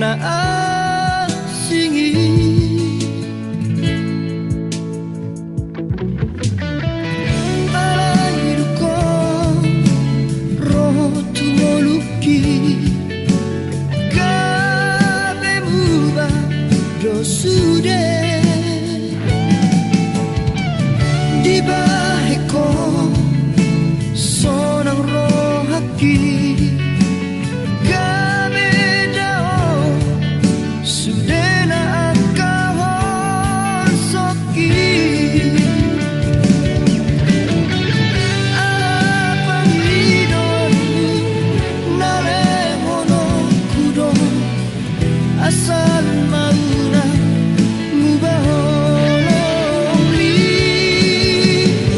naasingi alairu ko roho tumoluki kabemuba dosude di baheko sonang rohaki asal mauna mubahololi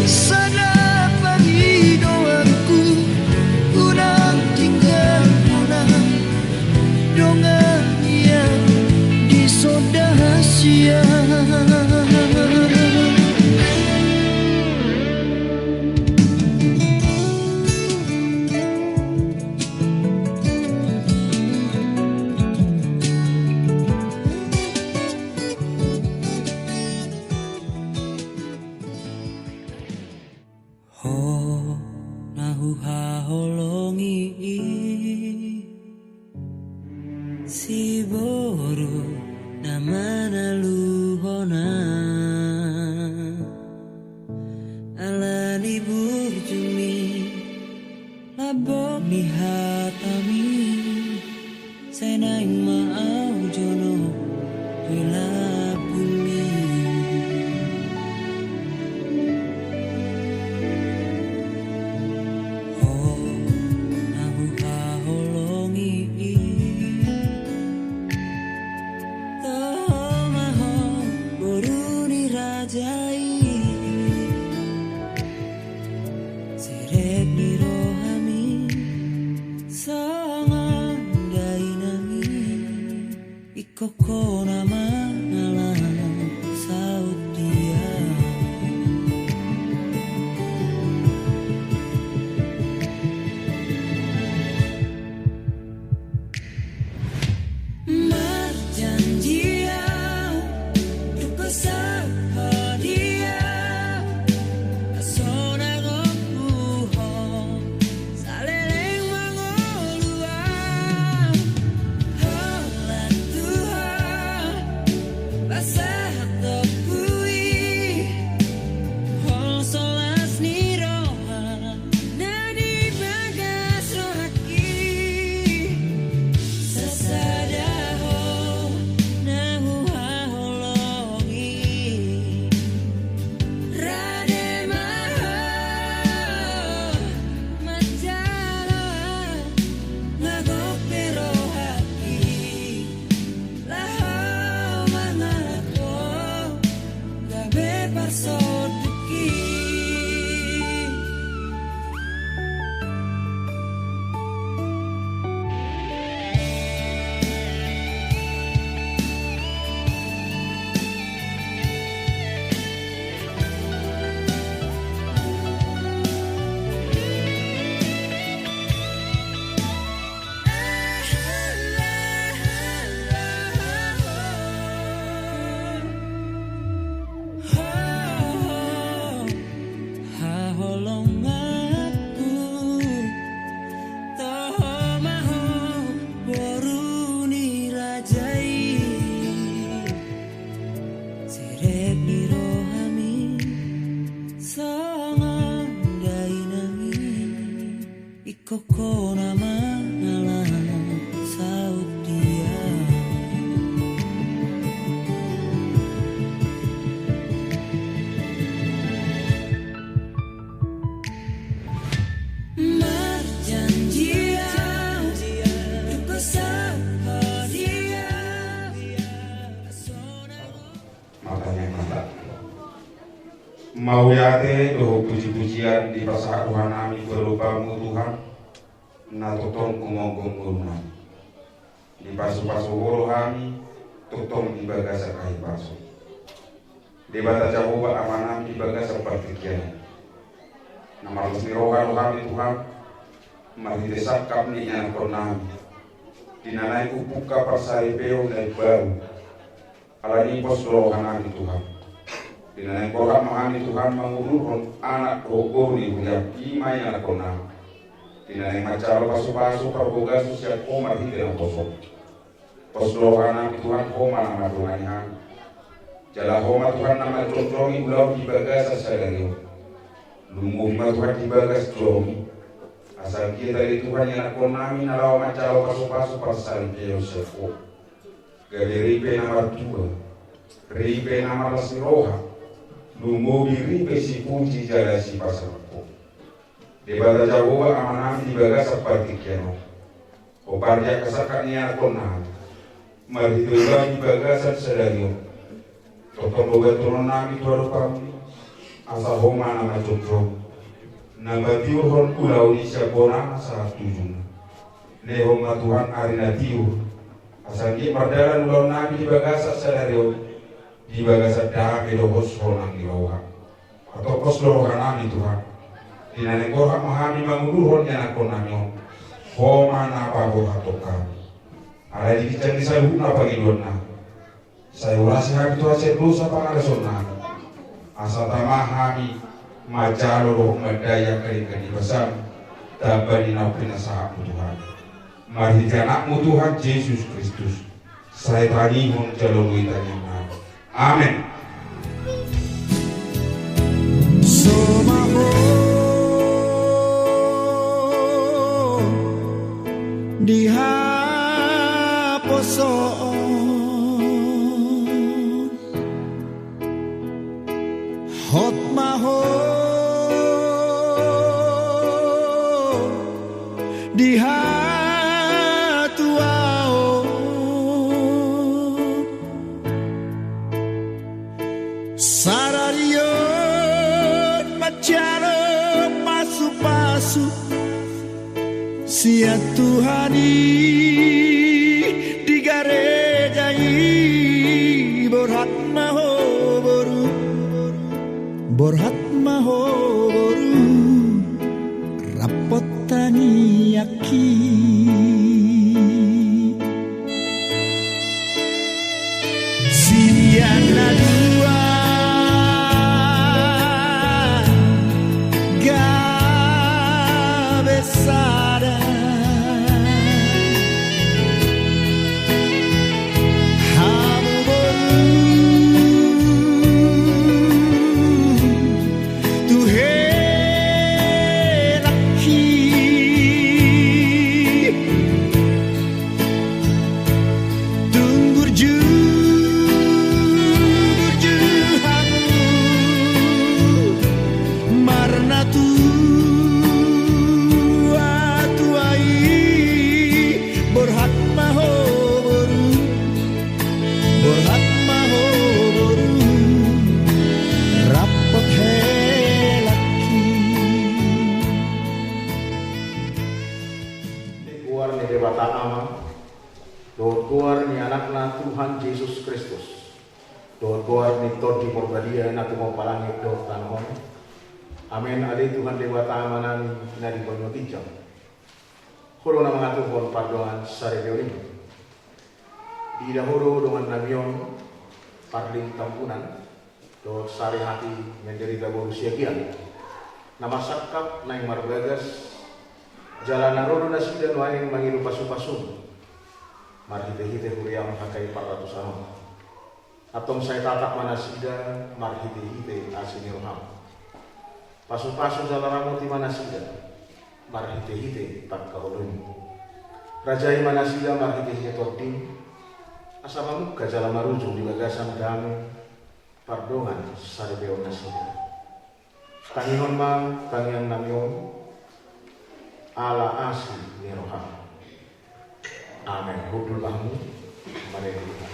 sana panghidoanku unang tinggal punah dongan yang disodahasia haholongi si boru namana luhona alani burjumi labok ni hatami senaing maau jono wila bumi Sirek di rohami sangat dainangi ikoko nama ngalah saut dia marjanjian duka sahadia Koko nama ngalah saut dia marjanjian duka sahadia matanya mata mau yate doh puji-pujian di pasah Tuhan amin berupamu Tuhan na totong kumogong guruna di pasu-pasu worohami totong di bagasa kai pasu di bata Jawa amanam di bagasa partikian na marus ni rohami Tuhan mari desakap ni yang pernami dinanai upuka persaripeo dari baru alani poslo hanami Tuhan dinanai kolam mahami Tuhan mengurun anak rogori yang imai anak konam dinanai macaro pasu-pasu perboga sosial omar hidran kosong poslo hanami Tuhan homa nama Tuhan jala homa Tuhan nama concongi ulau di bagasa sadario lumuh Tuhan di bagas jongi asal kita dari Tuhan yang nak konami nalawa macalo pasu-pasu persari peo sefo gade ripe nama tua ripe nama lasiroha lumobi ripe si puji jala si pasarpo di bata jawa amanami di baga seperti keno oparja kasakanya konami mari doa di baga sadario toton boga turun nami tuaru kami asal homa nama control nama tiur hon ulau di syakona saat tujuh ne homa Tuhan arina tiur asal ki mardalan ulau nabi di bagasa sadario di bagasa dame do hos honang di bawah atau pos do nami Tuhan di nane koha mahami mangulu hon yana konanyo homa napa boha toka ala di kicang di sayu napa gidona saya urasi habi tu aset dosa pangalasona asal tamahami macalo roh madaya kali-kali besar tabani napina sahabu Tuhan mari anakmu Tuhan Yesus Kristus saya tadi mohon jalur itanya amin Somaho dihaposoon hotmaho dihatuao sararion macaro pasu-pasu sia Tuhani digarejai borhat maho boru borhat maho boru rapotani yaki siana dua gabesada hamu boru Tuhan Yesus Kristus doa goar ni todi porbadia na tu palangi do tanhon amen ade Tuhan dewa tamanan na di banyo tijang horo na mga tuhon pardoan sare deoni di dahulu dengan namion parling tampunan do sare hati menderita borusia kian nama sakap na marbagas jalan narodo na sidan waing mangilu pasu-pasu marhite-hite huriam hakai 400 tahun atong saya tatak manasida marhite-hite asini roham pasu-pasu jalaramu ti manasida marhite-hite tak kahulun rajai manasida marhite-hite torting asamamu kajala marujung di bagasan dami pardongan saribeo nasida tangihon ma tangiang namyon ala asli ni roham amin. Hudul lahmu mereka.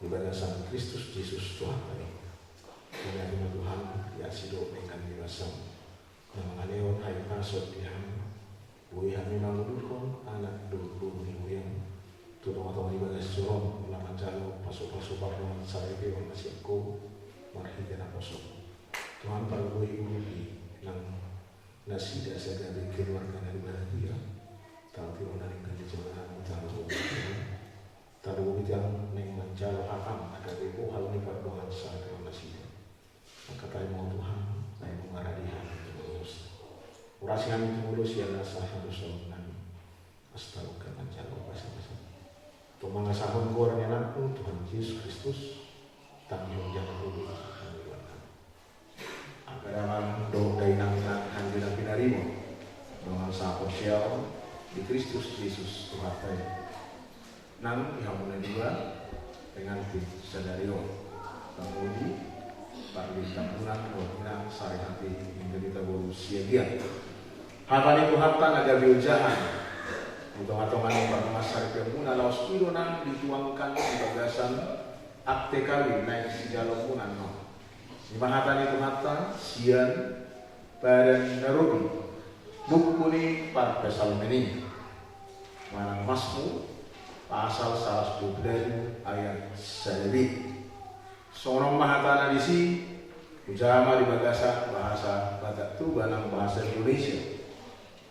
Ibadasan Kristus Yesus Tuhan kami. Dengan Tuhan ya sido dengan diwasam. Yang mengalihkan hayu kasut diam. Bui kami mengudurkan anak dulu yang tutong-tutong ibadah surom laman jalo pasuk-pasuk pahlawan saya dewan nasiku marhidan aposok. Tuhan perlu ibu yang nasi dasar dari keluarga dari bahagia. Tapi orang yang di jalan tahu tahu yang menjalo akam ada ibu hal ini perdoaan saat dewan nasi. Maka tahu Tuhan tahu mengaradihan terus. Orasi kami tulus yang nasa harus kami astaga menjalo pasal-pasal. Tumang asahon ko rin yan po, Tuhan Yesus Kristus, tangyong dyan ang ulo ng iwanan. Ang kailangan doon tayo ng handi ng pinarimo, doon sa posyaw di Kristus Yesus Tuhan tayo. Nang ihamunan juga dengan sadariyo, panguli, pagkitapunan, o inang sari hati, hindi kita berusia dia. Hatan itu hatan agar diujahan, hitung-hitungan yang bermasalah pemuna laos ilo nang dituangkan di bagasan akte kawin naik si jalur punan no. Di mahatan itu hata sian pada narubi buku ni par pasal meni manang masmu pasal 112 ayat 1. Seorang mahatan di si ujama di bagasan bahasa Batak tu banang bahasa Indonesia.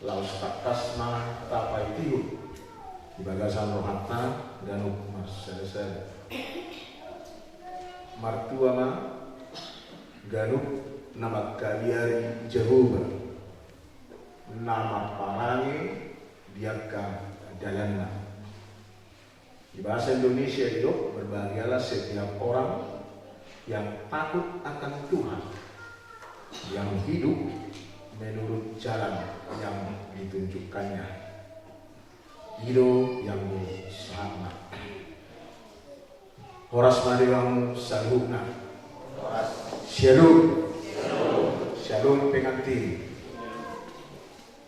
Laos takasma tapai tihu di bagasan rohatna dan mas selesai martua ma ganuk nama kaliari Jehovah nama parangi diakan dalanna. Di bahasa Indonesia itu berbahagialah setiap orang yang takut akan Tuhan, yang hidup menurut jalan yang ditunjukkannya, hidup yang bersama. Horas mariwang saluhna, shalom, shalom pengantin,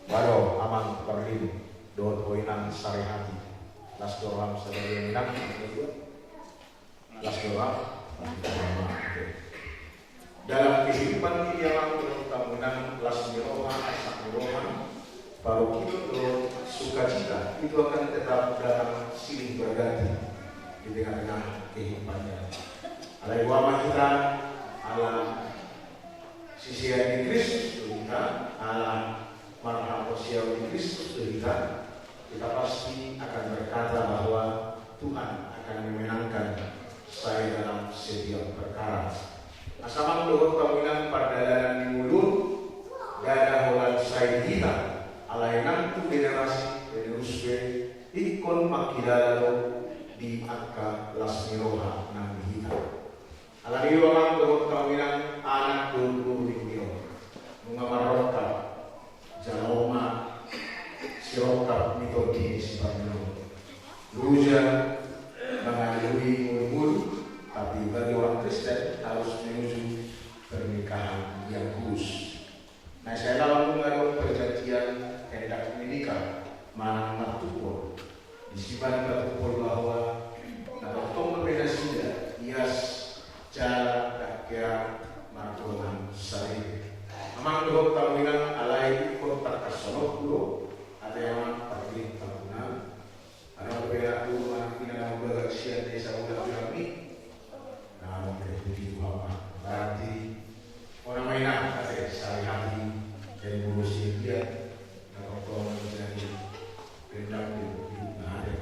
baru aman perlin, doa hoinang sari hati, las doram sadari yang las doram. Dalam kehidupan ini yang tamunan kelas miroha, asak miroha, baru itu sukacita itu akan tetap datang silih berganti di tengah-tengah kehidupannya. Alai wama kita ala sisi di Kristus kita, ala marha posial di Kristus kita pasti akan berkata bahwa Tuhan akan memenangkan saya dalam setiap perkara. Asaman dohot kawinan perdalanan di mulut gada holan saya kita alainan tu generasi penerusnya ikon makilalo di angka lasmiroha nang kita alani orang dohot kawinan anak dulu ringgio mengamarokap jaloma sirokap mitodi sipamino luja mengalui mulu-mulu. Tapi bagi orang Kristen harus menuju pernikahan yang kudus. Nah, saya lalu mengalami perjanjian hendak menikah mana matupur. Disimpan matupur bahwa nabatong berbeda sida ias cara kira martuan sari. Amang dohot tawinan alai kontak kasolok dulu ada yang pergi tahunan. Ada berbeda dulu anak ina bersian desa udah kami. Nah, itu apa? Berarti orang mainan ada sehari-hari dari ngurusin dia, kalau menjadi pendamping hidup ada.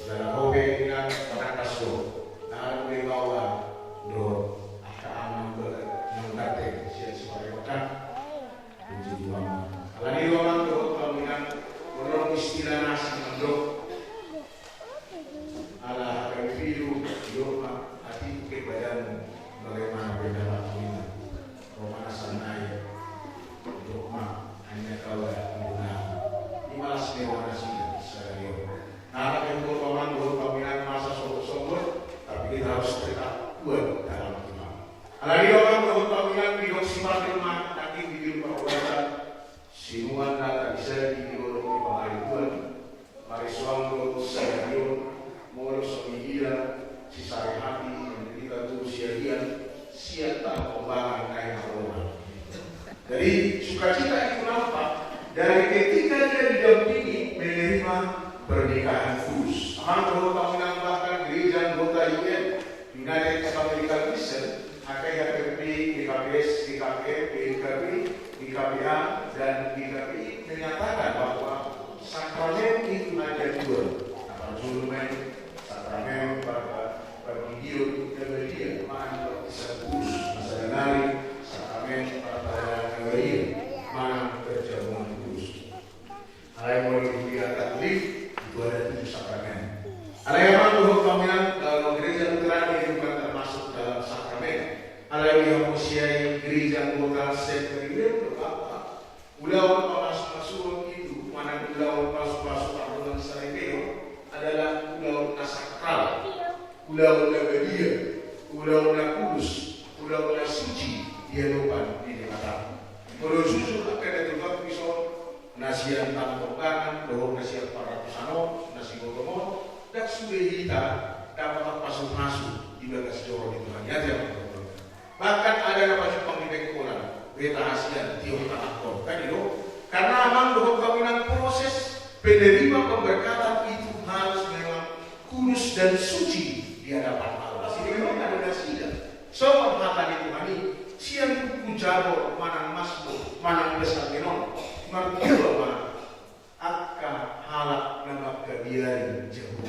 Dalam hobi dengan penakaso, nah boleh bawa do akan menggate sesuai makan menjadi wama. Kalau ini orang do kaminan orang istilah nasi mendok ala kebiru doa hati kebadan bagaimana beda waktunya pemanasan air untuk hanya kalau menggunakan ini malas mewah nasi serius. Nah, yang berkoman berkominan masa sombong tapi kita harus tetap kuat dalam iman. Alagi orang berkominan hidup sifat iman tapi hidup perbuatan sinuan tak bisa dihidup pengalihan. Mari suam serius mulus sehingga sisari hati menjadikan usia dia siapa pembangan kain aroma. Jadi sukacita itu nampak dari ketika dia didampingi menerima pernikahan kudus. Kalau kamu menambahkan gereja anggota UN United Evangelical Christian, HKP, GKPS, GKPF, GKP, GKPA, dan GKPI menyatakan bahwa sakramen itu ada dua. Sakramen, sakramen pada video gereja, mana bisa kudus, masa denari, sakramen pada gereja, mana perjamuan kudus. Hal yang boleh dilihat Katolik itu ada 7 sakramen. Ada yang mampu pemilihan dalam gereja Lutheran itu bukan termasuk dalam sakramen. Ada yang mengusiai gereja anggota sekretariat berkata, ulawan pamas-masuron itu, mana ulawan pasu-pasu adonan saripeo adalah ulawan sakral, ulawan labadia, ulawan kudus, ulawan suci dia lupa di depan. Kalau susu akan ada pisau nasihat tanpa doang nasihat para pusano, nasi gotomo, dan sudah kita dapat masuk di bagas jorong itu hanya aja. Bahkan ada yang masuk pemimpin kolam, beta hasian, tiong tanakon, kan itu? Karena memang doang kawinan proses penerima pemberkatan itu harus memang kudus dan suci di hadapan Allah. Jadi memang ada nasihat. Soal hatan itu hani, siang buku jabo, manang masbu, manang besar genon. Mertua akan halak nama kebiaran jauh.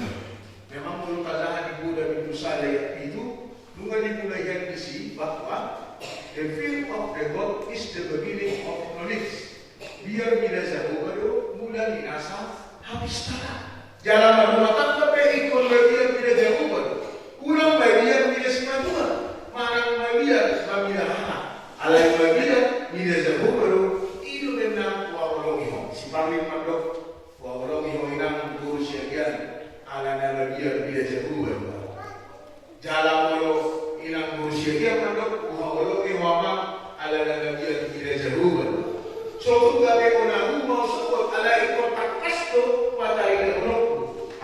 Memang belum pada di Buddha Hindu saya itu dengan dimulaikan misi bahwa the fear of the God is the beginning of knowledge. Biar bila jauh baru mulai asal habis tanah. Jalan rumah tangga ikon biar bila jauh baru. Ulang biar bila semua. Marang biar bila anak. Alai biar bila jauh baru. Itu memang Paling mandok walau hilang guru syagian ala nala biar bila jauh jalan walau hilang guru syagian mandok walau hiwama ala nala biar bila jauh so gabe ona mau sebut ala ikut takasdo pada ile onok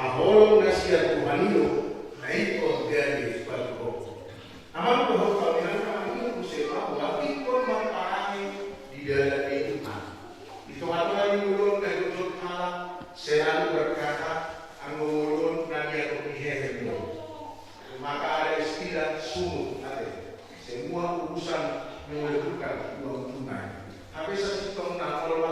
aholo nasihat kuhanilo na ikut dari palko amal pohon kaminan kami usema wa ikut mamparangi di dalam itu Tuhan yang ulun dari ulun malam selalu berkata angulun dan dia berpihak maka ada istilah sumut ada semua urusan membutuhkan uang tunai habis itu menawar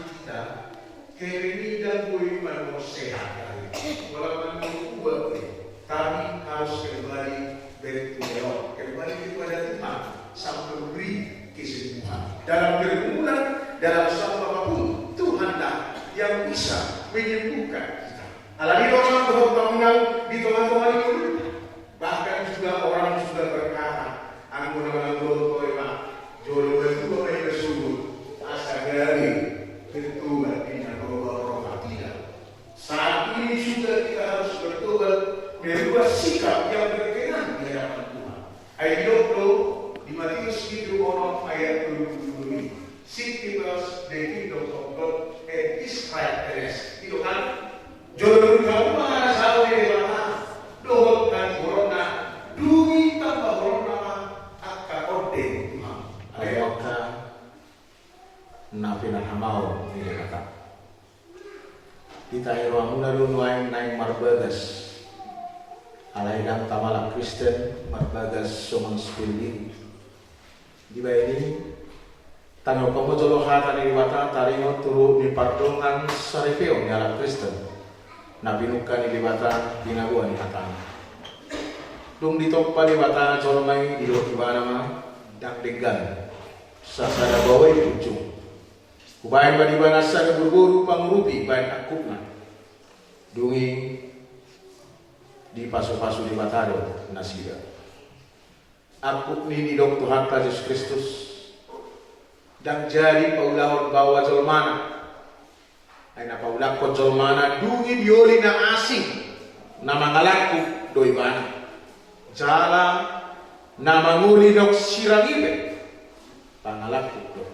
kita kini dan bui manusia sehat walaupun buat tapi harus kembali bertujuan kembali kepada Tuhan sampai beri kesembuhan dalam pergumulan dalam suatu apapun Tuhanlah yang bisa menyembuhkan kita. Alami orang berhubungan di tengah-tengah itu bahkan juga orang sudah berkata anggun koima jodoh berdua mereka subur asa dari bertobat di roh tidak. Saat ini juga kita harus bertobat merubah sikap yang berkenan di hadapan Tuhan. Ayat 20 di Matius 7 ayat 27 ini. Seek first the kingdom of God and His righteousness. Itu kan jodoh kamu mana sahaja di mana dohot dan corona dui tanpa corona akan orde Tuhan. Ayatnya napina hamau ini kata. Kita iruang lalu nuain naik marbagas. Alaidang tamala Kristen marbagas somang spiritual. Di bawah ini Tanggal pemojolo hata ni wata taringo turu ni pardongan saripeo ni alat Kristen. Na binuka ni liwata ginagawa ni hata. Dung ditokpa ni wata colomay ilo ibana ma dagdegan sa sadabaway tujuh. Kubayan ba di bana sa buru-buru pangurupi bayan akuk na. Dungi di paso-paso di batado nasida. Akuk ni dok Tuhan Yesus Kristus. Dan jadi paulahon bawa jolmana ay na paulakot jolmana dungi bioli na asing na mangalaku doi bana jala na manguli dok sirangipe pangalaku do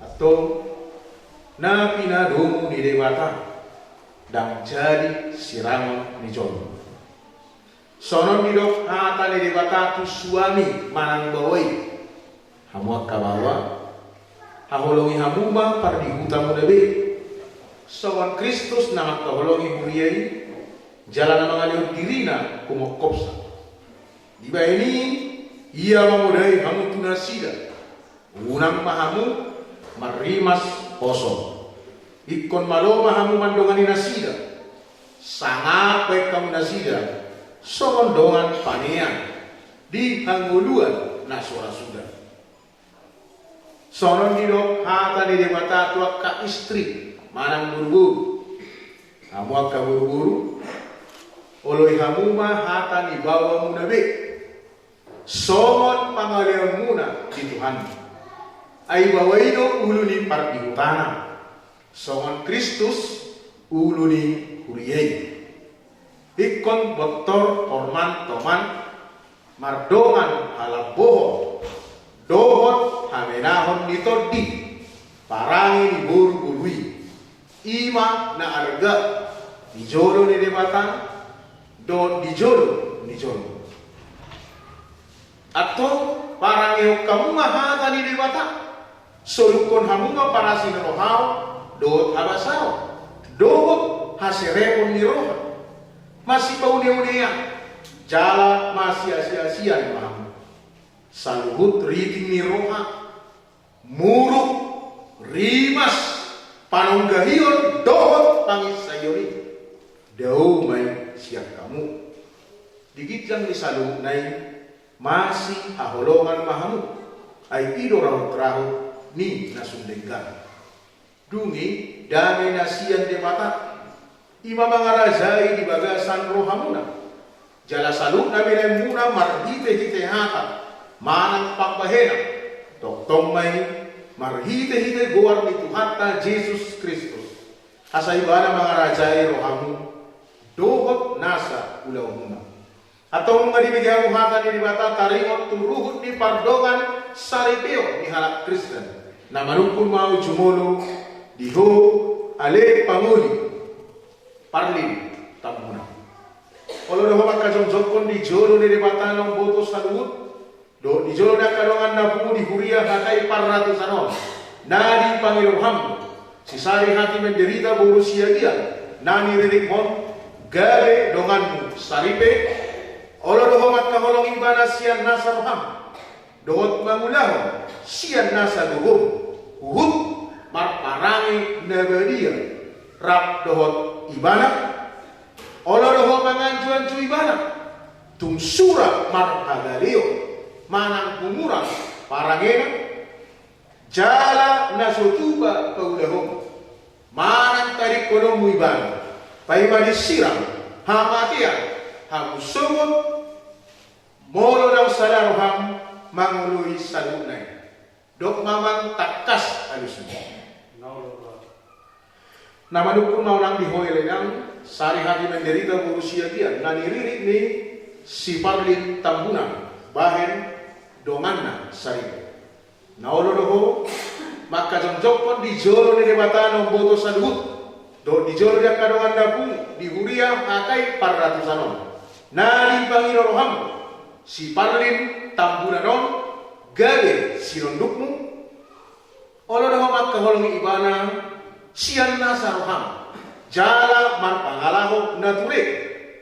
atau na pinadungu ni dewata dan jadi sirangon ni jol Sonon didok hata ni debata tu suami manang bawai. Hamuak kabawa. Haholongi hamuma par di hutamu debe. Sowan Kristus nama kaholongi huriai. Jalan mengalir dirina kumokopsa. Diba ini ia memudai hamu tunasida. Unang mahamu marimas poso. Ikon malo mahamu mandongani nasida. Sangat baik kamu nasida. Somondongan panean di hanguluan nasora sudah. Sonon didok hata di debata tua ka istri manang buru-buru. Kamu akan buru-buru. Oloi hamu mah hata ni bawa muna be. Somon pangalian muna di Tuhan. Ai bawa itu ulu ni par di hutana. Somon Kristus ulu ni huriyai. Ikon botor torman toman mardongan halaboho dohot hamenahon ditodi parangi di buru-burui ima na arga dijolo ni debatan don dijolo atau parangi kamu mahata ni debatan solukon hamunga parasin rohao dohot habasao dohot haserepon ni roha masih bau dia jalan masih asia-asia ni mahamu saluhut riting ni roha muruk rimas panunggahion dohot pangis sayori dau mai siap kamu digitlang ni saluhut nai masih haholongan mahamu ay pido raut-raut ni nasundenggan dungi damai nasian de mata ima mangarajai di bagasan rohamuna jala saluk nabi muna marhite hata manang pampahena doktong mai marhite goar ni Tuhan Yesus Kristus asa ibana mangarajai rohamu dohot nasa ulahumuna atau mengadibigay hata ni dibata taringot turuhut ni pardongan saripeo ni halak Kristen na manukun mau jumolo diho ale panguli parlin tamuna. Kalau dah homat kajong jokon di jolo ni debatan ng boto salut, do di jolo na kadongan na bumu di huria hakai 400 anon. Nadi Pangiroham, si sari hati menderita borusia dia, nani redik mon, gale donganmu saripe, olo dah homat kaholong ibana sian nasa roham, dohot mangulaho sian nasa dohom, uhut marparangi nebedia, rap dohot ibana oloroho manganjuan cu ibana tungsura marhagaleo manang kumura parangena jala nasotuba paulahom manang tarik konomu ibana paima disiram hamatia hamusomon molo daw salaroham mangului salunay dok mamang takas alusunay nama dukun mau nang dihoy lenang sari hati menderita berusia dia nani ririk ni si parlin tambunan bahen donganna sari naolo doho maka jongjokon di jolo ni debatan boto saduhut do di jolo dia kadongan dapu di huria akai 400 anon nani pangiro roham si parlin tambunan on gade sirondukmu olo doho maka holongi ibana sian nasa roham jala marpangalaho nature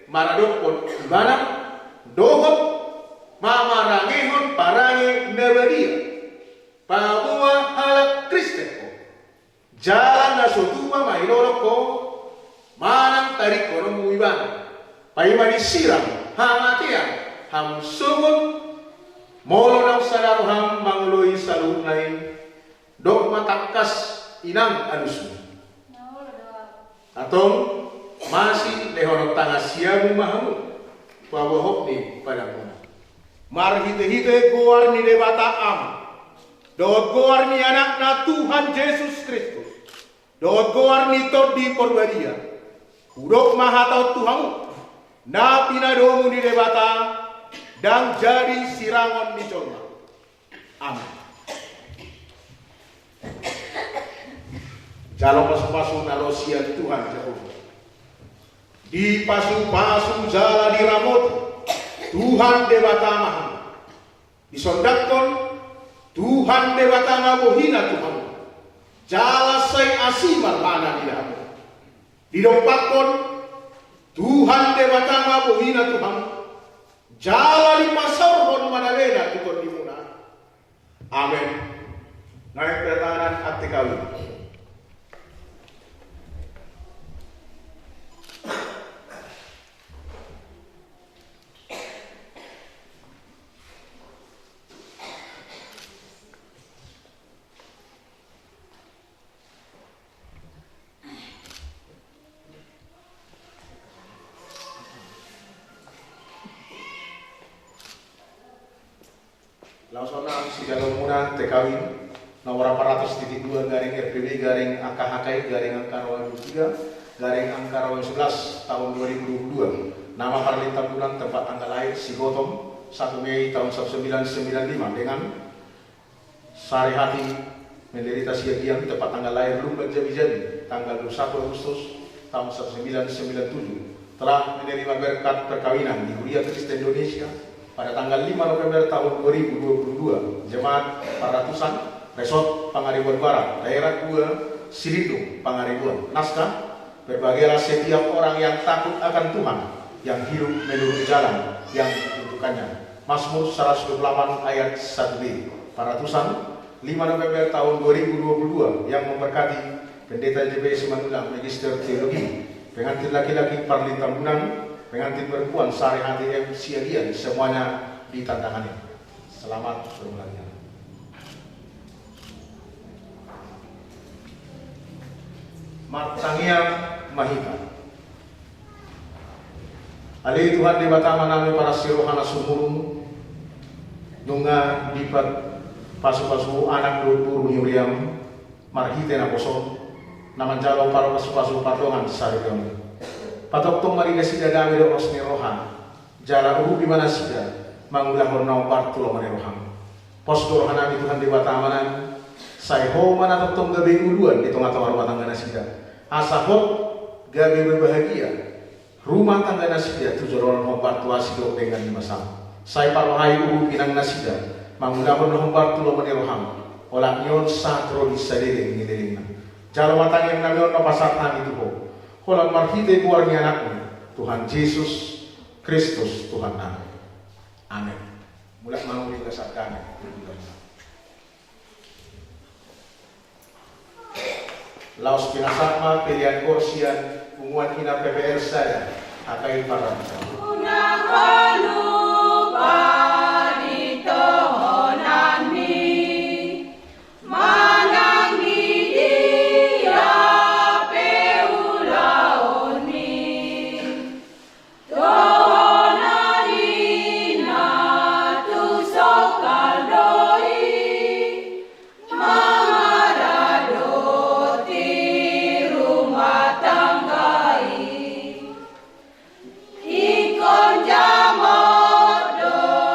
maradokon ibana dohot mamarangehon parange nebedia pabuwa halak Kristen jala nasotua mailoroko manang tarik konomu ibana paima disiram hamatia hamsumun molo nang sadaroham manguloi salunai dok matakas inang alusun atau masih lehorok tangga siamu mahamu pawohok ni padamu marhite-hite goar ni debata am dot goar ni anak na Tuhan Yesus Kristus dot goar ni todi korbadia hudok mahatau Tuhanmu na pinadomu ni debata dan jadi sirangon ni colma amin. Jalo pasu-pasu nalosia Tuhan Jehovah. Di pasu-pasu jala di ramot Tuhan Dewata Maha. Disondakon Tuhan Dewata Maha Tuhan. Jalasai asimal mana dilamu. Didompakon Tuhan Dewata Maha Tuhan. Jala di pasar manabena tukon dimuna. Amin. Naik pertanganan akte kawin. Langsung si jalur munah tekawin nomor 400.2 garing RPB garing angka HKI garing angka rawan 23 garing angka rawan 11 tahun 2022. Nama Parlita bulan tempat tanggal lahir si Gotong 1 Mei tahun 1995 dengan Sari Hati menderita Siagian tempat tanggal lahir Lumban Jabi tanggal 21 Agustus tahun 1997 telah menerima berkat perkawinan di Kuliah Kristen Indonesia pada tanggal 5 November tahun 2022, Jemaat Paratusan, Resort Pangaribuan Barat, Daerah 2, Silitung, Pangaribuan. Naskah, berbagailah setiap orang yang takut akan Tuhan, yang hidup menurut jalan yang ditentukannya. Mazmur 128 ayat 1b. Paratusan, 5 November tahun 2022, yang memberkati Pendeta JPS Manulang, Magister Teologi, pengantin laki-laki Parlita Bunang, pengantin perempuan Sari Hati M. Siagian, semuanya ditantangani. Selamat berbahagia. Martangia Mahika. Ali Tuhan di batama nami para sirohana sumurum nunga dipat pasu-pasu anak dulu Yuriam marhite na poso naman jalo para pasu-pasu patongan sari kami. Patoktong marina sida dami do os ni rohan. Jala ubi mana sida mangulah hornau bartulo mani rohan. Postur hanami Tuhan di batamanan sai ho mana toktong gabe uluan di tengah-tengah rumah tangga nasida. Asahot gabe berbahagia. Rumah tangga nasida tujuan ho bartu asido dengan dimasam. Sai parohai ubi pinang nasida mangulah hornau bartulo mani rohan. Olah nyon satro di sadere ngideringan. Jala matang yang namion no pasatan itu ho. Kalau marhite buarni anakmu, Tuhan Yesus Kristus Tuhan kami. Amin. Mulai mau dikasar kami. Laos pinasama pilihan kursian unguan ina PPR saya akai para Ikon jamot do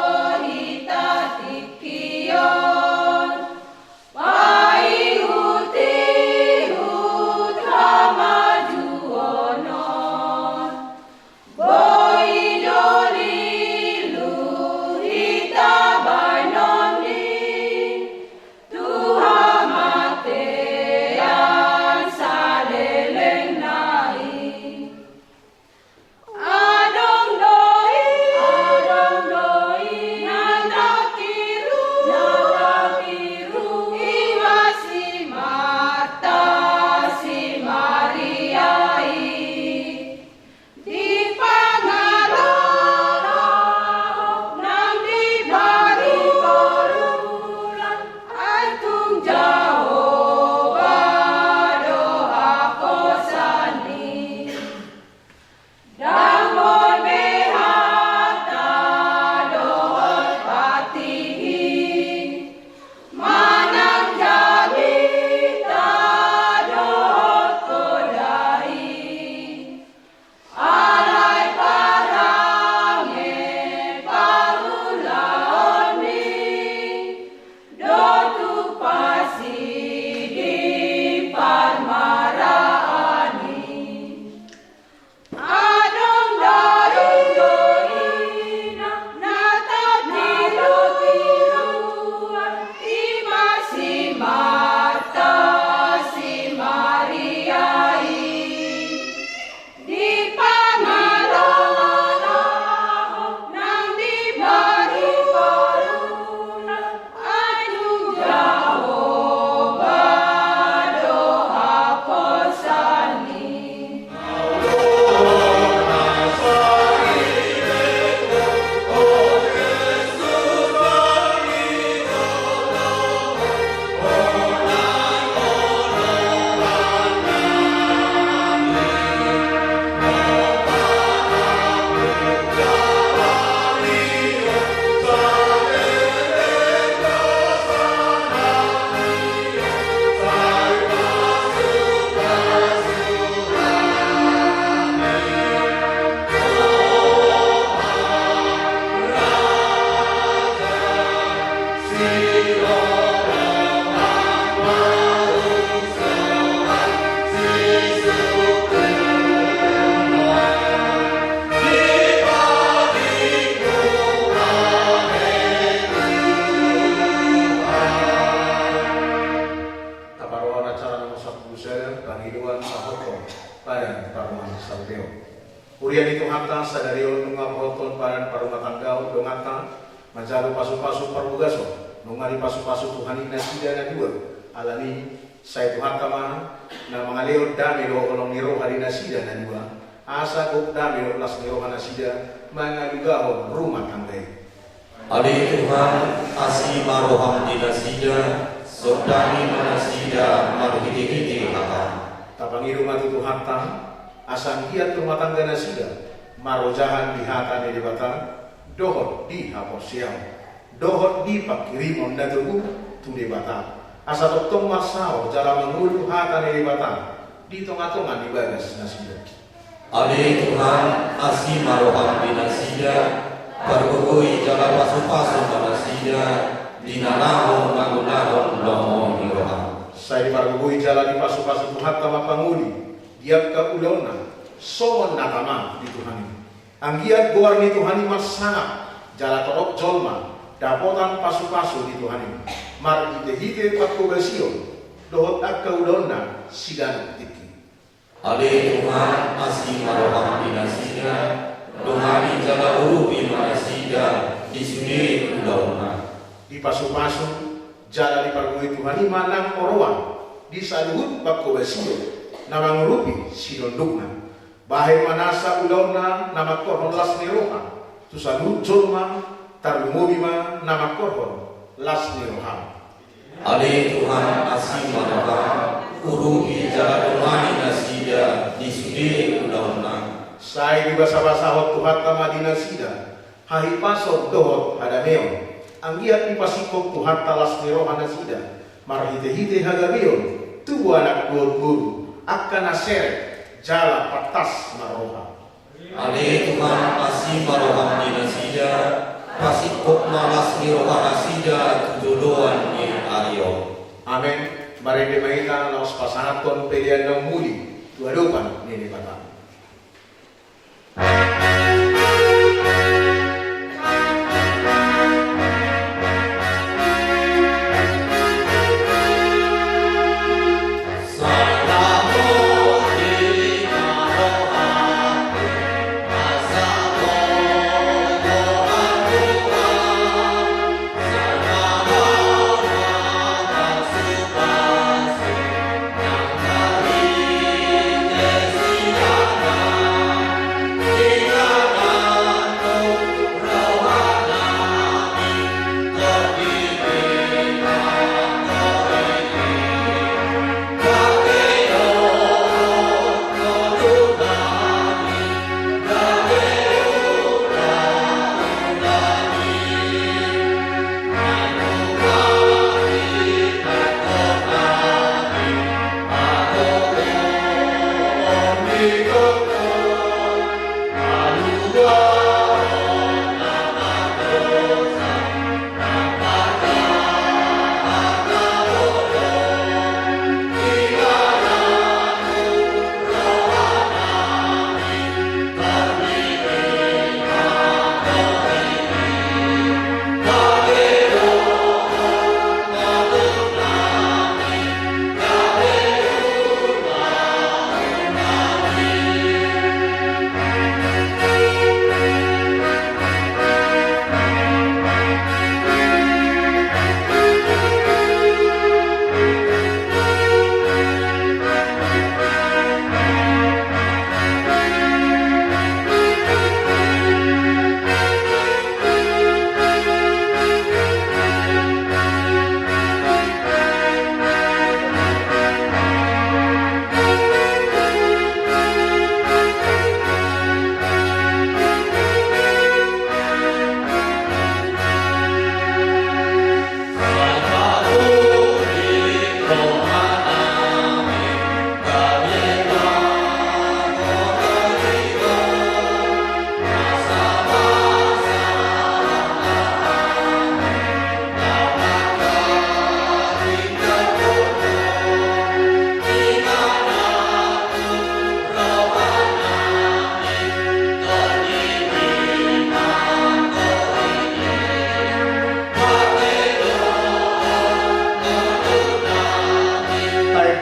Urian itu hatta sadario nunga proton paran parumah tangga dongata manjalo pasu-pasu parugaso nunga di pasu-pasu Tuhan ina sida na dua alani saya Tuhan kama na mangaleo dami lo olong niro hari nasida na dua asa kok dami lo las niro hanasida mangalugaho rumah tangga. Ali Tuhan asih maroham di nasida sodani manasida maruhiti-hiti haka tapangiru matu Tuhan ta asan giat rumah tangga nasida marojahan di hata di debatan dohot di hapos siang dohot di pakirimon na tubuh tu debatan asa toktong masao jala mengulu hata di debatan di tonga-tonga di bagas nasida. Ali Tuhan asih maroham di nasida berkukui jala pasu-pasu manasida dinanahong mangunahong lomong hiroham saya diparkukui jala di pasu-pasu Tuhan kama panguli giat ka ulona somon nakama di Tuhan ini. Anggiat goar ni Tuhan ini masana jala torok jolma dapotan pasu-pasu di Tuhan ini. Mar hite-hite patko besio dohot akka ulona sigan tiki. Ali Tuhan asih maroham di nasida dohani jala urupi manasida disudi ulona. Di pasu-pasu jala diparkukui Tuhan ini manang orowan di saluhut patko besio nama ngurupi sinondukna bahai manasa ulona nama korhon las niroha tusalu jolma tarlumobima nama korhon las niroha. Ali Tuhan asih maroham urupi jala domani nasida disudi ulona. Saya di basa-basa hot Tuhan kama di nasida hahi pasok dohot hadameo anggiat di pasikok Tuhan talas niroha nasida marhite-hite hagabion tubuh anak guru akan aseret jala patas maroha. Ali Tuhan asih maroham di nasida pasikok malas niroha nasida tujudoan di Aryo. Amin. Mari kita laos pasangaton pilihan ng muli tuadupan nini bata. Sia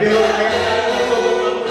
Dewa ayat kalian sobok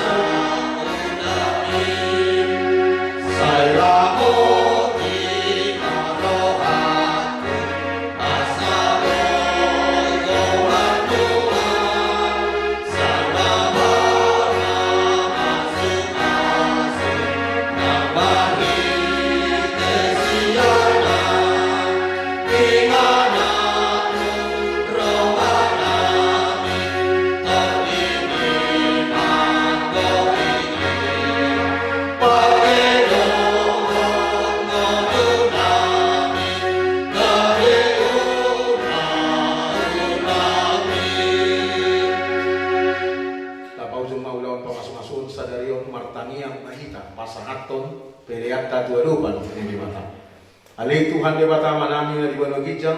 Ali Tuhan Dewata manami na dibuat gijang,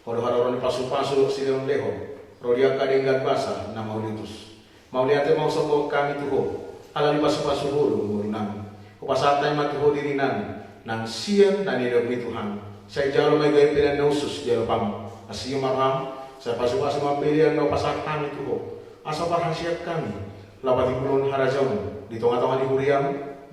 kalau hararon pasu-pasu silong leho, rodia kadenggan basa na maulitus. Mauliate mau sombong kami tuho, alali pasu-pasu hulu murunang. Kupasatay matuho diri nami, nang siyan na nilog Tuhan. Saya jalo may gaya pilihan na usus jalo pam. Asiyo marham, saya pasu-pasu mapilihan na pasak kami tuho. Asa parang siap kami, lapat ibulun harajaw, di tengah-tengah di huriam,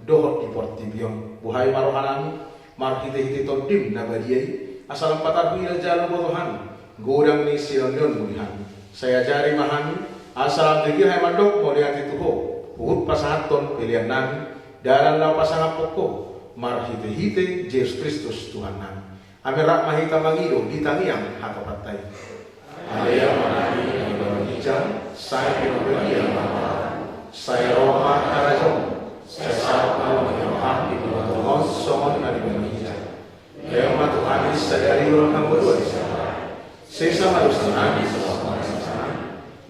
dohot di portibion, buhay marohanami. Marhite-hite todim na badiyay asal patar huil jalo botohan godang ni silon mulihan saya jari mahami asal dikir hay mandok mo lihat itu ho uhut pasahaton pilihan nami dalam lau pasangan pokok marhite-hite Yesus Kristus Tuhan nami amin rahmahita mangido ditangiang hakapatai alaya manami yang hijau saya pinobelian saya rohah karajong saya sapa menyoham di bawah Tuhan somon na di bawah hijau. Yang Tuhan sadari orang yang berdua di sana. Sesa harus tenang di semua sana.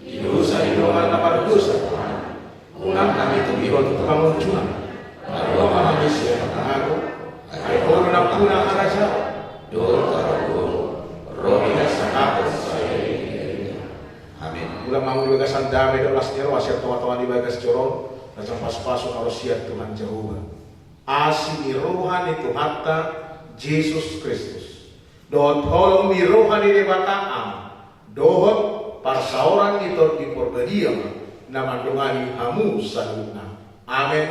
Dosa hidungan apa dosa Tuhan. Ulang kami itu bihon untuk kemunculan. Lalu memahami siapa aku. Ayo orang punah araja. Dor taruh roh yang sangat saya. Amin. Ulang mau begasan damai 12 nyer wasiat teman-teman di bagas corong. Macam pas-pasu harus siap Tuhan Jehovah. Asini rohani itu hatta Yesus Kristus. Dohot holong di rohani debataan. Dohot parsauran itu di perbadian. Nama dongani hamu salutna. Amin.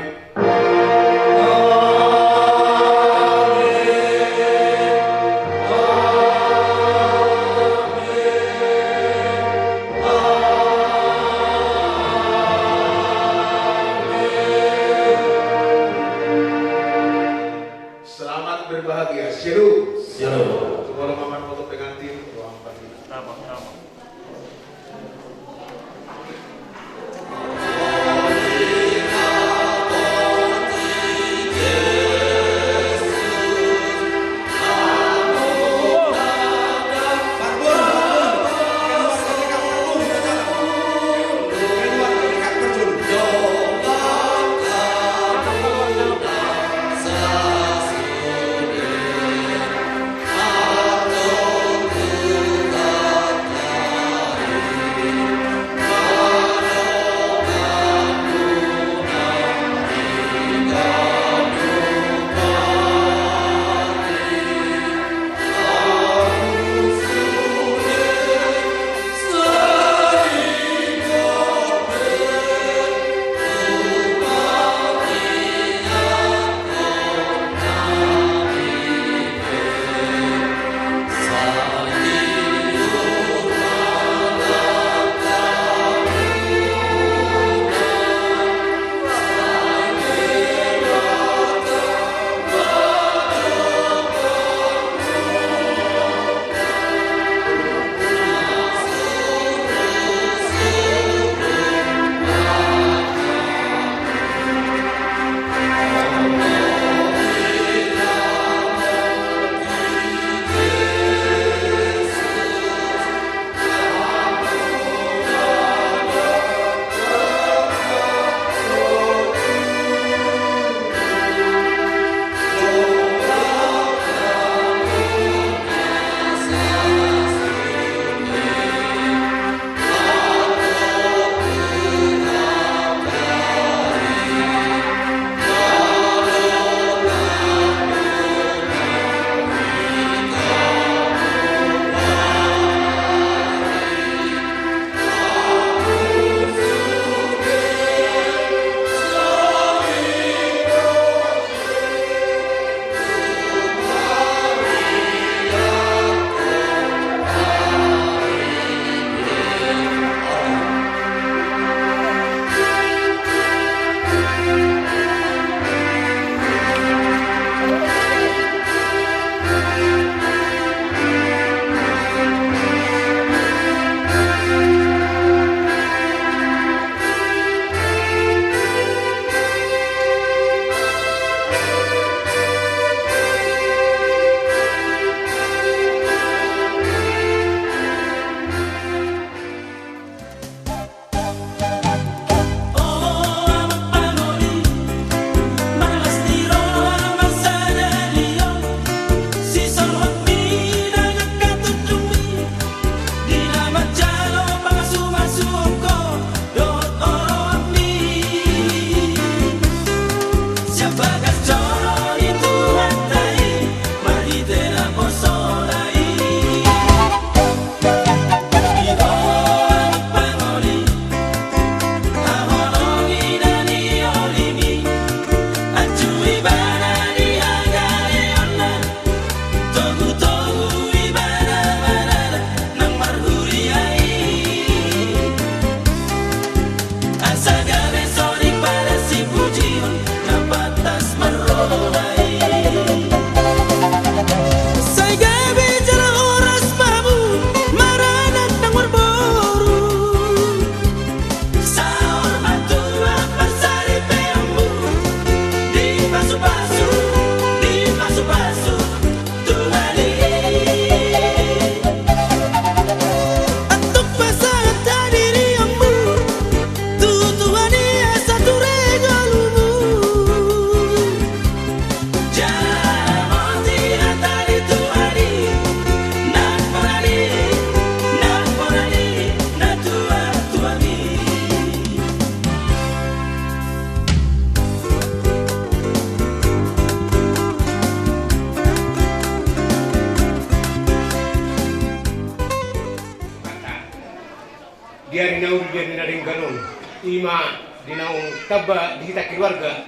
dia dinaur dia dinaring galon ima dinaung taba di kita keluarga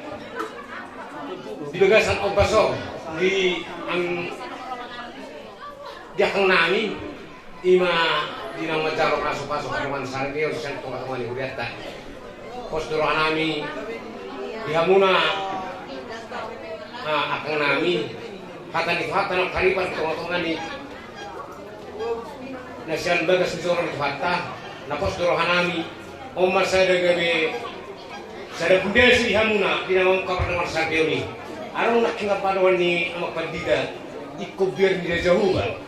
di begasan obaso di ang diakang nami ima dinang majarok pasok-pasok kanuman sarkeo siyan to katuman ni Julieta postoro nami dihamuna akang nami hatan ng karipan tunga-tunga ni na siyan bagas misoro ni hata na postoro nami omar sa gabi sa budaya si dihamuna dinamang kanuman sarkeo ni araw nakinga padawan ni amak pandida ikubir ni jauh ba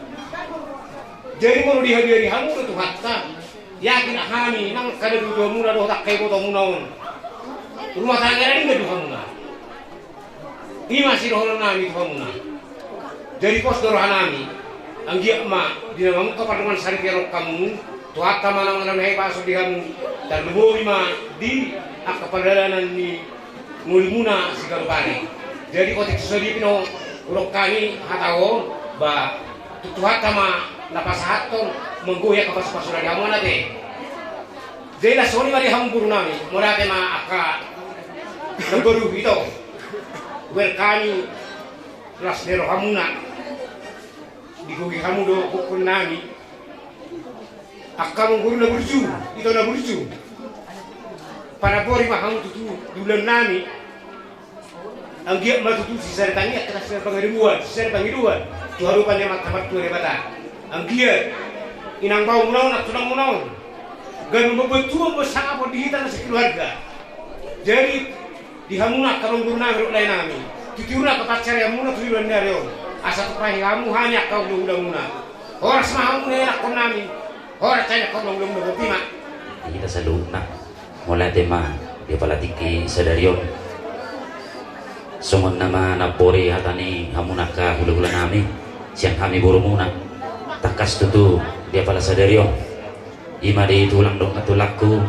jadi mau dihadiri hamu tu hatta yakin ahami nang kada dua muna doh tak kayak botol munaon rumah tangga ini nggak dua muna ini masih doh nami dua muna jadi pos doroh nami anggia emak di nama muka paduman sari kerok kamu tu hatta mana mana hai pasuk di kamu dan lebih ma di akapadanan ni mulimuna sigalbani jadi kotek sedi pino urok kami hatao ba tu hatta ma napasahaton menggoyak kapas pasuran kamu nate. Jelas soni mari hamu buru nami, morate ma aka naguru itu. Wer kami kelas nero hamuna digugi kamu do bukun nami. Aka mengguru na burju, itu na burju. Para bori ma hamu tutu dulan nami. Ang giat ma tutu sisa tangi atas sisa pangiribuan, sisa pangiruan. Tuharupan yang matamat tuh rebatan. Ang giat inang bau munaon at tunang munaon ganun mabetuang besang apa dihitan sa keluarga jadi dihamuna karong guru namin ulay namin titiura kapatsar yang muna tuliwan na rin asa tupahin kamu hanya kau ulang muna oras mahamu na yan ako namin oras tayo kau ulang muna bertima kita sa loob na mula tema dia palatiki sa daryon sumon nama napori hatani hamuna ka hula-hula namin siyang kami buru muna takas tutu dia pala sadario ima di tulang dong katulakku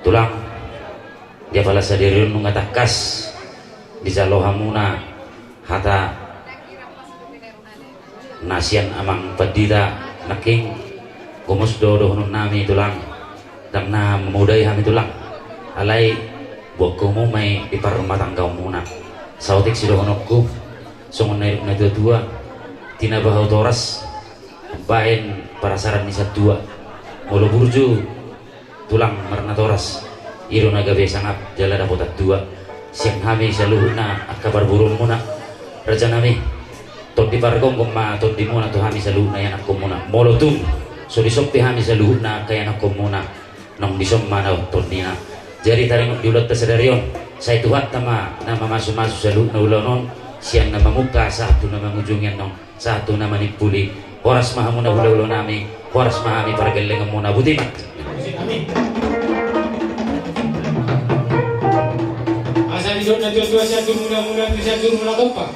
tulang dia pala sadario nung takas di jalohamuna hata nasian amang padita naking kumus dodo nun nami tulang dam na memudai hami tulang alai buatku may di rumah tangga muna sautik si dohonokku songon na dua tinabahau toras bain parasaran nisa dua mulu burju tulang marna toras iro naga besangap jala dapotat dua siang hami saluhna akabar burung muna raja nami tot di pargong koma tot di muna to hami saluhna yan ako muna molo tum so di soppi hami saluhna kaya ako muna nong di sommana tot nina jadi taring diulat tasadarion saya tuhat tama nama masu-masu saluhna ulonon siang nama muka satu nama ngujungin nong satu nama nipuli oras mahamuna ulo nami oras mahami para geleng muna butim amin asa di zona Dios dua siya muna siya muna tompa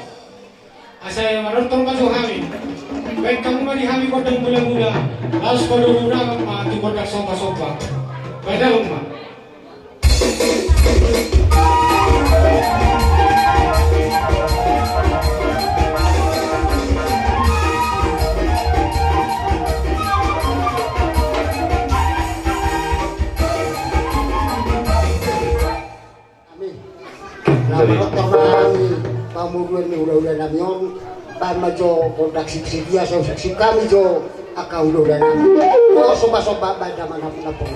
asa yang marontong pa so hami baik kamu mari hami kodang mula harus pada muna ma tu kodak sopa pada umma pamuruan ni ulah-ulah namion tama jo kontak siksi-sikia so siksi kami jo aka ulah-ulah nami o soba-soba bada manapun-napun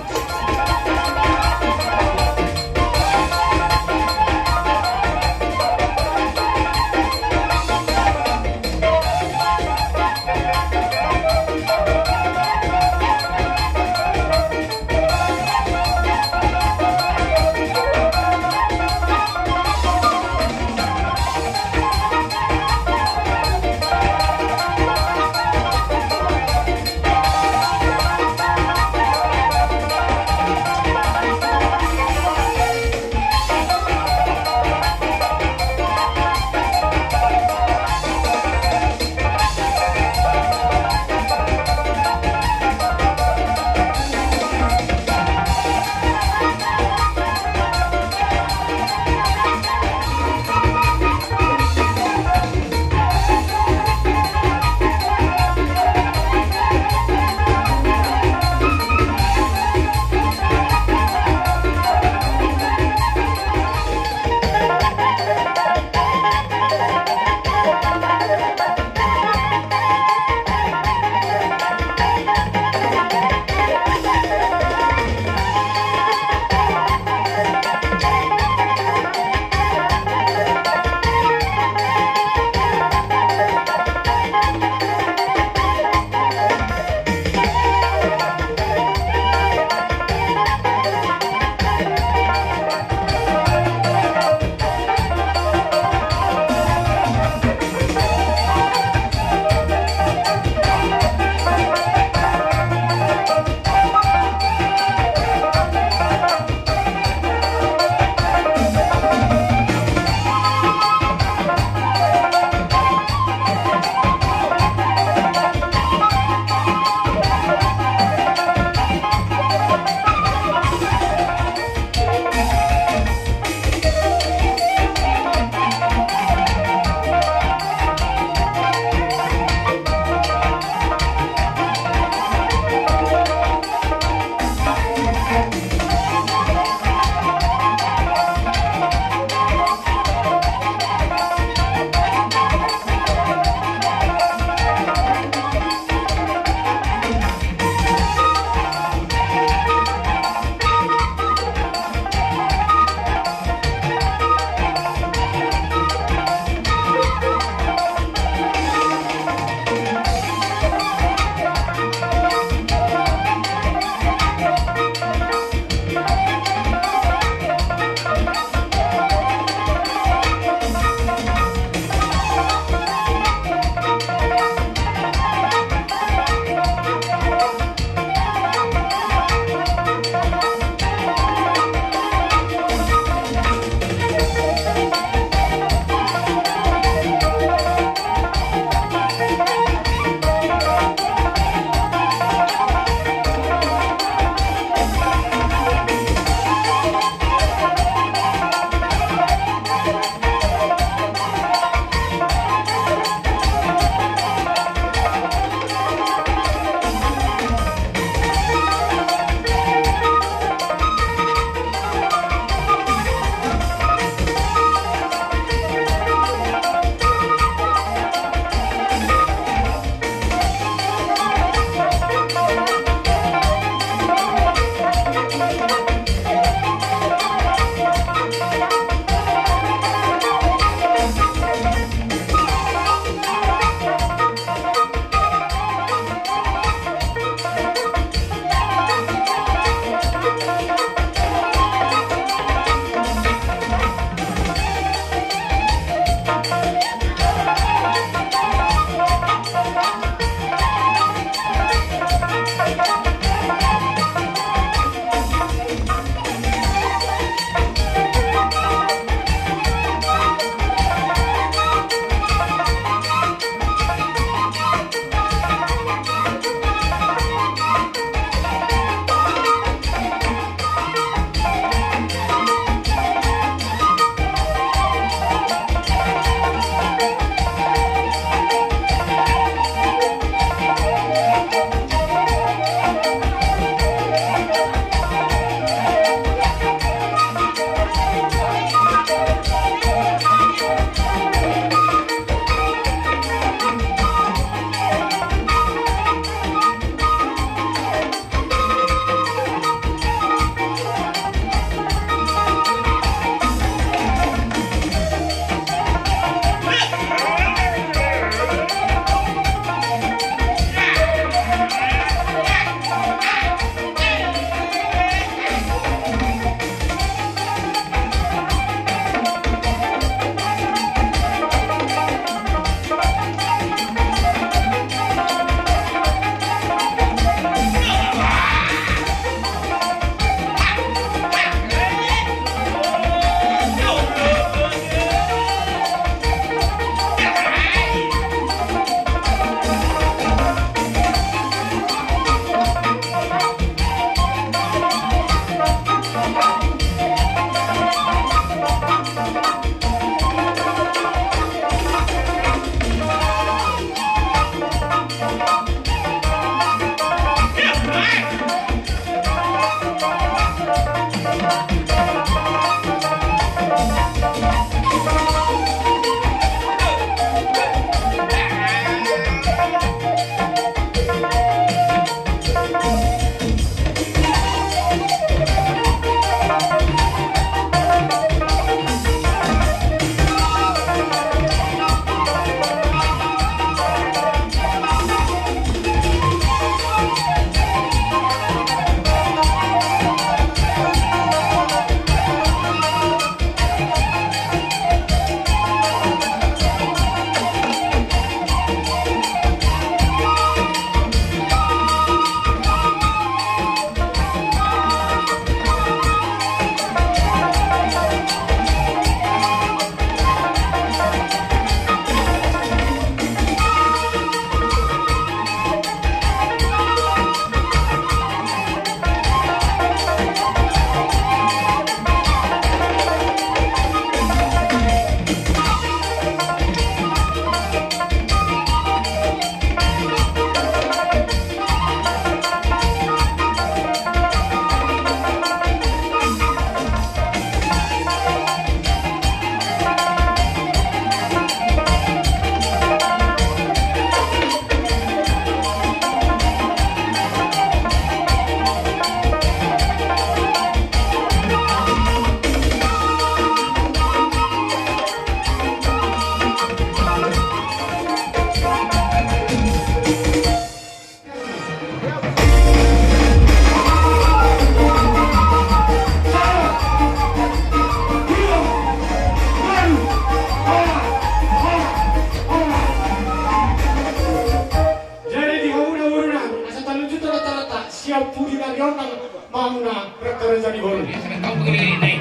pudi na yon nang mau na rekerja di bolu. Kau begini nih.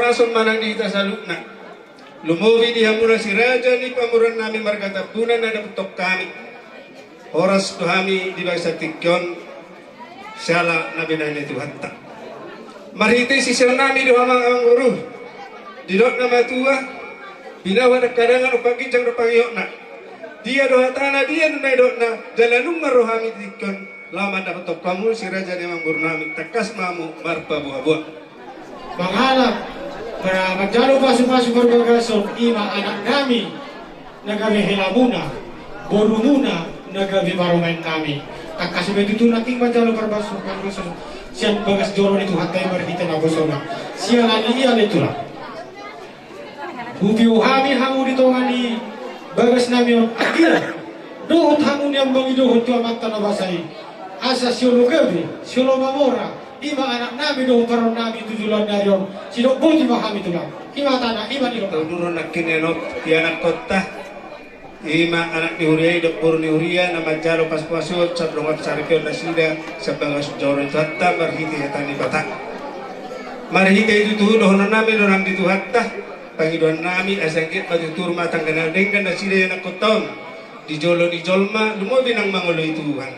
Rasul manang dita salukna. Lumuwi di hamura si raja ni pamuran nami margatapunan ada betok kami. Horas tuhami di bangsa tikyon siala nabi nani Tuhan tak. Marhite si nami doa amang guru. Didok nama tua binawa kadangan upaki jang rupangiyokna. Dia doa tanah dia nunai dokna jalanum marohami tikyon lama dapat betok kamu si raja ni amang guru nami takas mamu marpa buah-buah. Mengharap para magdalo pasu-pasu berbagasok ima anak kami nagabi hilamuna borumuna nagabi baromen kami takas begitu naking magdalo berbasok berbagasok siap bagas joro itu hatai berhita nabosona sialani iya itulah bubiu hami hamu ditongani bagas nami akira dohot hamun yang bangidohot tua mata nabasai asa siolo gabi siolo mamora ima anak nabi do paron nabi tujulan darion sidok boti mahami tulang ima tanah ima di lokal turun nak kinenot di anak kota ima anak diuriai dok pur diuria nama jalo pas puasu cadrongat saripio nasida sebagai sejauh hatta marhiti hatani batak marhiti itu tuh dohon nami dorang di hatta pangiduan nami asangkit batu tur matang kenal dengan nasida anak kota di jolo di jolma lumo binang mangolo itu Tuhan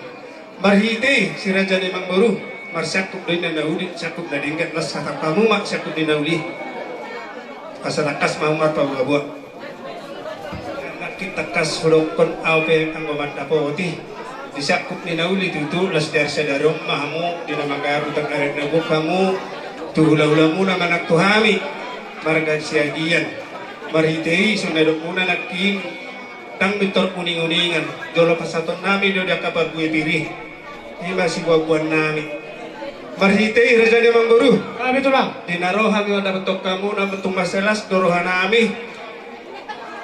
marhiti si raja memang baru mar sakkup doy na nauli sakkup na dingkat las hatap kamu mak sakkup di nauli kasanakas mau mar pabuabuak kita kas hulokon aupe ang mamanda poti di sakkup ni nauli tutu las dari sadarom mahamu di nama kaya utak narik nabuk kamu tuhula-hula muna manak tuhami marga siagian marhitei sunadok muna nakin tang bentor kuning-kuningan jolo pasaton nami do dia kabar gue pilih ini masih buah-buahan nami Marhitei rajanya mangguru. Kami tulang. Dinarohan yung dapat kamu na betung masalas dorohan nami.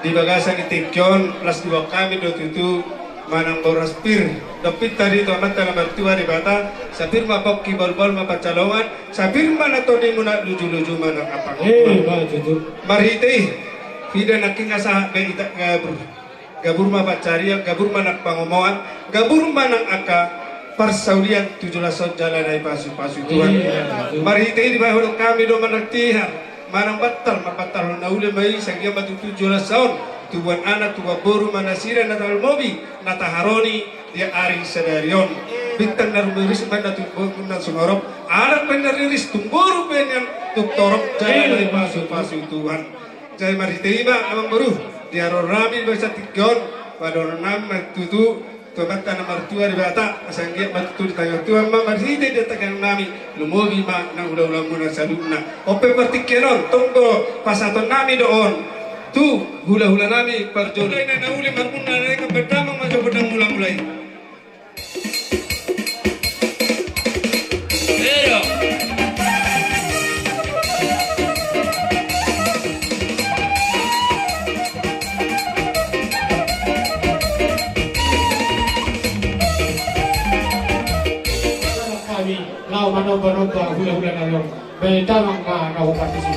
Di bagasan itikyon plus dua kami do tutu manang boraspir. Dapit tadi tu amat dalam bertua di bata. Sapir mapok kibol-bol mapacalongan. Sapir mana to di muna luju-luju manang apa. Marhitei. Tidak naking asa be itak gabur. Gabur mapacaria, gabur manak pangomoan, gabur manang aka. Persaulian 17 jalan ay pasu-pasu Tuhan. Marhitei di bawah kami do managtihan. Manang batal mapatal na uli may sagya matutujulas saon. Tubuan anak tubuan boru manasira natal mobi nataharoni dia ari sadarion. Bintang narumiris man natubuan na sumorop. Anak penariris tumboru penyan tuktorop jalan ay pasu-pasu Tuhan. Jai marhitei ba amang baru. Dia rorami basa tikyon padon nam matutu Tuhan tanah mertua di bata, asanggiat matu di tengah Tuhan marhitei di tengah nami, lumobi ma nang udah muna saluna. Ope partikenon, tunggu pasaton nami doon. Tu hula nami perjodoh. Ina na uli marmuna mereka berdamang macam pedang mulai. Manoba hula-hula na yung beda mga nahupartisi.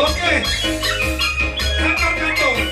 Oke. Kantor.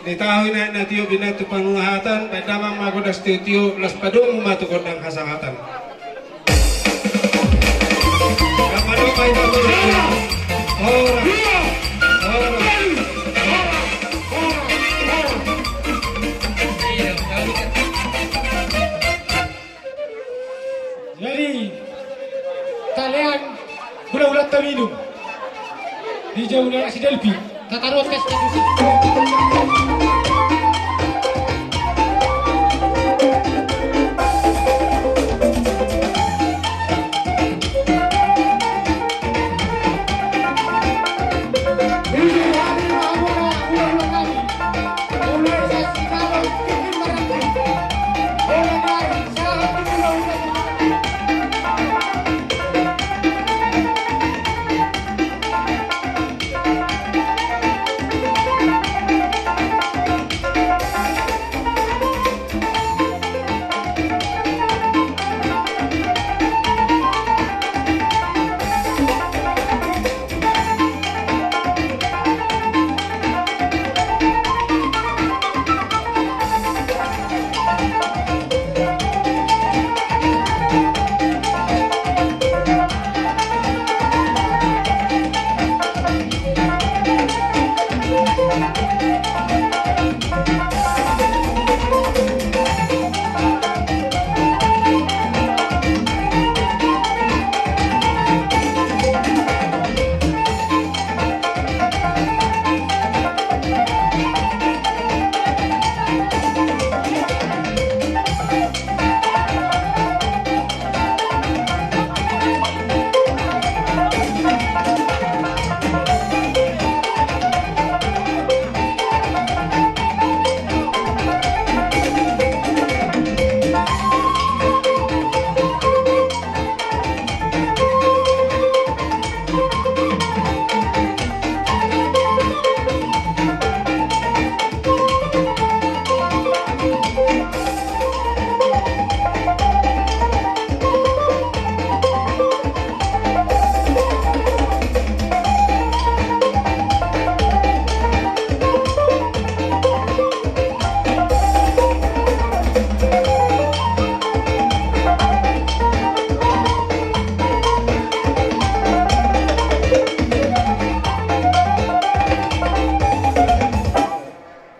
Ditahui na tiyo binatu panungahatan, baik damang magodas tiyo las padung matu kodang hasangatan. Kapado kay tato ora. Jadi kalian bulan-bulan terminum di jauh dari si Delphi taruh tes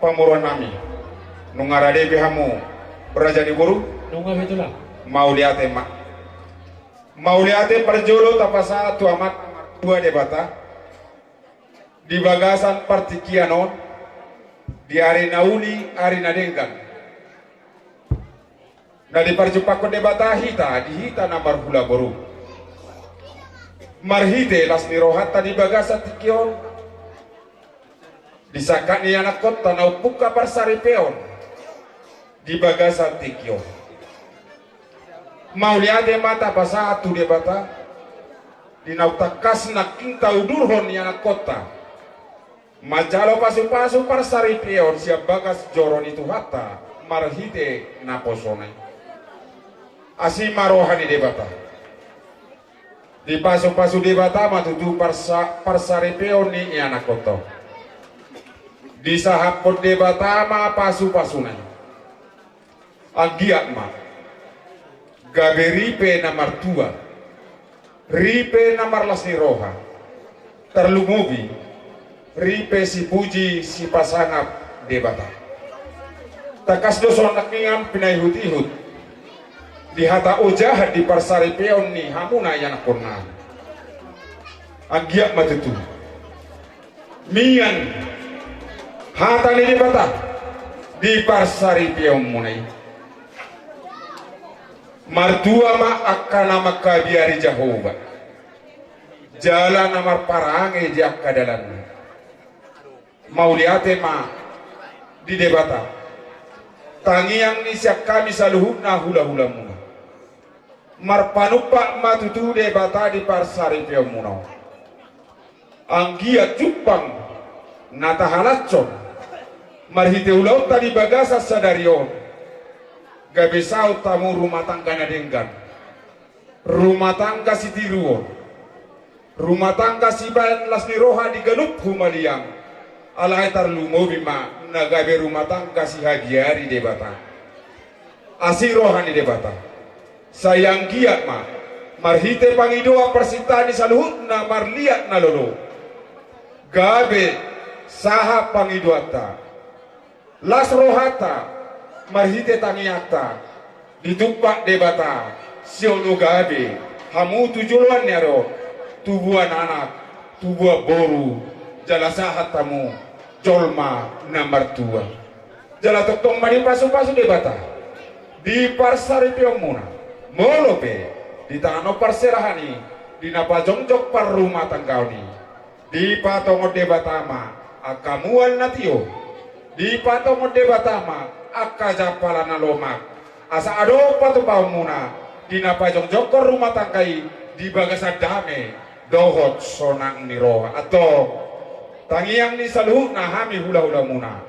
pamuruan nami nungarade bihamu beraja di guru nunga betulah mauliate perjolo tapasa tu amat dua debata di bagasan partikianon di arena uni arena dengkan na di parjupako debata hita namar hula boru marhite las nirohat tadi bagasan tikion disangka ni anak kota na upuka parsari peon di bagasan tikyo mauliade mata pasa atu debata di nautakas na kinta udurhon ni anak kota majalo pasu-pasu parsari peon siap bagas joron itu hata marhite na posone asi marohani debata di pasu-pasu debata matutu parsari peon ni anak kota di sahap debata ma pasu-pasunan agiat ma gabe ripe namar tua ripe namar lasni roha terlumubi ripe si puji si pasangap debata takas doson nakingan pinayhut-ihut di hata ojah di parsari peon ni hamuna yang kona agiat matutu mian hata ni debata di parsari peon munai martua ma akana makabiari Jehovah jalan namar parange jak kadalan mauliate ma di debata tangiang ni siak kami saluhuna hula-hula muna marpanupa matutu debata di parsari peon muna anggia cupang nata halacon marhite ulau tadi bagasa sadarion gabe sau tamu rumah tangga nadenggan rumah tangga si tiruon rumah tangga si bayan lasni roha di galup humaliang alai tarlumo bima nagabe rumah tangga si hagiari debata asi rohani debata sayang giat ma marhite pangidoa persitani saluhut na marliat na lolo gabe saha pangidoata las rohata marhite tangiata ditumpak debata siono gabe hamu tujuan nyaro tubuhan anak tubuh boru jala sahat tamu jolma nomor 2 jala tokong mari pasu-pasu debata di parsari piomuna molope di tangan perserahani di napa jongjok par rumah tangga ni di patongo debatama akamuan natio di patongo debatama akajapala nalomak asa ado patu paumuna di napa jongjok rumah tanggai di bagasa dame dohot sonang niroha atau tangiang ni saluh nahami hula-hula muna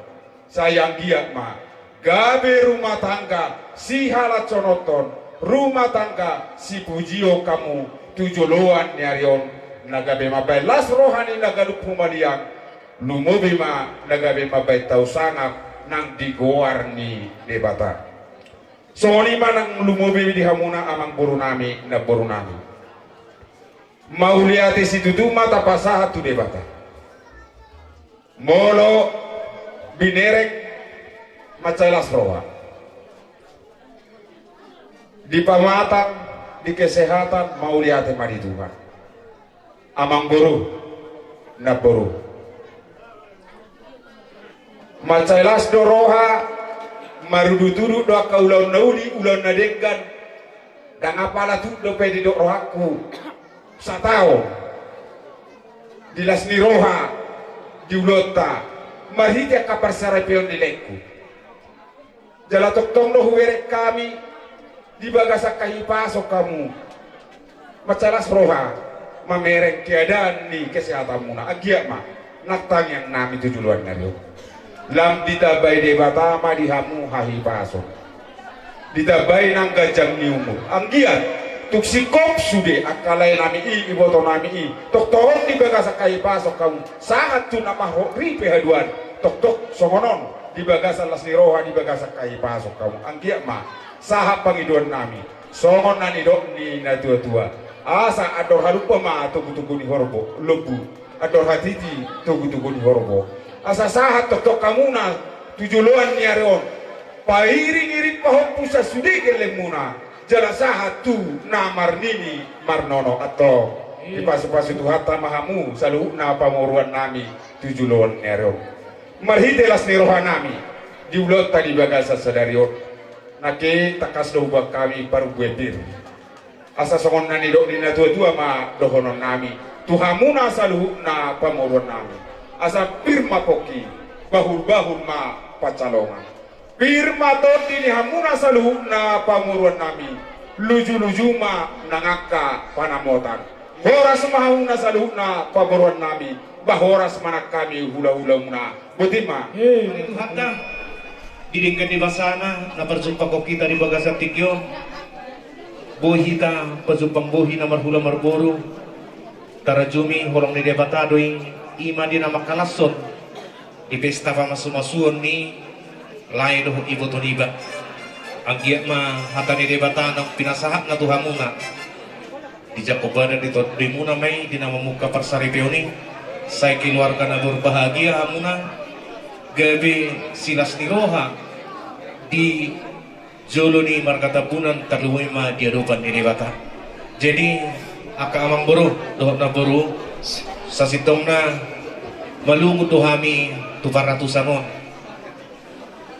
sayang giat ma gabe rumah tangga si halat sonoton rumah tangga si pujio kamu tujoloan nyarion nagabe mabai las rohani nagalup humaliang lumobima nagabe mabai tau sangap nang digoar ni debata soni manang lumobi di hamuna amang burunami na burunami mauliati si tutuma tapasahat tu debata molo binerek macai las roha di pamatang, di kesehatan mau lihat mari Tuhan. Amang boru, na boru. Macailas doroha, maruduturu doa kaulau nauli ulau nadenggan, dan apalah tu dope di rohaku, satao. Dilas ni roha, diulota, marhite kapar sarapion nilaiku. Jalatok tong no huwerek kami. Di bagasa kahipasok kamu macalas roha mamereng keadaan ni kesehatan muna agia ma naktang yang nami tujuan ngario lam ditabai debata ma dihamu hahipasok ditabai nang gajang ni umur anggiat tuk sikop sude akalai nami i iboto nami i tok tohon di bagasa kahipasok kamu sangat tu nama ripe haduan tok tok songonon di bagasa lasni roha di bagasa kahipasok kamu anggiat ma saha pangiduan nami songon nani dok ni na tua-tua asa ador harupa ma tugu-tugu ni horbo lebu ador hatiti tugu-tugu ni horbo asa saha tok kamuna tujuloan ni areon pairing-iring pahon pusa sudige lemuna jala saha tu namar nini marnono atau di pasu-pasu tuhata mahamu salu na pamoruan nami tujuloan ni areon marhitelas ni roha nami diulot tadi bagasa sadarion nake takas doba kami paru buebir asa songon nani dok dina tua-tua ma dohonon nami tuhamuna saluh na pamoruan nami asa pirma poki bahul-bahul ma pacalongan pirma toti ni hamuna saluh na pamoruan nami luju-luju ma nangaka panamotan horas mahuna saluh na pamoruan nami bahoras manak kami hula-hula muna butima itu hatta didingkan di basana na perjumpa ko kita di bagasat tikyo bohi ta pajumpang bohi na marhula marboru tarajumi holong ni debatadoy ima di nama kalason di pesta pamasumasuon ni lain doh ibu toniba agiat ma hata ni debatanang pinasahat na tuhamuna di Jakobada di muna may di nama muka parsari peoni saya keluarga na berbahagia hamuna gabi silas ni roha di joloni markatapunan terluwi ma di hadapan ini bata jadi aka amang boru dohot na boru sasitong na malungun tuhami tu 400 mon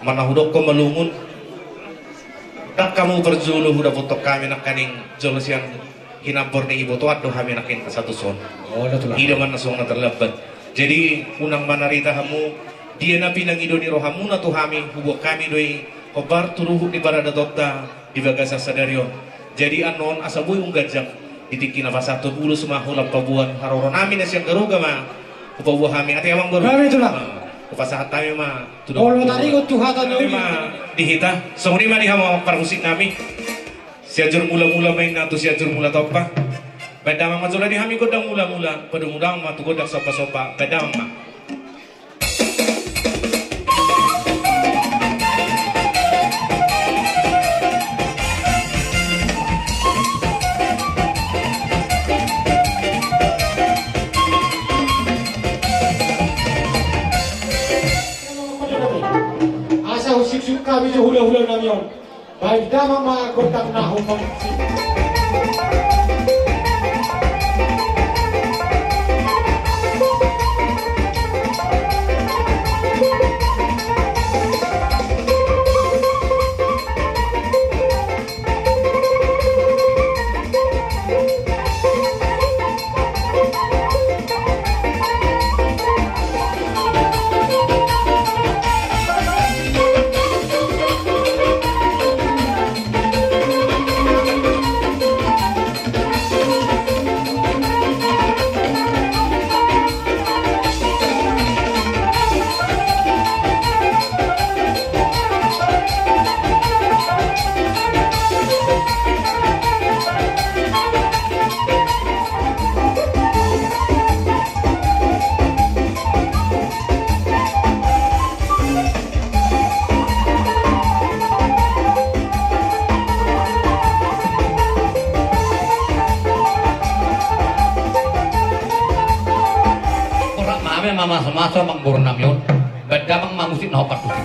manahudok ko malungun tak kamu berjulu huda putok kami nak kaning jolo siang hinampor ni ibu tuat dohami nakin satu son ida man nasong na terlebat jadi unang manarita hamu dia na pinangido ni rohamu na tuhami hubok kami doi kobar turuhuk di barada dokta di bagasa sadarion jadi anon asaboy unggajang ditikina pasatun ulu sumahulap pabuan haroro namin na siyang garuga ma upabuah kami ati amang baru kami itulah upasahat tayo ma kalau tadi ko tuhatan kami ma dihita so ni ma di hama parmusik nami siajur mula-mula main natu siajur mula topa bedamang majola di hami godang mula-mula padumudang ma tu godak sopa-sopa bedamang ma pasau siksuk kami jo hula-hula namion. Baik damang maagotang nahumang. Masa mangbor namyon, badamang mangusik na patuloy.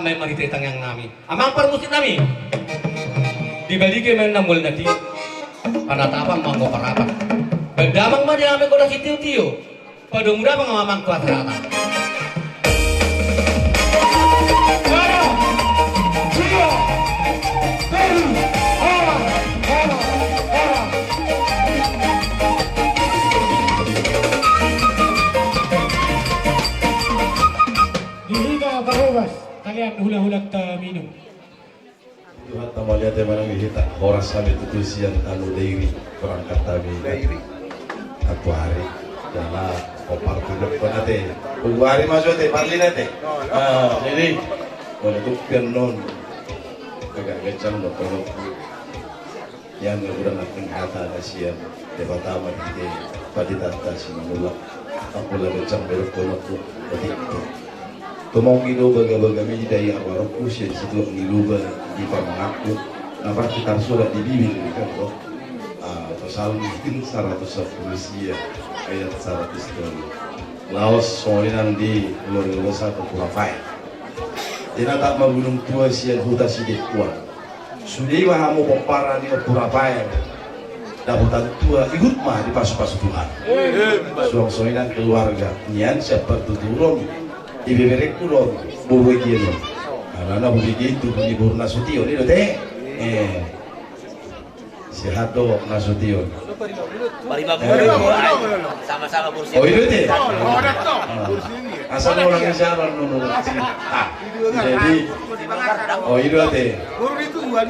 May marititang yang nami. Amang permusik nami. Dibalik main namul nati. Panatapang manggo parapat. Bedamang mah diambil koda si tiu-tiu. Padumura pengamang kuat rata. Kalian hula-hulang ta minum. Tuhan tamu lihat mana kita horas kami tutusian anu dairi perangkat kami dairi. Aku hari dalam kopar tujuh penate. Aku hari masuk teh parli nate. Jadi untuk penon agak kecil untuk yang udah nak menghata nasian debatama di pada atas menolak. Aku lagi cemburu kolok begitu. Tumong iluba gabagami daya warok usia situ iluba di pamangaku nafas kita sudah dibimbing kan toh pasal mungkin 110 ayat 100 Laos soalnya di luar biasa Purafai dia tak membunuh tua sian huta sidik kuat sudah kamu peparan di Purafai daputan tua ikut mah di pasu-pasu Tuhan suang soalnya keluarga nian siapa turun di beberek kurang buat gini, karena begitu di buru Nasution ini teh, sehat dong Nasution. Sama-sama kursi. Oh itu teh. Asal orang siapa nunu. Jadi, oh itu teh.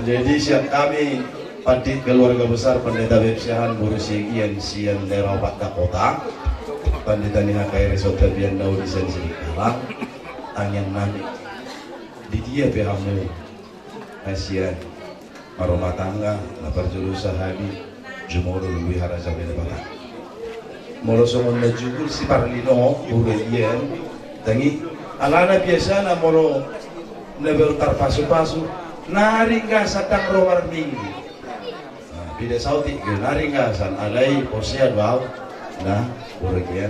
Jadi siap kami Pati keluarga besar Pendeta Bepsiahan Borusegian Sian Daerah Pakda Kota, Pendeta Nina Kairi Sota Bian Daudi Sensiri Kalang, Tangyang Nami di dia pehamu Asian Maroma Tangga Lapar Julusa Habi Jumoro Luwi Haraja Beda Bata Molo Somon Najugul Si Parlino Buregian Tangi Alana biasa na molo Nebel Tarpasu-pasu Naringga Satang Romar Minggu Bida sauti naringga san alai posian bau nah buregian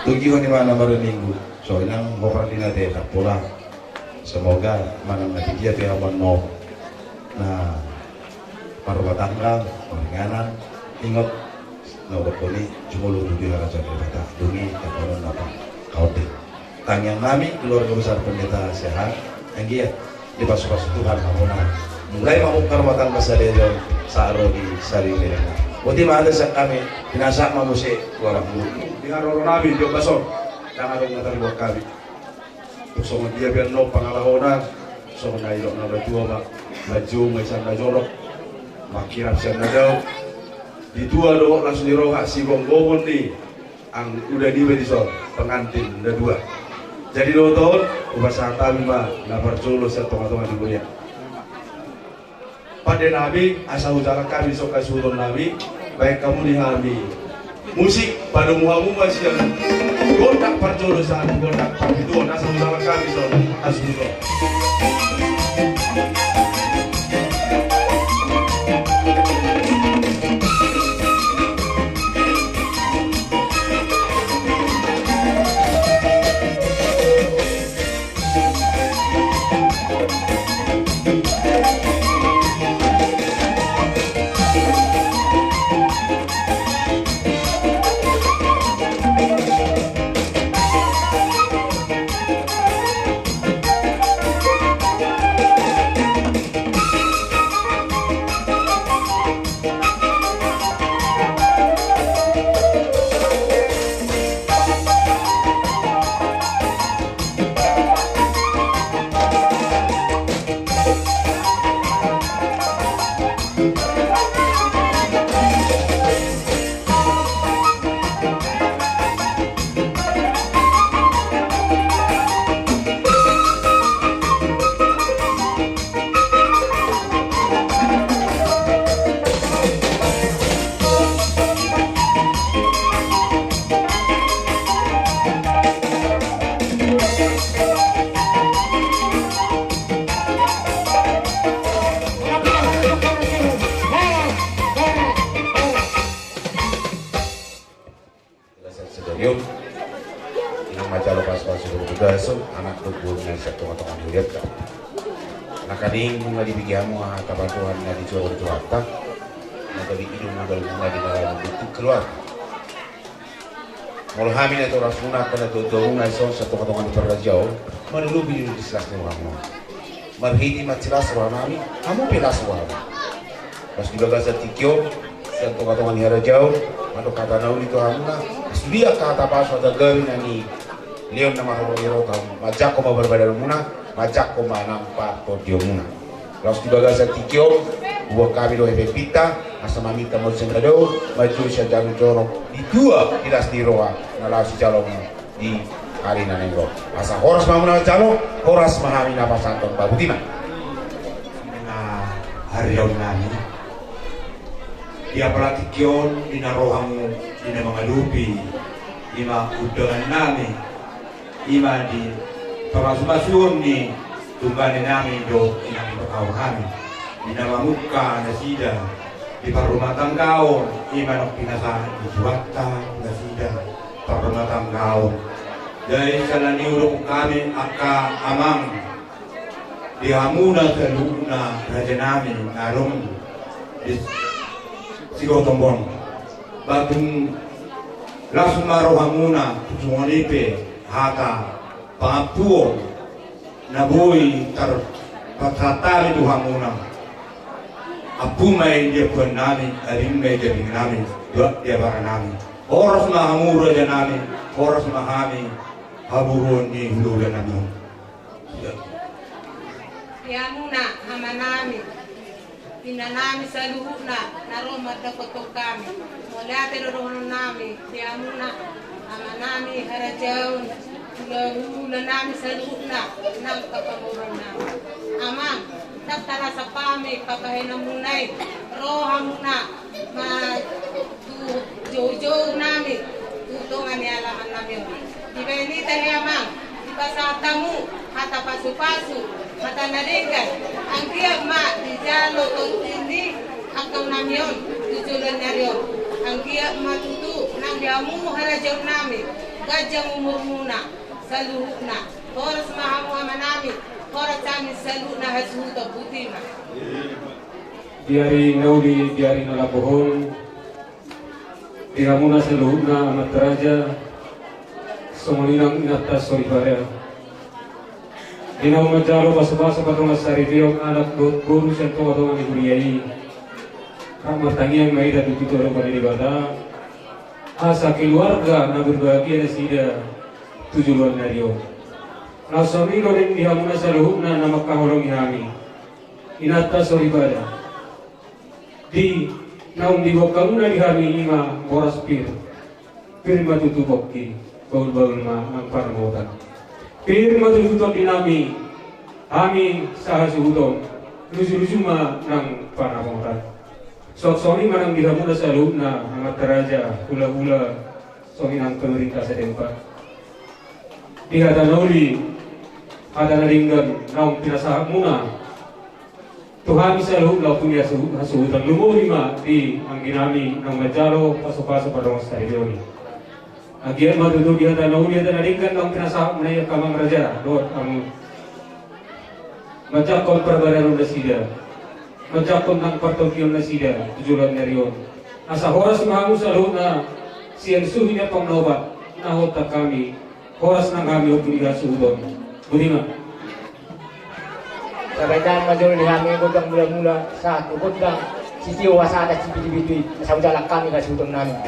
tugi honi mana baru minggu so inang hopar dinate tak pulang semoga mana mati dia pihawan no nah parwa tanggal penganan ingat no berkoni cuma lu tujuh harajan berbata dungi kapanon apa kau deh tangyang nami keluarga besar pendeta sehat yang giat di pasu-pasu Tuhan kamunan mulai mengukar matang masa dejo Saro di Sari Mereka. Buti mana sa kami pinasak mamusi orang dulu. Dengan orang nabi di Bason, jangan ada ngatar buat kami. Untuk semua dia biar no pengalaman, semua nailok nada tua mak, baju macam najorok, makirap siang najau. Di tua doh langsung dirohak si bongbong ni, ang udah di Bedison pengantin udah dua. Jadi 2 tahun, ubah kami mah lapar colo sa tengah-tengah di Boya. Pada Nabi asal ucapan kami sokai surun Nabi baik kamu dihami musik pada muhamu masih yang gondak perjolosan gondak itu asal ucapan kami sokai asal Nakaning mga dibigyan mo ang kabatuhan na di Jawa Tuwata nagaliidong mga galungan di dalam bentuk keluar mula kami na ito rasuna pada tutulong na iso sa tukatungan di Parajao manulubi yung dislas ni Wamo marhidi matsilas Wamami kamu pilas Wamo pas dibaga sa tikyo sa tukatungan di Parajao manok kata nauli ito hamuna dia kata paso ada gawin na ni Leon na makarongiro kamu majak ko maberbadal muna majak ko manampak podio muna. Lalu dibaga sa tikyo, buah kami do pita, asa mamita mo sendado, maju siya jago jorok di dua tilas di roa, nalau si jalong di hari nanengro. Asa horas mamuna jalo, horas mahami napa santong babutima. Na harion nami, dia pelatihkion ina rohamu ina mga lupi, ima udangan nami, ima di Pemasukan ni tungganin namin do inang ipakaw kami dinamamuka na sida di parumah tanggaon imanok pinasa di suwata na sida parumah tanggaon dari sana niurong kami aka amang di hamuna sa luna raja namin narong di Sigotombon bagong langsung maro hamuna sumonipe hata pangapuon na buhay patratari Tuhan muna apu may dia pun namin aring may jabing namin dia para namin oras mahamura dia namin oras mahami haburon ni hululan namin ya muna hama namin Pinanami sa luhuna, naromat na kotok kami. Wala rohon nami, diamuna, ama nami harajaw, hula nami sa luhuna, nang kapamuran nami. Amang, taktara sa pami, papahinamunay, roha muna, jojo nami, tutungan niya lahan namin. Di ba nita amang, di ba sa tamu, hata pasu-pasu, hata naringan, ang kiyag ma, di jalo tong hindi, akong namyon, tujulan niya rin. Ang kiyag matutu, nang diamu harajaw namin, gadyang umurmuna, sa luhut na. Oras mahamu ama namin, oras amin sa luhut na hasuto, buti ma. Diari nauli, diari nalabuhon, dihamuna sa luhut na amat raja, sumalinang inatas soribaya. Dinaw majalo pasu-pasu patong saribiyong anak guru siya to atong ni Guriyai. Kamatangiang may datututo ng panilibada. Asa keluarga na berbahagia na sida tujuan na riyo. Nasamilo rin dihamuna sa luhut na makahulong ihami. Inatas soribaya. Di naung diwakang na dihami ima boras pir. Pir matutubok ki baul-baul ang panamutan. Pir matututo dinami kami sa suhutong lusu-lusu ng panamutan. Sok-soki manang dihamuna sa luhut na mga taraja hula-hula soki ng pemerintah sa tempat. Di hata nauli hata nalinggan naung pinasahak muna Tuhan sa luhut na punya suhutan lumulima di ang ginami ng majalo paso-paso padong sa region. Agian matutup di hata nauli hata nalinggan naung pinasahak muna yung kamang raja doon ang majakon perbaran na sida. Majakon ng partokyon na sida, tujulan na riyon. Asa horas mahangu sa luhut na siyang suhi niya pang nobat, nahota kami, horas ng kami o pulihan suhuton. Budima. Sabaitan majul kami godang mula-mula sa godang sitio wasada cibiti-biti sa jalan kami ka suhuton namin.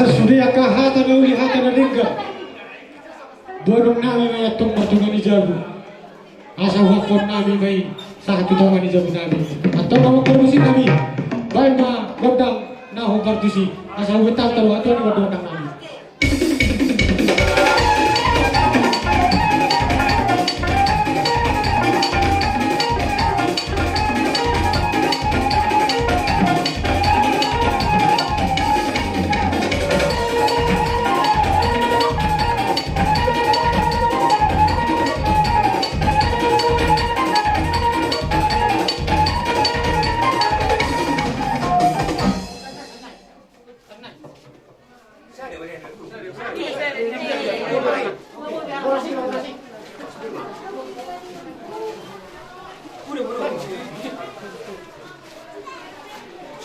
Sudia kahata na uli hata na lingga. Borong namin may atong matungan ni Jabu. Asa wakon namin may sa katutungan ni Jabu namin. Atong mga kormusin namin. Bahay mga godang na hukartusi. Asa wetang tawa ato ni godang namin.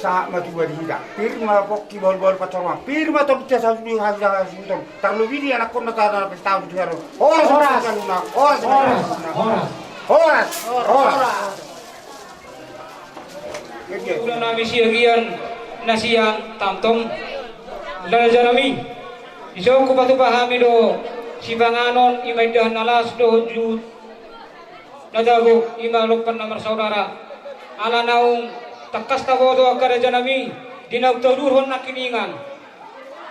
Sa matuwa dihida, pirma pokki bol-bol pacorma, pirma to kita sa sudi haja sudon. Tarlu vidi anak kon nata na pestaun di haro. Horas. Ulang nami siagian nasiang tamtong lalaja nami. Iso ko patu pahami do si banganon imaidah nalas do jud nadago imalokpan namar saudara ala naung takas tabodo akaraja nami dinagtadurhon na kiningan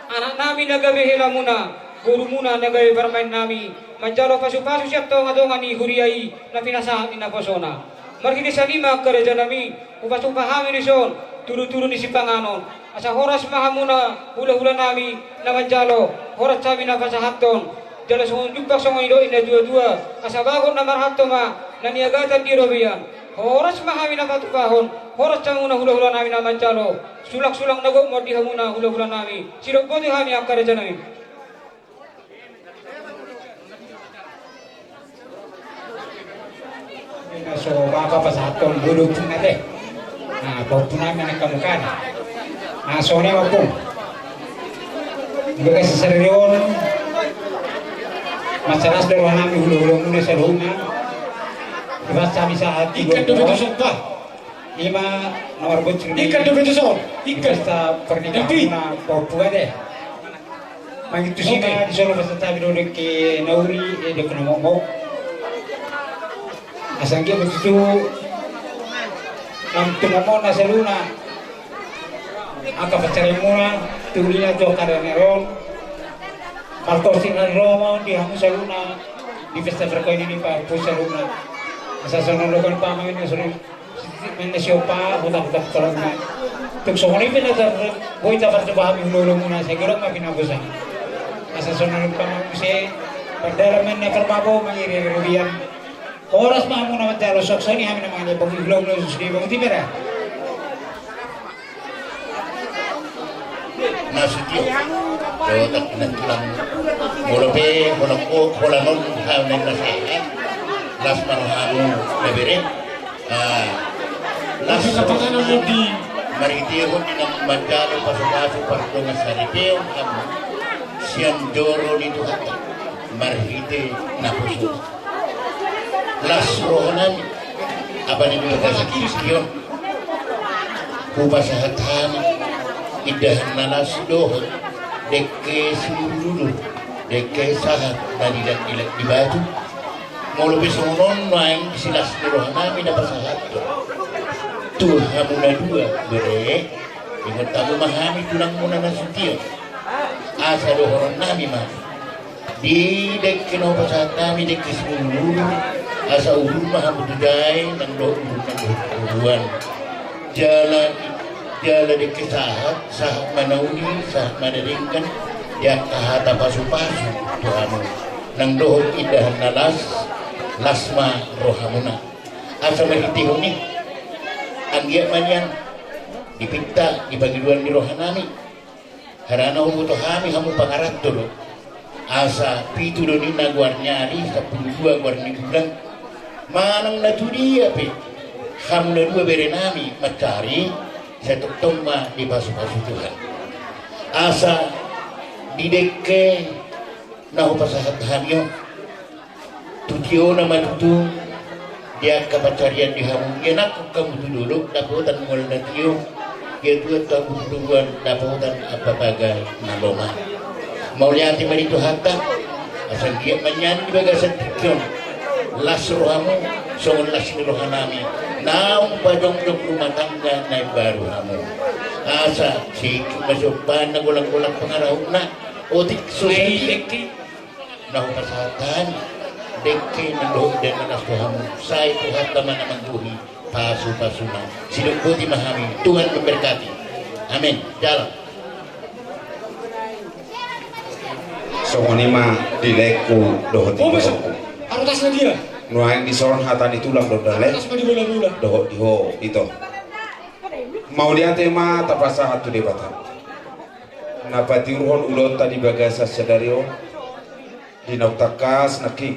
anak nami nagabe helamuna guru muna nagabe bermain nami manjalo pasu-pasu siap to ngadongan ni huriyai na pinasahan ni naposona margi sa lima akaraja nami upasu pahami ni son turu-turu ni si panganon asa horas mahamuna hula-hula nami na manjalo horas kami na pasahaton jala songon jubak songon ido ina dua-dua asa bagon na marhato ma naniagatan di robian horas mahami na patupahon horas camuna hula-hula nami na manjalo sulak-sulak nagok mo di hamuna hula-hula nami sirok bodo hami akaraja nami So baka pasatong duduk nate. Nah, bau namin ang kamukan. So ni wapong. Bagai seserion masalah sederhana namin hulu-hulu muna sa loob na. Diba sabi sa hati Ikan do betusok ba? Lima nomor bocor. Ikan do betusok. Ikan sa pernikahan na Papua deh. Mangitu sih na di Solo basta tabi do ke Nauri de kono mo. Asangge begitu ang tumamo na sa luna. Aka pacari muna tulinya jo kada neron. Martosin na Roma di hamu sa luna di pesta berko ini pa po sa luna. Asa sono lokan pa mga ni suri menesyo pa budak-budak tolong na. Tuk songoni pinatar boy ta par coba kami ulo muna siguro mapinabusan. Asa sono pa mga si pagdaraman na karmabo mangiri-ribian. Oras maamo naman tayo soksoni kami naman ni pag-iglog na suslibo mo tibera. Nasudio so tak tulang molope holanon hamen nasahan las marhamu lebere las di maritiro dinang mandalo pasu-pasu pardonga saripeo kamu siam joro di Tuhan marhite napusu las rohanan abani berkasa kision kubasahatan idah nanas dohon dekke seluruh dekke sahat dari dan dilek di batu mau lebih sonon main silas rohana mi dapat sahat tuh hamuna dua bere dengan tamu mahami tulang muna nasutio asa dohon nami mah di dekke no pasahat nami dekke seluruh asa ubur maham budai nang dohon buruan jalan jala di kesahat sahat manauni sahat manaringkan ya kahata pasu-pasu Tuhanu nang dohon indah nalas lasma rohamuna asa mahitihuni anggiat manyan dipinta dibagi duan di rohanami harana umuto hami hamu pangarat dulu asa pitu doni naguar nyari 12 guar ni bulan manang na dia pe hamu na dua berenami macari satu tomba di pasu-pasu Tuhan asa dideke nahu pasahat hamyo tutio nama tutu dia kapacarian di hamu enak kamu duduk daputan mul natio dia tuat kamu duluan daputan apa bagai naloma mau lihat di mana itu hatta asal dia menyan di bagasan tikion las rohamu songon las rohanami naung padong rumah tangga naik baru kamu asa si masuk pan gulang-gulang pengarahun na otik society nahu pasahatan dekke nandoh dan manas kamu saya Tuhan teman mangguhi pasu-pasuna siduk putih mahami Tuhan memberkati amin jalan songonima dileku dohot arutasnya dia nuang di soron hatani tulang dodale dohot diho itu mau dia tema tapasa hatu debatan napati ruhon ulon tadi bagasa sadario dinautakas naki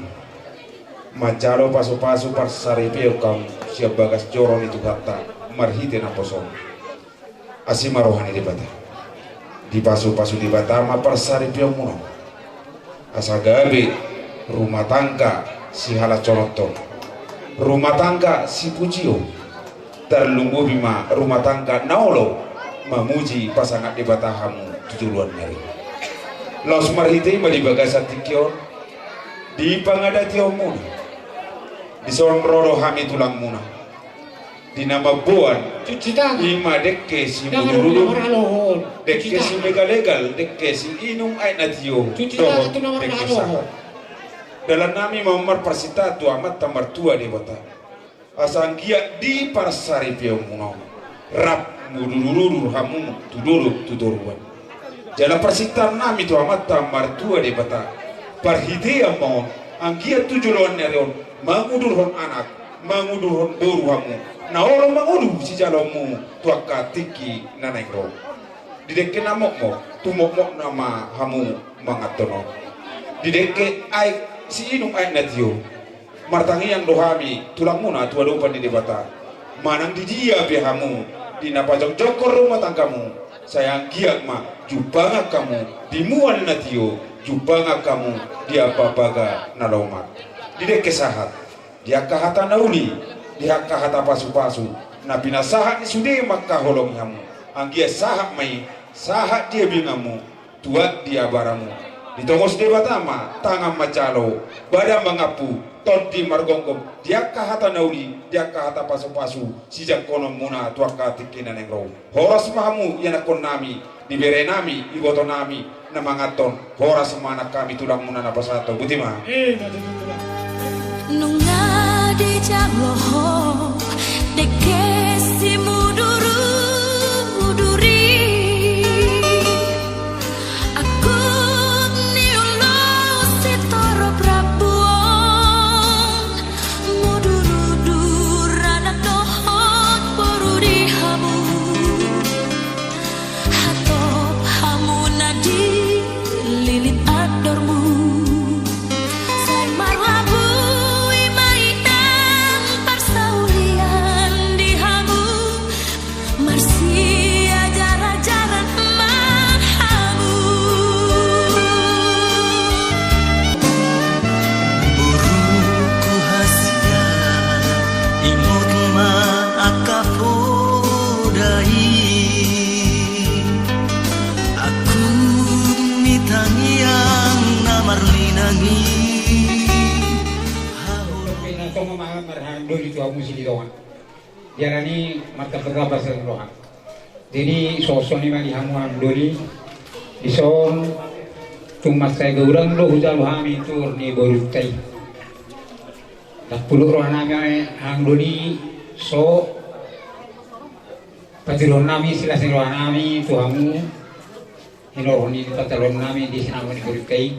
majalo pasu-pasu parsaripeo kam siap bagas joron itu hatta marhite na poson asima rohani debatan di pasu-pasu di batama parsaripeo muno asagabe rumah tangga si hala conoton rumah tangga si pucio terlunggu bima rumah tangga naolo mamuji pasangan di batahamu tujuan nyari los marhite di bagasan tikion di pangadati omuna di sonroro hami tulang muna di nama buan ima dekke si murulu dekke si legal dekke si inung ay natio dohon dekke sahat dalam nami mamar persita tu amat tamar tua di bata asanggia di parsari piau muno rap mudururu hamu tuduruan jalan persita nami tu amat tamar tua di bata parhidea mau anggia tujuan nerion mangudurhon anak mangudurhon boru hamu na orang mangudu si jalomu tuaka tiki nanaikro didekke namok mo tumok nama hamu mangatono didekke ai si inung ay natio martangian dohami tulang muna tua dopan di debata manang di dia pihamu di napajok jokor rumah tanggamu sayang giak ma jubanga kamu di mual natio jubanga kamu di apa baga nalomat di dek kesahat dia kahata nauli dia kahata pasu-pasu na pinasahat ni sude makka holong yamu anggia sahat mai sahat dia bingamu tuat dia baramu ditongos debatama tangan macalo badan mengapu todi margonggom dia kahata nauli dia kahata pasu-pasu sijak kono muna tuaka tikinan engro horas mahamu yanakon nami dibere nami iboto nami namangaton horas mana kami tulang muna napasato butima nunga di jaloho deke si muduru muduri aku niulo setoro prabuon muduru duranak dohot boru di hamu hatop hamu nadi lilit adormu say marlabu Janani mata berapa seluruhan. Jadi sosok ni mali hamu amdoli, ison tumat saya gaurang lo hujan hami tur ni borutai. Tak puluh roh nami amdoli so patiron nami sila roh nami tu hamu hinor ni patalon nami di sana ni borutai.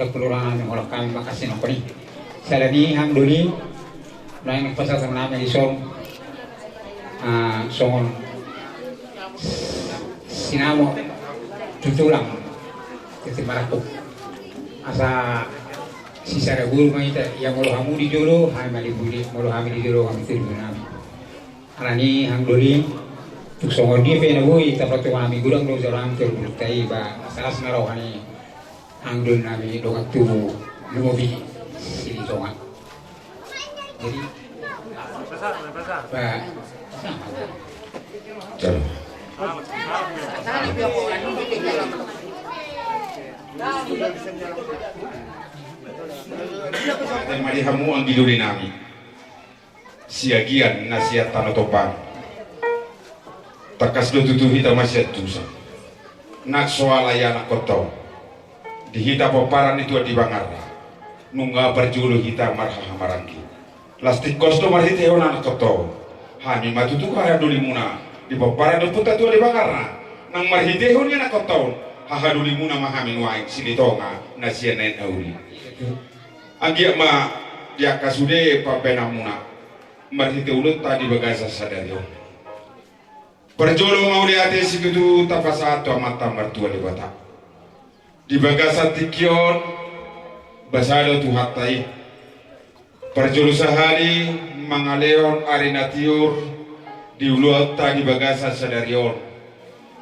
Tak puluh roh nami orang kami makasih nak ni. Salani amdoli, lain pasal nami ison. Songon sinamo tutulang itu maraku asa sisa guru maita yang molo hamu di jolo hai mali budi molo hami di jolo kami tiru nami alani hang doli tuk songon dia pe nabui tapatu kami gurang do jalan tiru tai ba salas narohani hang dol nami dokat tubu lumobi sili songan jadi ba mali hamu ang giduli nami siagian nasihat tanotopan takas do tutuhi tamasiat tusa nak soal ayana koto dihita paparan itu di bangar nungga berjulu hita marha marangi lastik kosto marhite ona koto hani matutu kaya duli muna di paparan do puta tu di bangarna nang marhite honya na koto haha duli muna mahami waing silitonga nasian nain auri agia ma dia kasude papena muna marhite ulut tadi bagasa sadario perjolo mauliate sikutu tapasato amata martua di bata di bagasa tikion basado tu hatai perjolo sahari mangaleon arinatiur di uluat tadi bagasa sadarion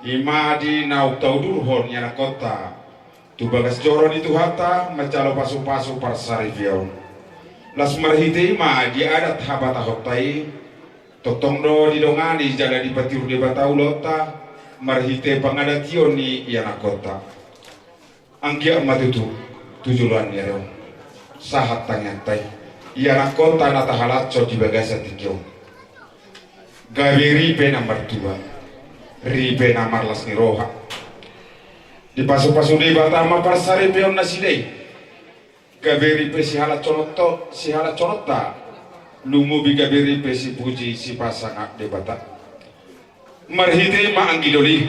ima di nauk taudurhon yana kota tu bagas joron itu hata macalo pasu-pasu parsarivion las marhite ima di adat habata hotai totongdo di dongani jala di patiru di bataulota marhite pangadation ni yana kota anggia matutu tujuan yaro sahat tanyatai yana kota nata halacco di bagasa tikyo gawe ribe nomor 2 ribe nomor las ni roha di pasu-pasu di batama parsari peon nasidei gawe ribe si hala conota lumu bi gawe ribe si puji si pasangak di bata marhite ma anggidoli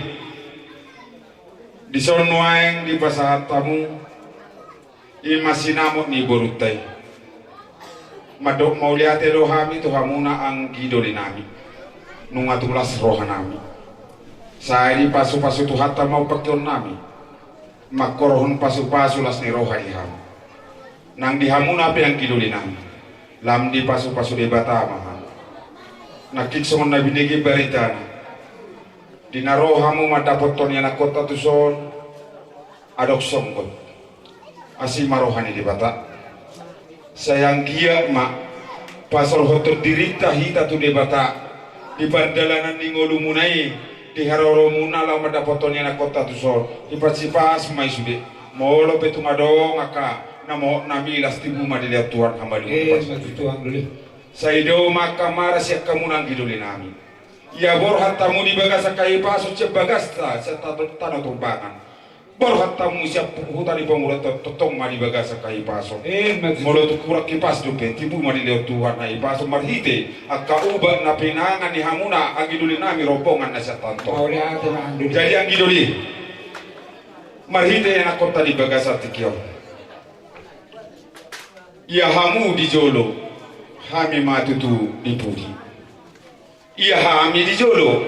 di sonuaeng di pasahat tamu imasinamo ni borutai madok mauliate rohami tu hamuna anggidoli nami nunga tulas roha nami saya di pasu-pasu tu hatta mau pakion nami makorohon pasu-pasu las ni roha iham nang dihamuna pe anggidoli nami lam di pasu-pasu de batama nakik songon nabi negi baritana dinarohamu madapoton yana kota tuson adok songkot asi marohani di bata sayang gia mak pasal hotor dirita hita tu de bata di pardalanan di ngolumunai di haroro munala madapoton yana kota tuson di pasipas mai sude molo petu madong aka namo nami lastimu madilia Tuhan hamba dulu. Saido maka mara siak kamu nanggi dulu nami. Ya bor hatamu di bagasa kai pasu cep bagasta serta tanah tumbangan. Bor hatamu siap hutan di pemurah totong madi bagasa kai pasu. Molo tu kurak kipas dupe tibu madilia Tuhan nai pasu marhite aka ubat na pinangan ni hamuna agi dulu nami rombongan nasa tanto. Jadi anggi dulu. Marhite yang kota di bagasa tikio. Ia hamu di jolo, hami matutu di pudi. Ia hami di jolo,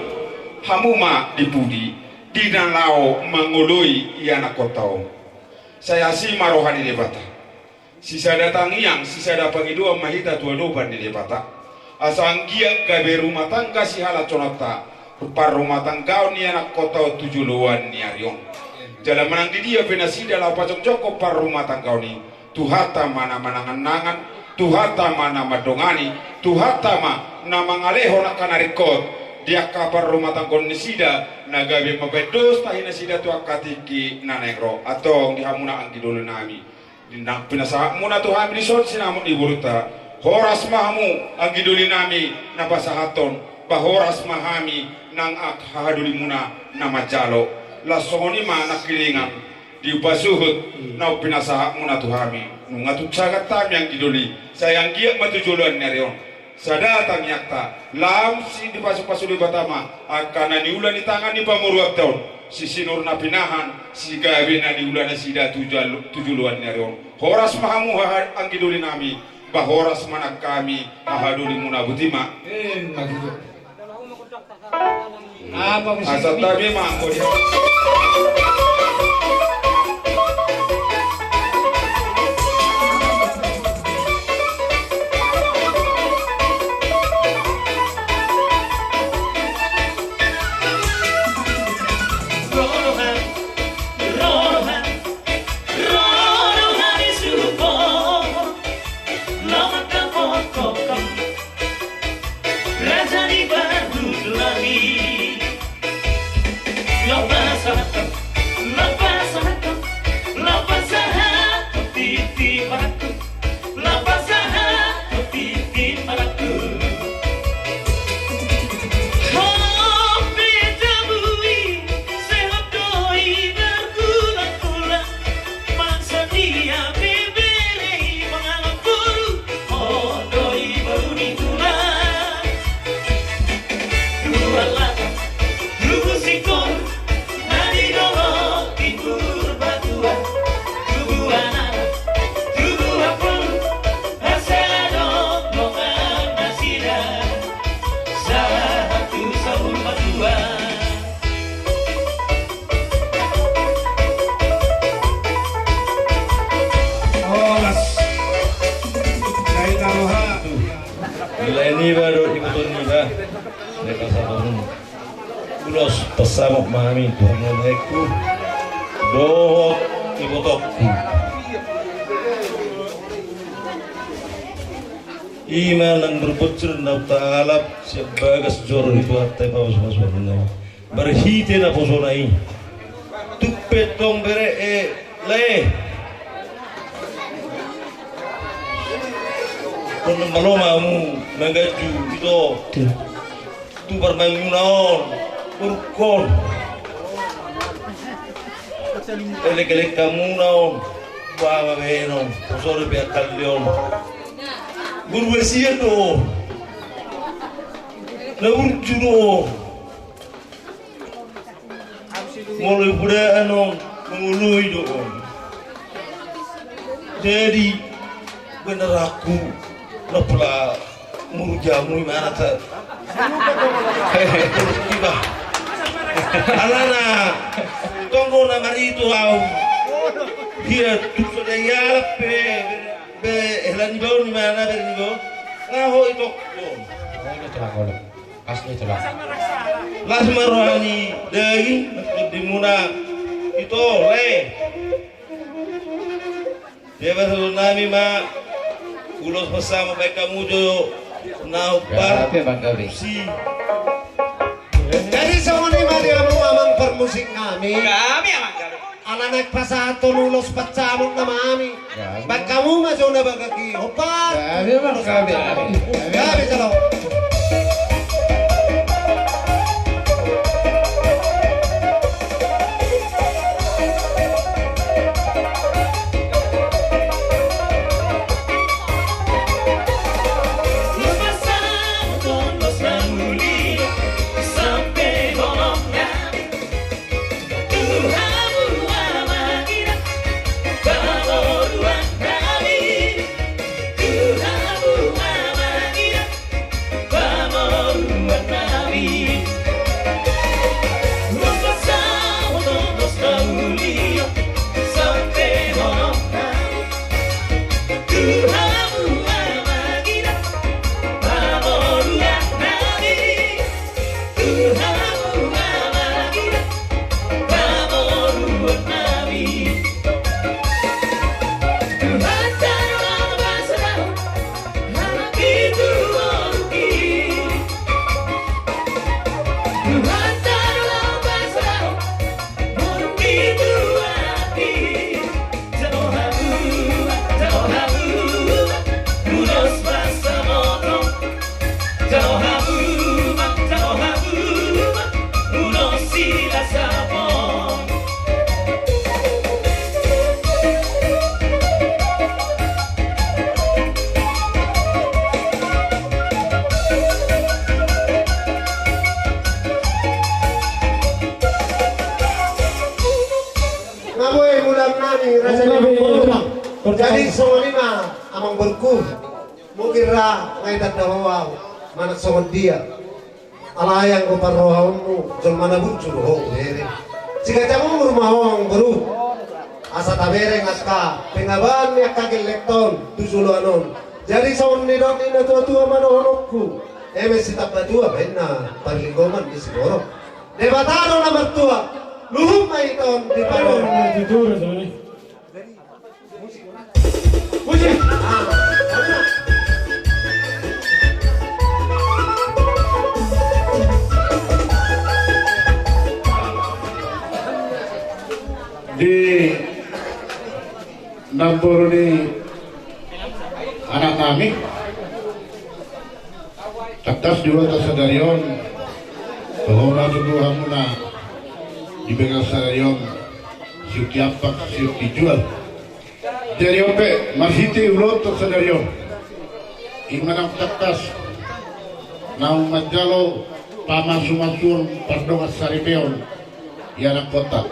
hamu ma di pudi. Di danau mangoloi ia nak kotau. Saya si marohani di bata. Sisa datang yang, sisa dapat dua mahita tua doban di bata. Asang gia gabe rumah tangga si halat conata. Rupar rumah tangga ni anak kotau tujuluan ni arion. Jalan menang di dia penasida lau pacok joko par rumah tangga ni. Tuhata mana manangan-nangan, tuhata mana madongani, tuhata ma nama ngaleho nak kanarikot, dia kapar rumah tanggon nisida, nagabe mabedos tahina sida tu akatiki nanegro, atau dihamuna angki dulu nami, dindang pinasa muna tu hami disot sinamun iburuta, horas mahamu angki dulu nami, napasahaton, bahoras mahami nang ak hahaduli muna nama jalo, lasoni ma nakilingan. Di basuhut nau pinasa muna tuhami nungatuk sagat tam yang didoli sayang giat matujuluan nerion sadatang yakta lam si di pasu-pasu di batama akan niulan di tangan di pamuruap tahun si sinur napinahan si gabe na niulan sida tujuluan nerion horas mahamu angki doli nami bahoras manak kami ahaduli muna butima asal tabi mangko dia. Pasamok mami tuhanganku dohok ibotokku iman yang berbocor na ta'alap siap bagas jor itu hatai paus-paus wabunay berhiti na posonai tupet tong bere le kung malomamu mangaju itu tu bermangunaon urkon elek-elek kamu naon bawa benon posore be kallion burwesia do na urjuno mulai buda anon mengului do jadi bener aku lepla murujamu mana ta hehehe alana tonggo na marito au dia tu so de ya be helan ni bau ni mana ber ni bau. Ngaho itu. Ini celah kalau. Asli celah. Las marwani daging di muna itu le. Dia baru nami ma ulos bersama baik kamu jo naupar si. Jadi semua ni mari kamu amang permusik kami. Kami amang kami. Anak pasato lulus pecamuk nama kami. Baik kamu masuk na bagaki. Opar. Kami amang kami. Kami kalau. Jadi semua lima amang berku mungkin ra ngai tak dawa mana semua dia alayang ko parrohamu jol mana buncul ho bere jika jamu rumah hong baru asa tabere ngaska pengaban ya kagel lekton tujulo anon jadi semua ni dok ni tua mana honokku si tak tua benar parlinggoman di Sigoro debatano nomor tua luhum mai ton di paron jujur soalnya. Di Nampur ni anak kami atas dua tasadarion bahwa dulu hamuna di bekas sadarion siuk tiapak siuk dijual. Jadi ope masiti ulot tersedario imanang takas naung majalo pamasumasur pardongas saripeon ianak kota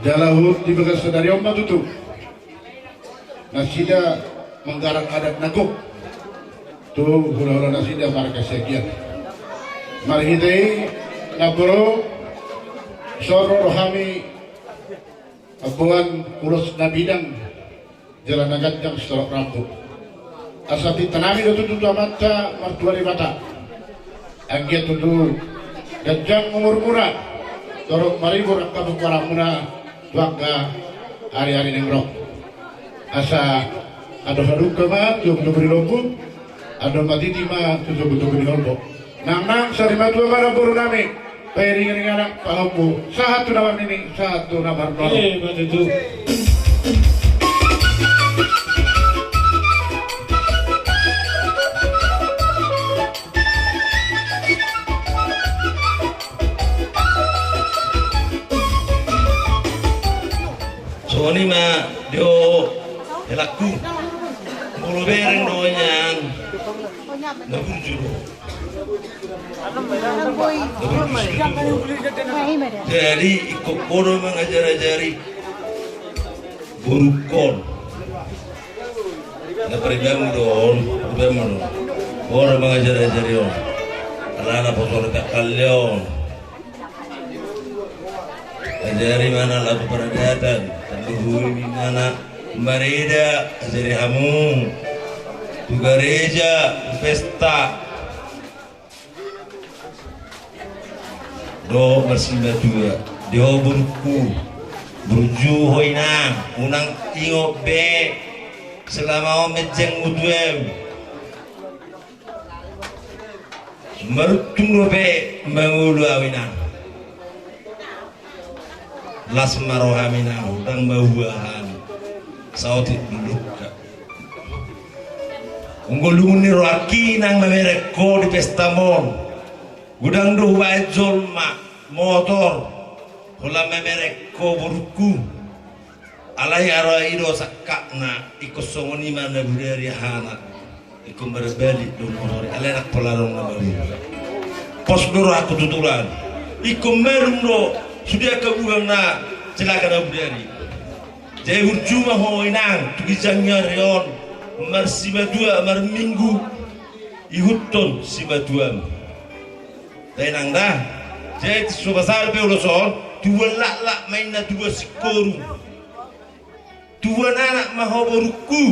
jalahut di bekas sedario matutu nasida menggarang adat nagok tu hula-hula nasida marga sekian marhidai nabro soro rohami abuan urus nabidang jalan nagadang setorok rambut asati tanami do tutu amata martuari mata anggia tutu gajang umur-umura torok maribur angka bukaramuna tuangga hari-hari nengrok asa ada haruka ma tujuh beri lombu ada matiti ma tujuh beri lombu nang sarima tua mana boru nami pairing-ring anak pahambu satu nama ini satu nama baru betul. Soni ma dio helaku mulu bereng doanyang nabujuru jadi ikut kono mengajar-ajari burukon na perigamu don ubemano orang mengajar-ajari on alana posol kalion ajari mana lagu peradatan luhur mana Marida Azari Hamu tu gereja pesta do bersima dua do burku burju hoinang unang ingo be selama omejeng udwem marutung be mangulu awinang las marohaminang tang mahuahan sautit duluka unggoluni roaki nang mamereko di pesta mon gudang do wajolma motor hula mamereko burku alai ara ido sakakna ikosongoni mana budari hana ikum berbeli do motor alai nak pelarong na baru pos doro aku tutulan ikum merum do sudah kebuang na celaka na budari jai urjuma hoinang tugijangnya reon mar sima dua mar minggu ihuton sima dua tenang dah jai subasal pe uloson dua lak mainna dua sikoru dua anak mahoboruku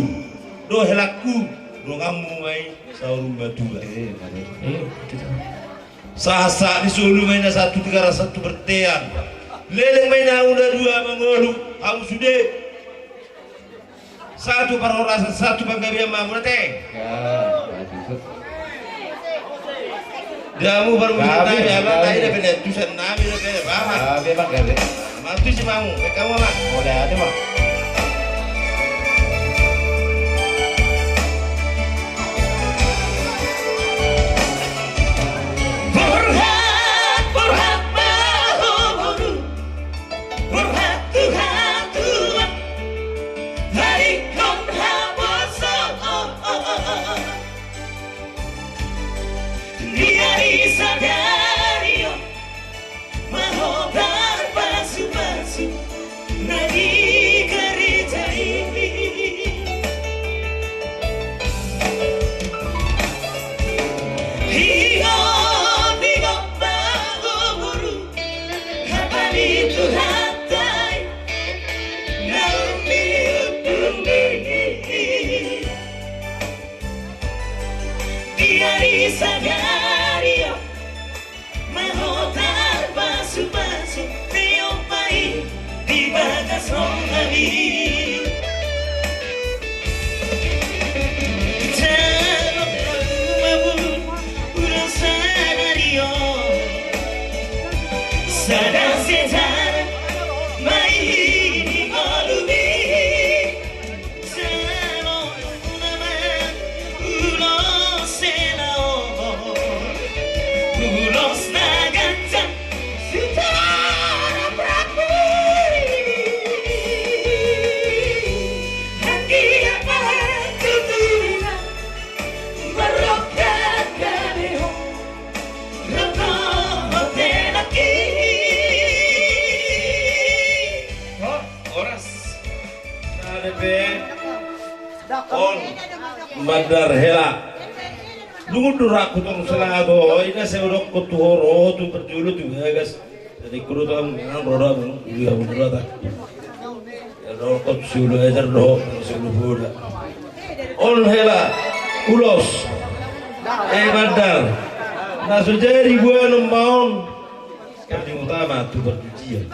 do helaku do kamu mai saurum badua sasa disulu mainna satu tiga satu bertean leleng mainna udah dua mengolu kamu sudah satu parorasan satu panggabian mamu teh jamu baru bisa ya bang tadi dah benar tusan nabi dah benar bapak bebak gabe mati si mamu kamu mak udah ada mak Madar hela lungur aku tong selado ina seudok kutuhoro tu berjulu tu guys jadi kudu tam nang roda iya bener ta ya ro kot sulu ajar do sulu boda on hela ulos madar na sujari buan maun yang utama tu berjujian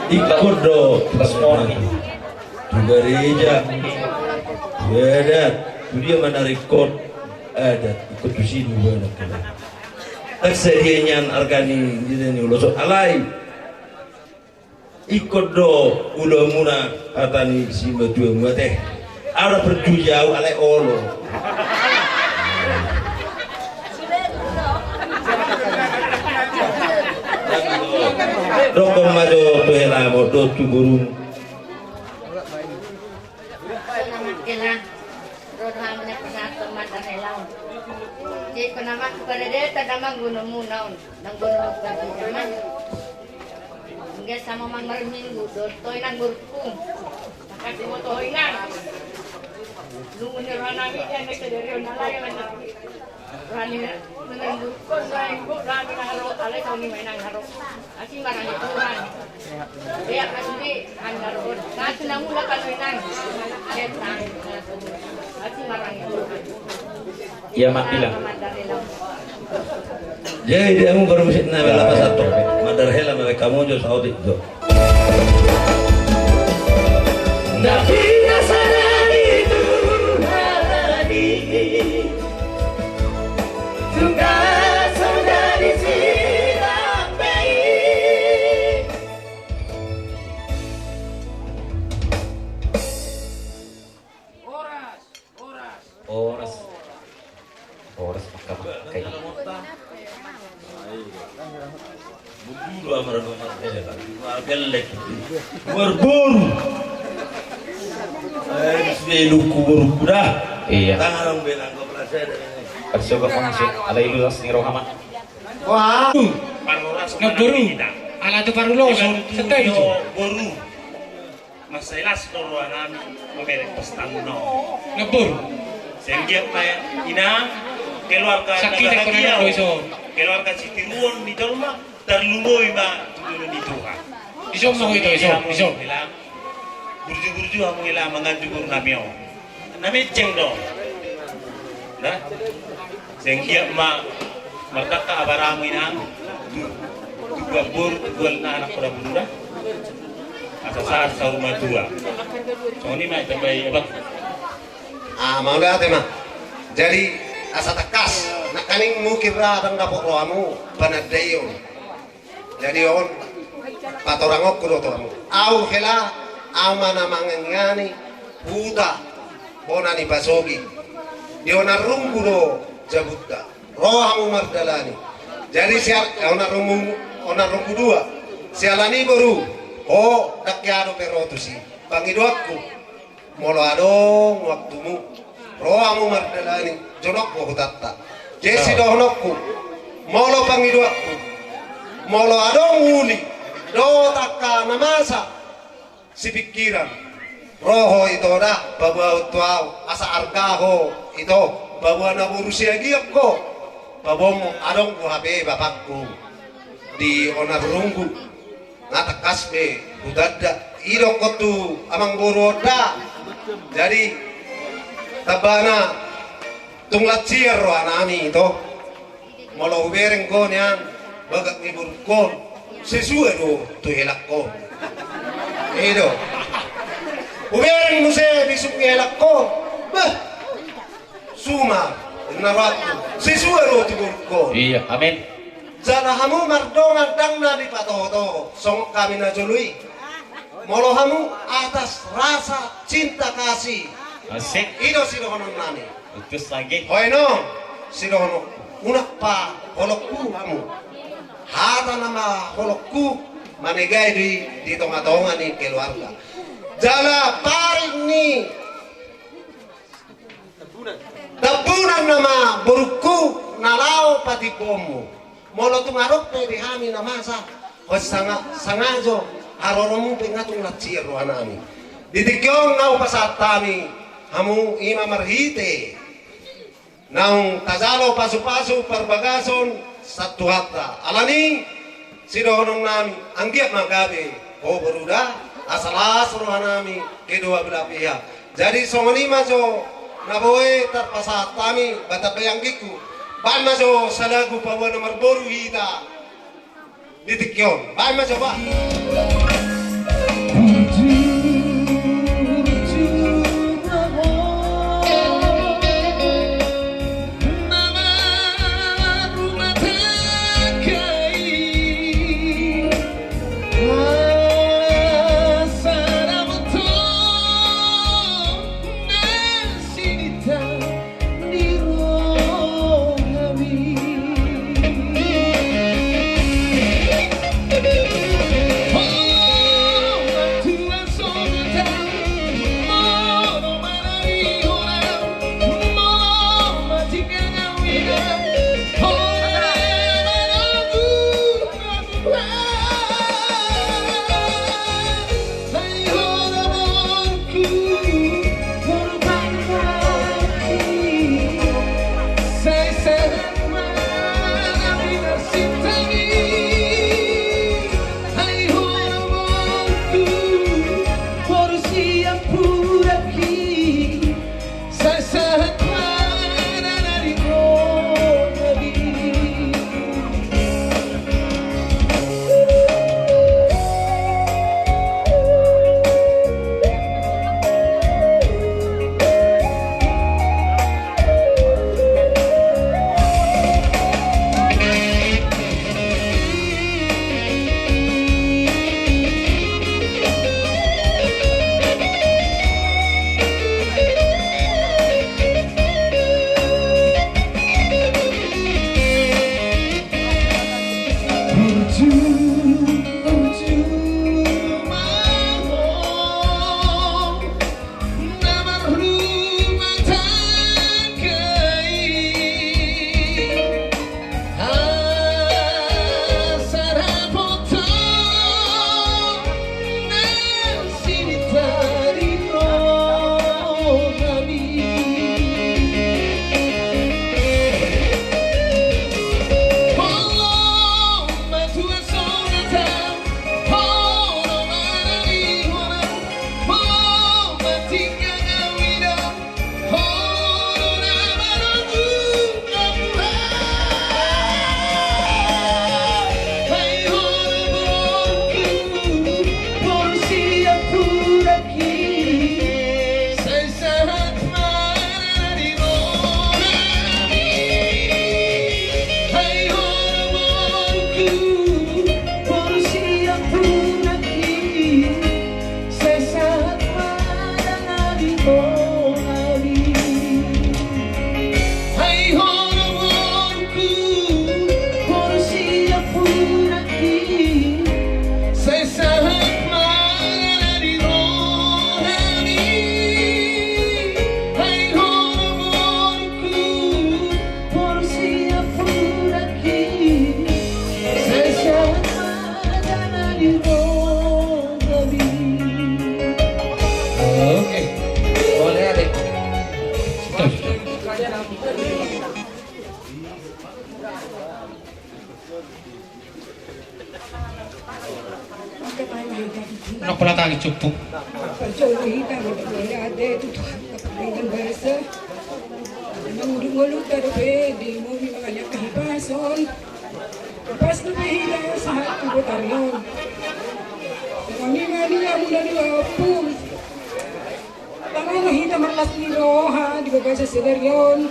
ikut do pasmon gereja adat dia mana rekod adat ikut di sini banyak aksarianyan arkani ini ulos alai ikut do ulamuna atani si batu mate ada perjujau alai olo dokong maju tuhela bodo tu burung kena roda mana pernah teman dan helang. Jadi kenapa kepada dia tadamang gunung munaun, nang gunung kerja zaman. Enggak sama mangar minggu, dotoi nang burung, makasih mau toinan. Lungun ni rana ni kan nak dari rana lain mana. Rani menenggu kon lain bu rani haro alai kau ni mainan haro. Asyik marang itu kan. Dia kasih haro. Nanti namu lah kalau mainan. Setan. Asyik marang itu. Iya mak bilang. Jadi dia mau bermusik na bela pasat. Madar hela mereka kamu jo saudi jo. Tapi nasaran itu harani tugas sudah disiram baik. Oras pakai. Buru amar do gelek. Berburu. Sudah kubur kuda. Iya. Tangan belang kau prasada. Persoga pangsi ala ilulas ni rohaman. Wah. Ngeburu. Ala tu parulo setai itu. Boru. Masailas doroan memerek pestano. Ngeburu. Senggiat maya ina keluarga bahagia. Keluarga Citiruon di Dolma terlumoi ma turun di Tuhan. Isom mau itu isom. Burju-burju amu ila manganjugur namio. Nami ceng do. Nah. Senggiat ma merdaka abaramu ina. Gabur gol na anak pada bunda. Asa saat rumah tua. So ini mah tambai abang. Mau dah tema. Jadi asa tekas nak kaning mukir ra dan dapok roamu panadayon. Jadi on patorangok kudo toramu. Au hela amana mangengani buta bonani basogi. Diona runggu do jabutta. Rohamu mardalani. Jadi siar ona runggu dua. Sialani baru. Oh dakyado perotusi. Pangidoakku. Molo adong waktumu. Rohamu mardalani jonok ko hutatta. Jesi dohnokku. Molo pangidoakku. Molo adong uli. Do takka namasa. Si pikiran. Roho itu dah bawa tuau asa argaho itu bawa naburusia giap ko. Babom adong ko habe bapakku di onar runggu ngata kasbe budada iro kotu amang boroda jadi tabana tunglat cier ro anami itu molo bereng ko niang bagak ngibur ko sesuai do tu helak ko itu ubereng muse bisuk helak ko bah suma naratu sesuai ro tibur ko iya amin. Jarahamu mardongan dangna di patoto song kami najului molohamu atas rasa cinta kasih asik ido sidohonon nami utus lagi hoino sidohono unak pa holokku hamu hata nama holokku manegai di tonga-tonga ni keluarga jala paring ni tabunan nama burukku nalau pati pomu molo tungarok pe dihami na masa hos sangajo haroromu pengatung laciro anami ditikyong ngau pasatami hamu ima marhite naung tazalo pasu-pasu perbagason satu hatta alani sidohonong nami anggiat magabe ko beruda asalas rohanami kedua belah pihak jadi songonima jo naboe terpasatami batapayanggiku Bahan maso salagu pawa nomor boru hita ditikyon. Bahan maso ba? Oh rohani. Hai harapanku bersiap lagi, saya sangat mengenali rohani. Hai harapanku bersiap lagi, saya sangat mengenali rohani. Oke, boleh adik. Kenapa lah tangi cukup? Lepas berhila satu batalion, kami mania mula diapung. Tangan kita malas ni roha di bawah sedarion.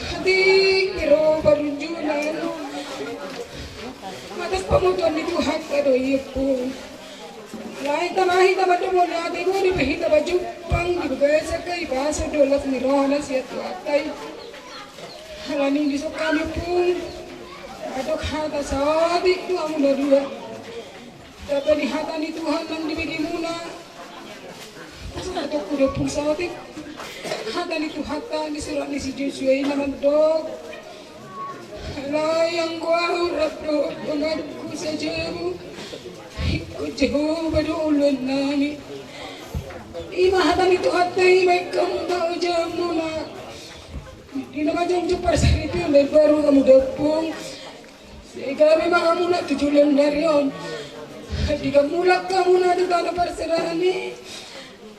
Hati kiro berunjulan. Matas pemutuan itu hak kado iapung. Lain tanah kita bertemu lagi di behita baju pang di bawah sekai bahasa dolat ni roha nasihat wakai. Halani besok kami pun. Adok hata sadik tu amu dua. Tapi di hata ni Tuhan yang diberi muna. Adok kuda pun sadik. Hata ni Tuhan di surat ni si Joshua naman dok. Layang gua urap dok pengadukku sajamu. Ikut Jehovah doulun nami. Ima hata ni Tuhan tay may kamu tau jamu na. Di naman jom jupar sa ripyo may baru kamu dapong. Kami mga mula tujulan na riyon. Di ka mulak ka muna doon na parsarahan ni.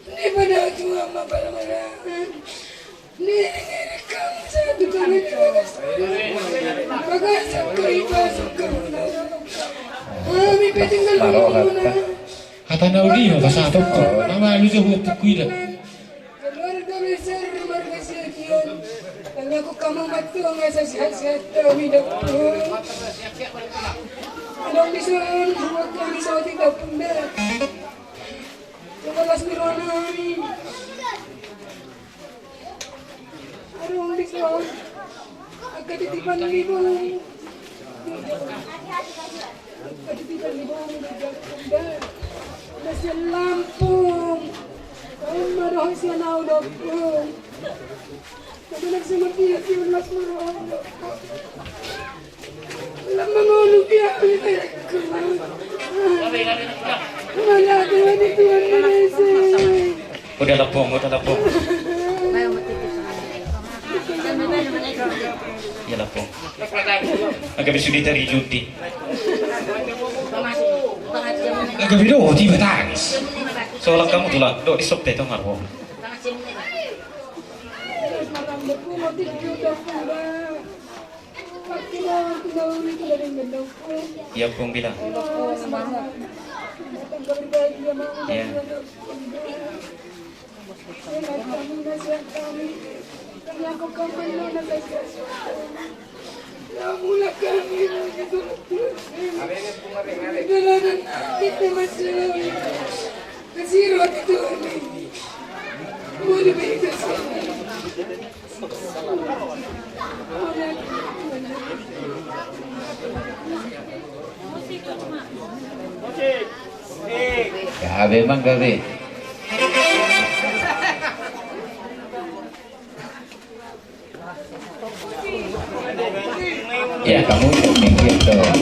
Ni ba na ito ang mapalamarahan? Ni ka sa doon ka na nilagas. Magasap ka, ipasok ka muna. May petinggal mo muna. Kata nauli ka sa atok ko. Nama lu sa hupuk ko ila. Keluar kami sa markasya kiyon. Tangga ko kamu matulong sa sihat-sihat kami dapong. Anong bison, huwag kami sa ating dapong na. Tumalas ni Ronami. Anong bison, agkatitipan ni mo. Agkatitipan ni mo, dapong na. Nasa Lampung. Kaya marahon siya na dapong. Tapi nagsimatiyak yun mas marahon ako. Walang mangulog yan. Wala ka man ito ang narese. Udah lapong. Ya lapong. Agak besudi dari judi. Agak bido tiba tangis. Soalnya kamu tuh lah, dok disop itu ngaruh. Iya pun bilang. Ya. Gabe mang gabe. Ya kamu minggir dong.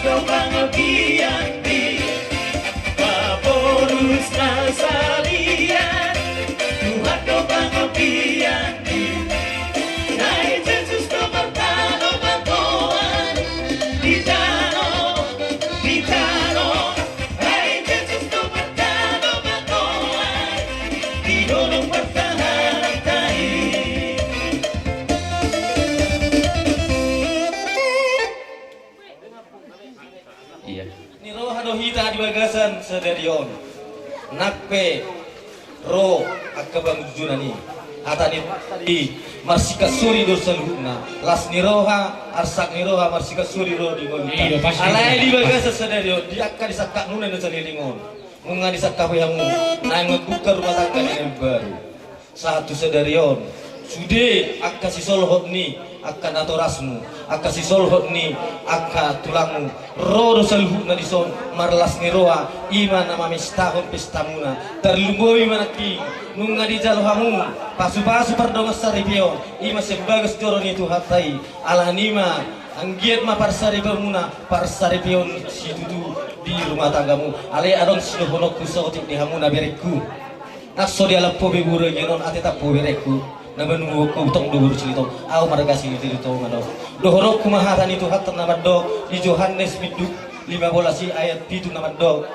Tuhan bangokian di Paporus nasalian Tuhan bangokian di Nai Yesus to bertano bantuan di tano Nai Yesus to bertano bantuan di dolong bertahan tai. Iya. Ni roh hita di bagasan sedarion. Nakpe roh akabang junani. Atani di marsika suri do salhuna. Las ni roha arsak ni roha marsika suri ro di gonta. Alai di bagasan sedarion di akka disakak nuna do salilingon. Munga disakak yamu nang ngebuka rumah tangga yang baru. Satu sedarion. Sude akka si solhot ni akka natorasmu akka si solhot ni akka tulangmu rodo salhut na dison marlas ni roa ima na mamistahon pestamuna terlumboy manaki nunga di jalhamu pasu-pasu pardongas saripio ima sebagas joro ni tuhatai ala nima anggiat ma parsaripamuna parsaripion si dudu di rumah tanggamu ale adon sinuhonokku sotik di hamuna bereku nakso di alam po bebura genon ateta po bereku naman ko utang do buru silito aw maragasi ni dito ngado dohorok kumahatan itu hatta namado di Yohanes 15 ayat 7 namado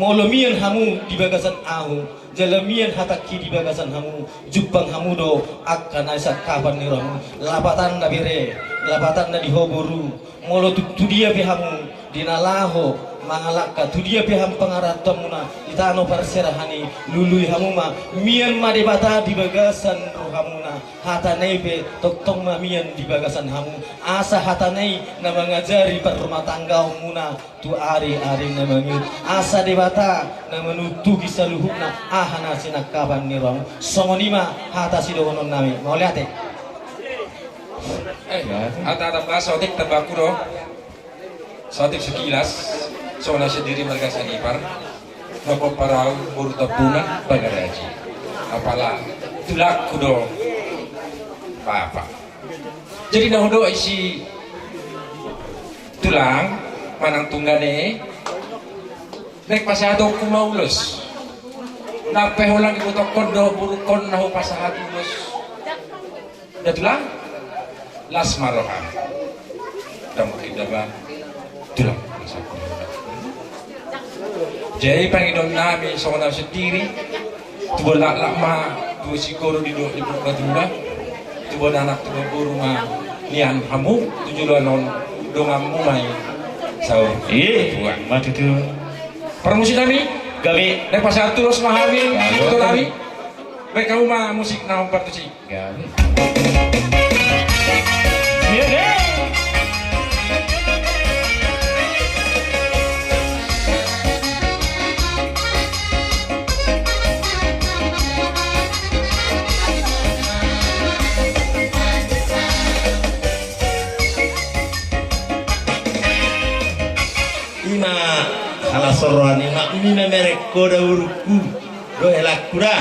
molomian hamu di bagasan ahu jalamian hataki di bagasan hamu jupang hamu do akan aisak kapan ni romu lapatan na bere lapatan na di hoburu molo tu dia pihamu dinalaho mangalaka tu dia piham pangaratamuna itano parserahani lului hamuma mian ma debata di bagasan rohamuna hatanai be toktong ma mian di bagasan hamu asa hatanai na mengajari per rumah tangga muna tu ari-ari na mangit asa debata na menutugi saluhuna ahana sinakaban ni rom songonima hata sidohonon nami mau lihat Ata sotik tebaku do sotik sekilas soalnya sendiri mereka sanipar nopo parau buru tabunan bagaraji apalah tulak kudo apa jadi nahodo isi tulang manang tunggane nek pasado kumaulus nape holang ibu tokondo buru kon naho pasahat ulus da tulang las marohan dan mungkin dapat tulang jadi pangidon namin seorang sendiri tubuh lama tubuh sikoro di buka tumba tubuh anak tubuh burung nian hamu tujuan non dongam mumai sau tuan mati tu permusik kami gawe nek pasal terus mahami itu kami baik kamu mah musik naon partisip gawe Ima ala soroan ima mina merek koda uruku do elakura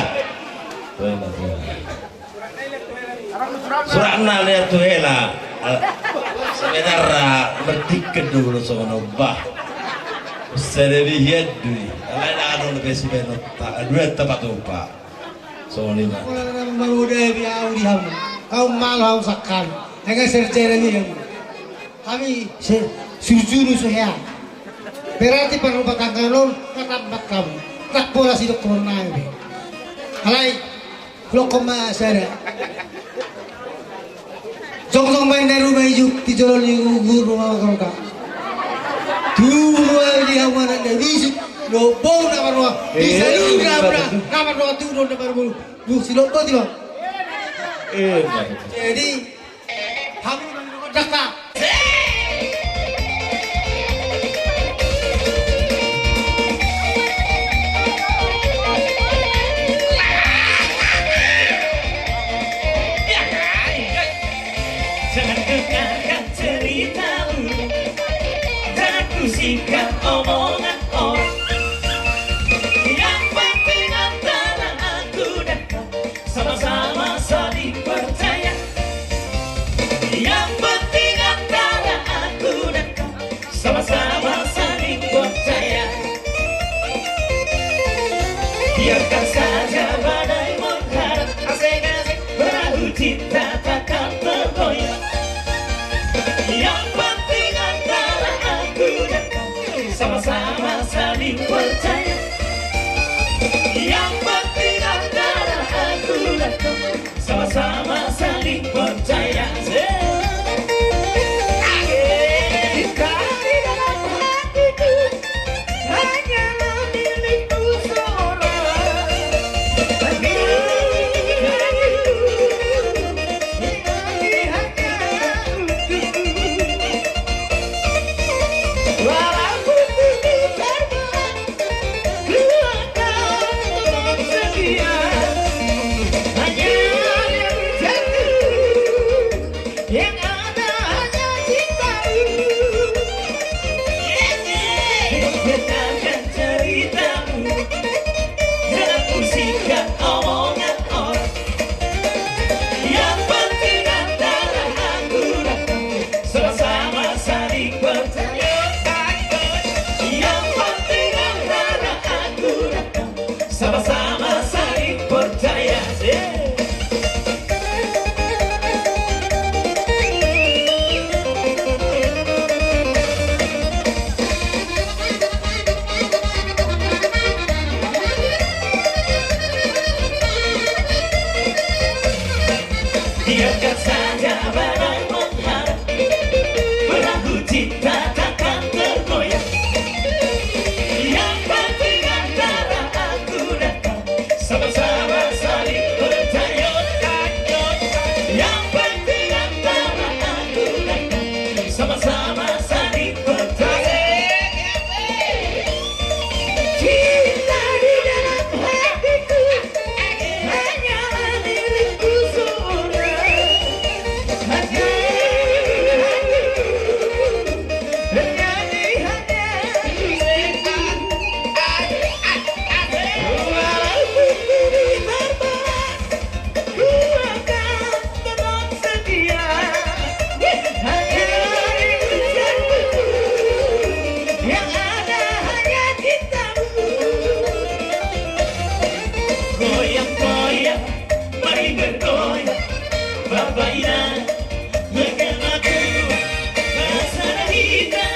surana le tu hela sebenarnya bertiket dulu sono bah sedevi hiadu ala anu lebih sebenarnya dua tempat lupa soalnya udah biau di hamu kau malu sakal dengan serjana ni kami sujuru sehat berarti perlu batang non ketambat kamu tak bola sidok korona ini halai lokoma sada jong main dari rumah hidup di jalan gugur rumah keroka dulu di hawana dari bisu lo bau nama rumah bisa juga nama rumah tu udah baru bu silok kau tiba jadi kami mendapat singkat omongan orang yang penting antara aku dan kau sama-sama saling percaya yang penting antara aku dan kau sama-sama saling percaya. Biarkan saja badai mengharap, asik-asik perahu cinta takkan tergoyah. Yang penting antara aku dan kau sama-sama saling percaya. Yang penting antara aku dan kau sama-sama saling percaya. Sama-sama saling percaya. Biarkan saja badai mengharap, perahu cinta takkan tergoyah. Yang penting antara aku dan kau sama-sama saling percaya. Yang penting antara aku dan kau sama-sama saling percaya. Cinta di dalam hatiku hanyalah milikku seorang. Goyang-goyang, mari bergoyang, Babaina, lekan aku, masalah kita,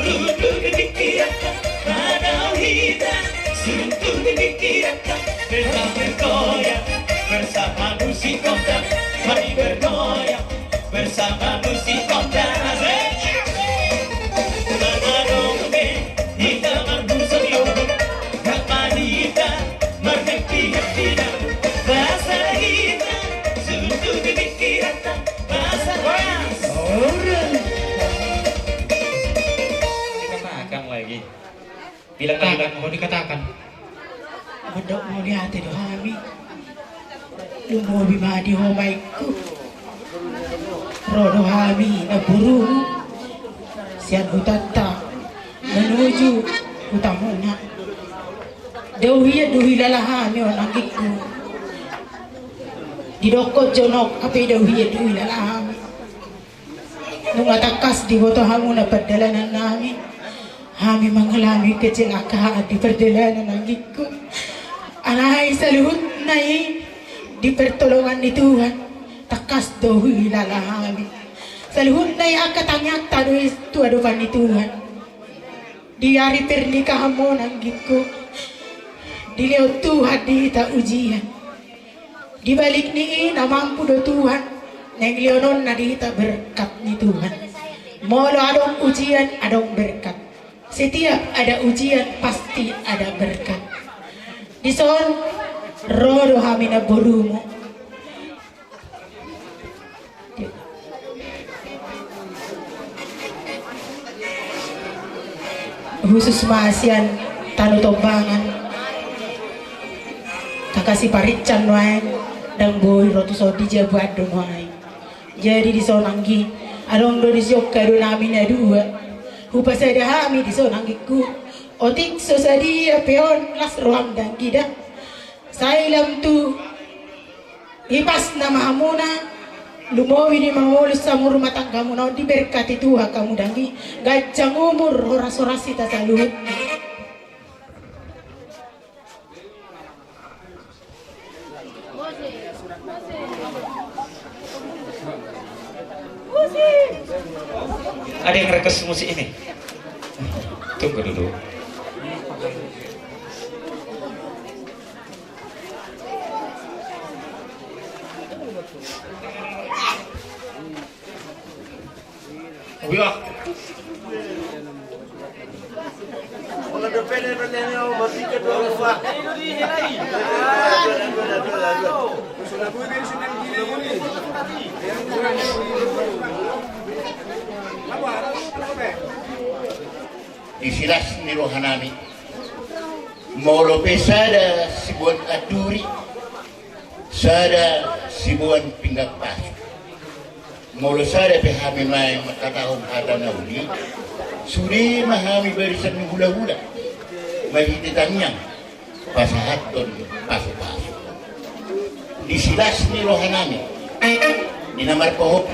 duduk di pikirankan, padahal kita, sentuh di pikirankan, kita bergoyang, bersama musik kota, mari bergoyang, bersama musik kota. Bilang mau dikatakan. Bedok mau lihat itu kami. Lumbo bimadi homaiku. Rodo kami na burung. Sian hutata menuju utamuna. Dewi lalahami onakiku. Didokot jonok api dewi lalahami. Nungatakas di boto hamu na perjalanan namin. Kami mengalami kecelakaan di perjalanan anggitku. Alahai saluhut naik di pertolongan di Tuhan. Takas dohi lalahami. Saluhut naik akatangyak tadu itu adukan di Tuhan. Di hari pernikahanmu anggitku. Dilihat Tuhan di tak ujian. Di balik ni na mampu do Tuhan. Neng lionon na di tak berkat ni Tuhan. Molo adong ujian adong berkat. Setiap ada ujian pasti ada berkat. Di son rodo hamina borumu. Khusus masian tanu tombangan. Kakasi parican wae dan boy rotu sodi jabuat don wae. Jadi di sonanggi adong do di siokka do namina dua. Hupa sada hami di sonanggiku. Otik sosadia peon las roham dan gida. Sailam tu ipas nama hamuna Lumawi ni mangulus sa rumah tanggamu naon diberkati Tuhan kamu dangi gajang umur horas-horasi tasaluhut. Ada yang request musik ini? Tunggu dulu. Wah. Disilas ni rohanami molo pesada sibuan aturi sada sibuan pinggak pasu molo sada pehami mai matatahong hata nauli suri mahami barisan ni hula-hula mahiti tanyang pasahaton pasu-pasu disilas ni rohanami dinamar pohop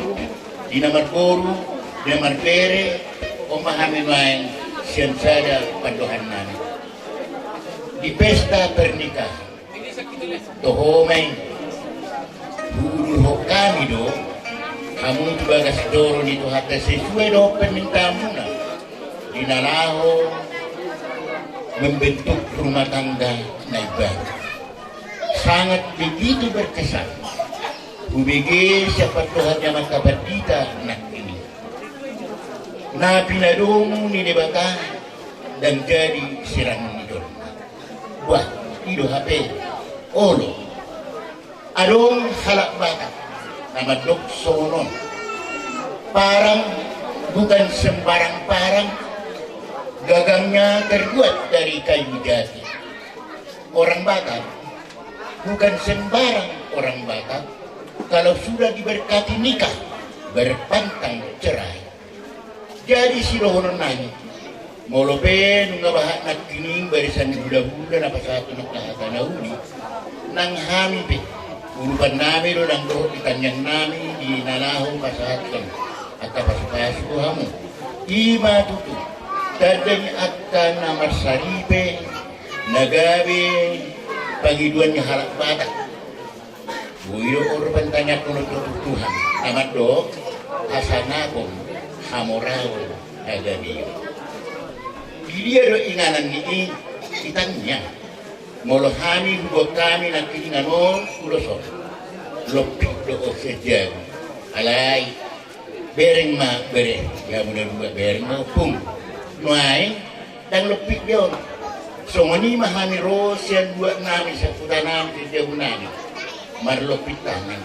dinamar boru dinamar pere o mahami mai siyan sada pandohan namin di pesta pernikahan tohomay huluho kami do kamu bagas doro nito hatta sesuai do permintaanmu na dinalaho membentuk rumah tangga na ibadah sangat begitu berkesan hubigi siapa Tuhannya makabadita na ini na pinadong ni debata dan jadi sirang idol buat ido HP olo adong halak bata nama dok sonon parang bukan sembarang parang gagangnya terbuat dari kayu jati orang Batak bukan sembarang orang Batak kalau sudah diberkati nikah berpantang cerai. Jadi si rohonon nanya, molope nunga bahat nak kining barisan buda-buda napa satu nak lahata nauli, nang hami pe, urupan nami do nang doh ditanyang nami di nalaho pasahaton, atau pasu-pasu hamu, ima tutu, tadanya akan namar saripe, nagabe, pagiduannya halak batak, buiro urupan tanya kuno Tuhan, amat do, asanakom. Amorao agami. Dia do inganan ni itanya. Molo hami buat kami nak kinganon uloson. Lopik do sejak. Alai bereng ma bereng. Ya mula buat bereng ma pung. Nuai dan lopik dia. So mani mahami rosian buat nami sa putanam di jauhnami. Marlopik tangan.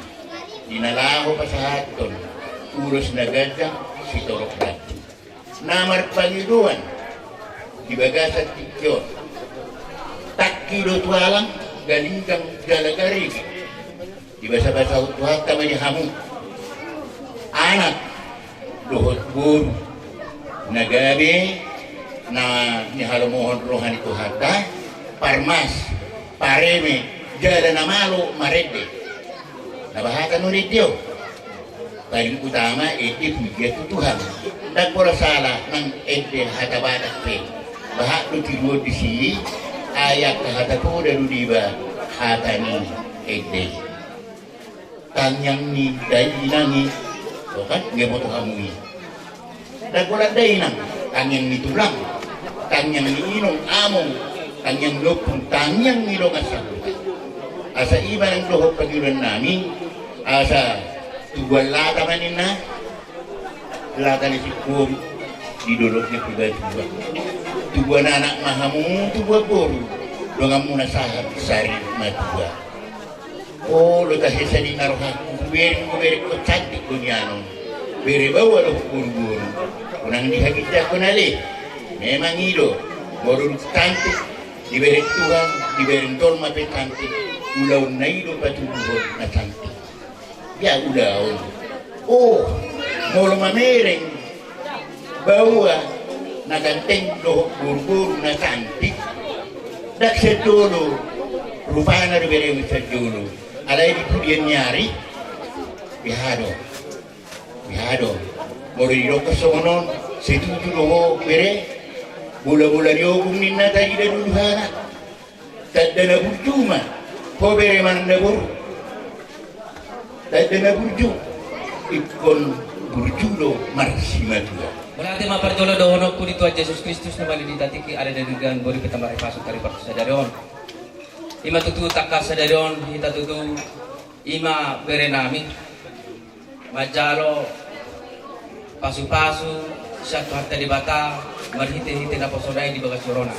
Dinalaho pasahaton. Urus nagada. Si torok dati. Namar pangiduan di bagasan tikyon. Takki do tualang galinggang galagari. Di basa-basa utuhat kami hamu. Anak dohot guru nagabi na nihalamohon rohani tuhata parmas pareme jala na malo marede. Nabahatan ulit yun. Paling utama itu begitu Tuhan dan pola salah nang ente hata batak pe bahak lu tidur di sini ayat hata ko dalu diba hata ni ente tanyang ni dainangi so kan ngemoto hamui dan pola dainang tanyang ni tulang tanyang ni inong among tanyang lupong tanyang ni dong asa iba ng dohot pagilan namin asa tubuhan lata manina lata ni si Kuri didolok niya pribadi tubuhan anak mahamu tubuhan boru doang muna sahab sari matuwa oh lo kahisa di narohaku beri ko cantik kunyanon beri bawa lo buru-buru unang dihagitnya kunali memang ido boru cantik diberi Tuhan diberi tol mape cantik ulau na ido patubuhon na cantik ya udah oh molo mamereng bawa naganteng do buru-buru na cantik dak sedolo rupana diberi sedolo alai di pudian nyari Bihado. Mori ro kesonon situ tuh bere. Bola-bola diogong ninna tadi dah dulu hana. Tak ada nak burjuma. Kau bere mana nak tak ada nak burju. Ikon burjulo marsimatua. Berarti maparjolo dohono ku di Tuhan Yesus Kristus na maliditatiki ada dengan bori petambah pasuk dari partu sadarion. Ima tutu takar sadarion hita tutu ima berenami. Majalo pasu-pasu satu harta di bata marhite-hite na posodai di bagas corona.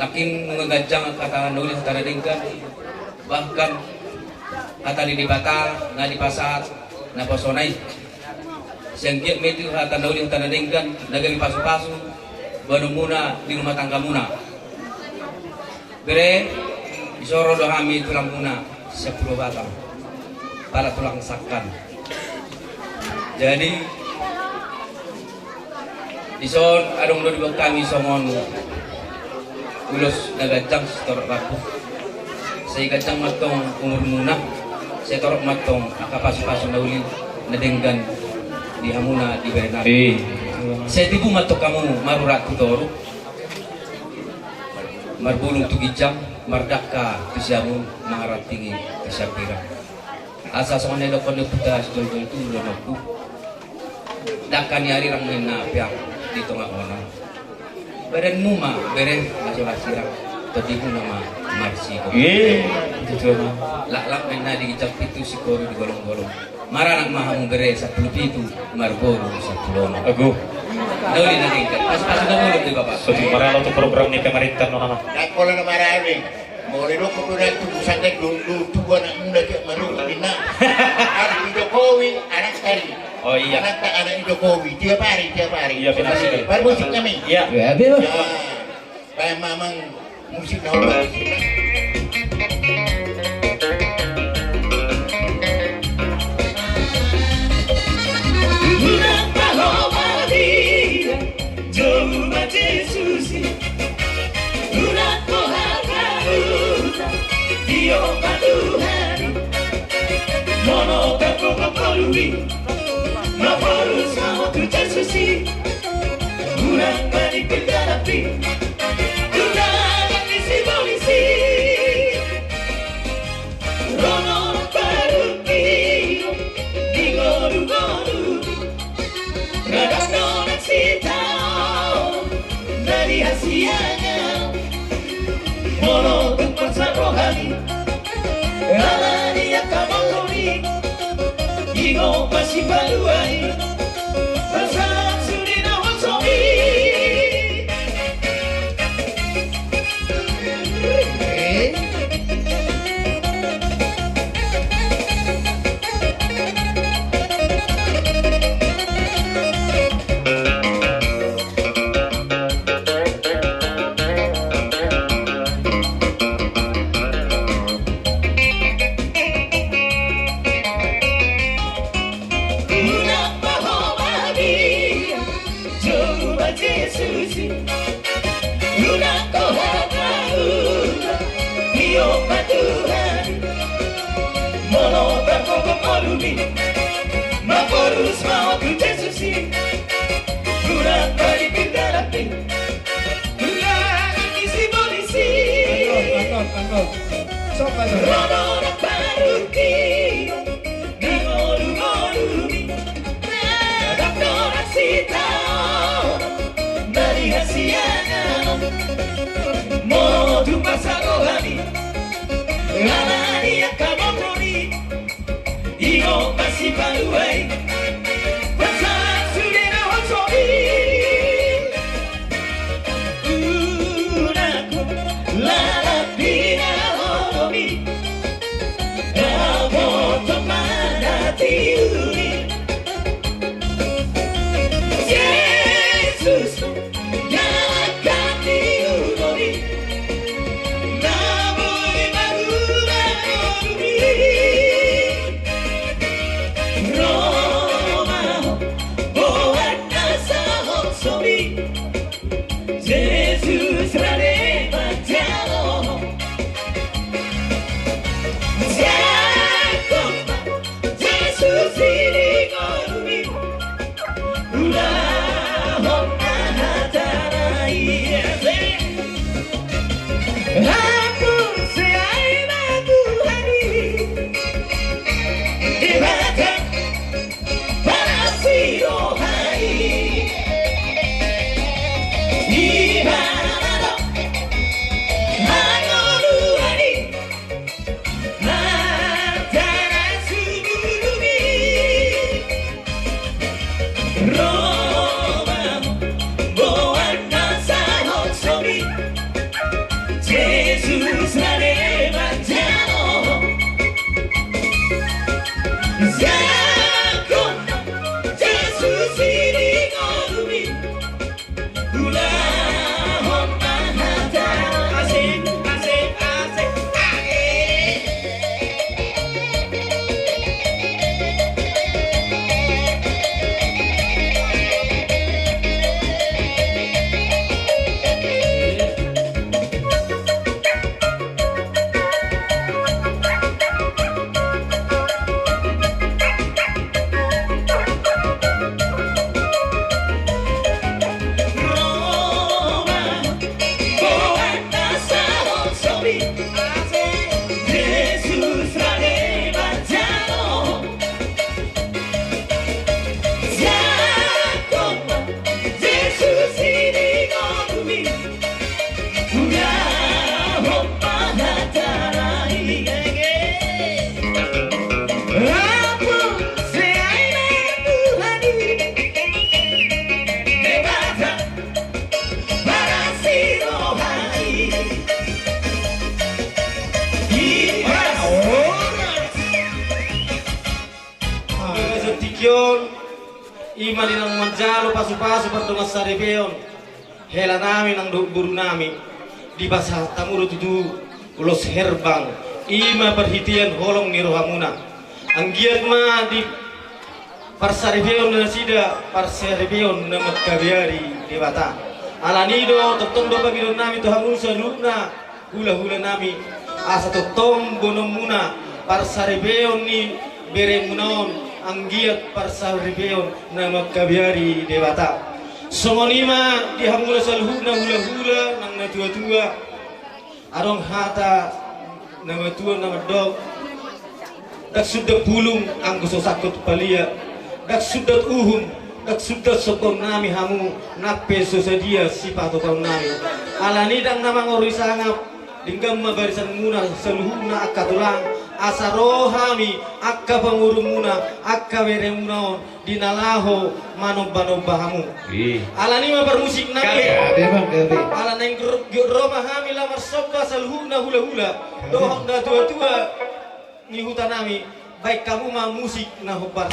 Lakin mengajang kata nulis kata dengkan bahkan kata di bata na di pasar na posonai. Sengkiat metu kata nulis kata dengkan nagami pasu-pasu baru muna di rumah tangga muna. Bere isoro dohami tulang muna 10 batang. Para tulang sakkan. Jadi ison adong do di kami songon ulos nagajang setor rapuh saya gajang matong umur muna saya torok matong akapas-pas na uli nadenggan di hamuna di berenari saya tibu matok kamu marurat tutoro marbulung tugijang mardaka tusiamu mangarat tinggi tusiapira asa songon nedok kono putas jol-jol tu lonokku dakan yari rang mena pihak di tengah orang beren muma beren masalah sirang tadi pun nama marsi kok itu cuma lak mena di kicap itu si koru di golong-golong marah anak mahamu bere 10 itu marboro 10 lono aku doli nanti pas kamu lebih bapak so marah untuk program ni pemerintah no nama tak kola na marami mo rino ko na tubusan na dulu tuwa na muna kaya maru na ari Jokowi anak tadi. Oh iya. Anak Jokowi tiap hari. Iya benar sekali. Baru musik kami. Iya. Ya betul. Kayak mamang musik nawa. Masih baluai pasang sudina wasomi Saribeon ima dinang manjalo pasu-pasu pertungas Saribeon hela nami nang guru nami di basah tamuru tutu ulos herbang ima perhitian holong ni rohamuna anggiat ma di Parsaribeon na sida Parsaribeon na magkabiari dewata alanido totong do pamilon nami to hamun sa luna hula-hula nami asa totong bonom muna Parsaribeon ni beremunaon anggiat Parsaribeon na magkabiari dewata songonima di hamula sa luna hula-hula nang natua-tua arong hata na matua na madog dak sudah pulung ang gusto sakot palia dak sudah uhum dak sudah sokong nami hamu nape sosadia sipato kau nami alani dang nama ngorisangap linggam mabarisan muna seluhuna akka tulang asaro hami akka pangurung muna akka bere munaon dinalaho manoba-noba hamu alani ma bermusik nami alani roma hami lamar soba seluhuna hula-hula dohok na tua-tua ni hutan nami baik kamu mah musik nah hobar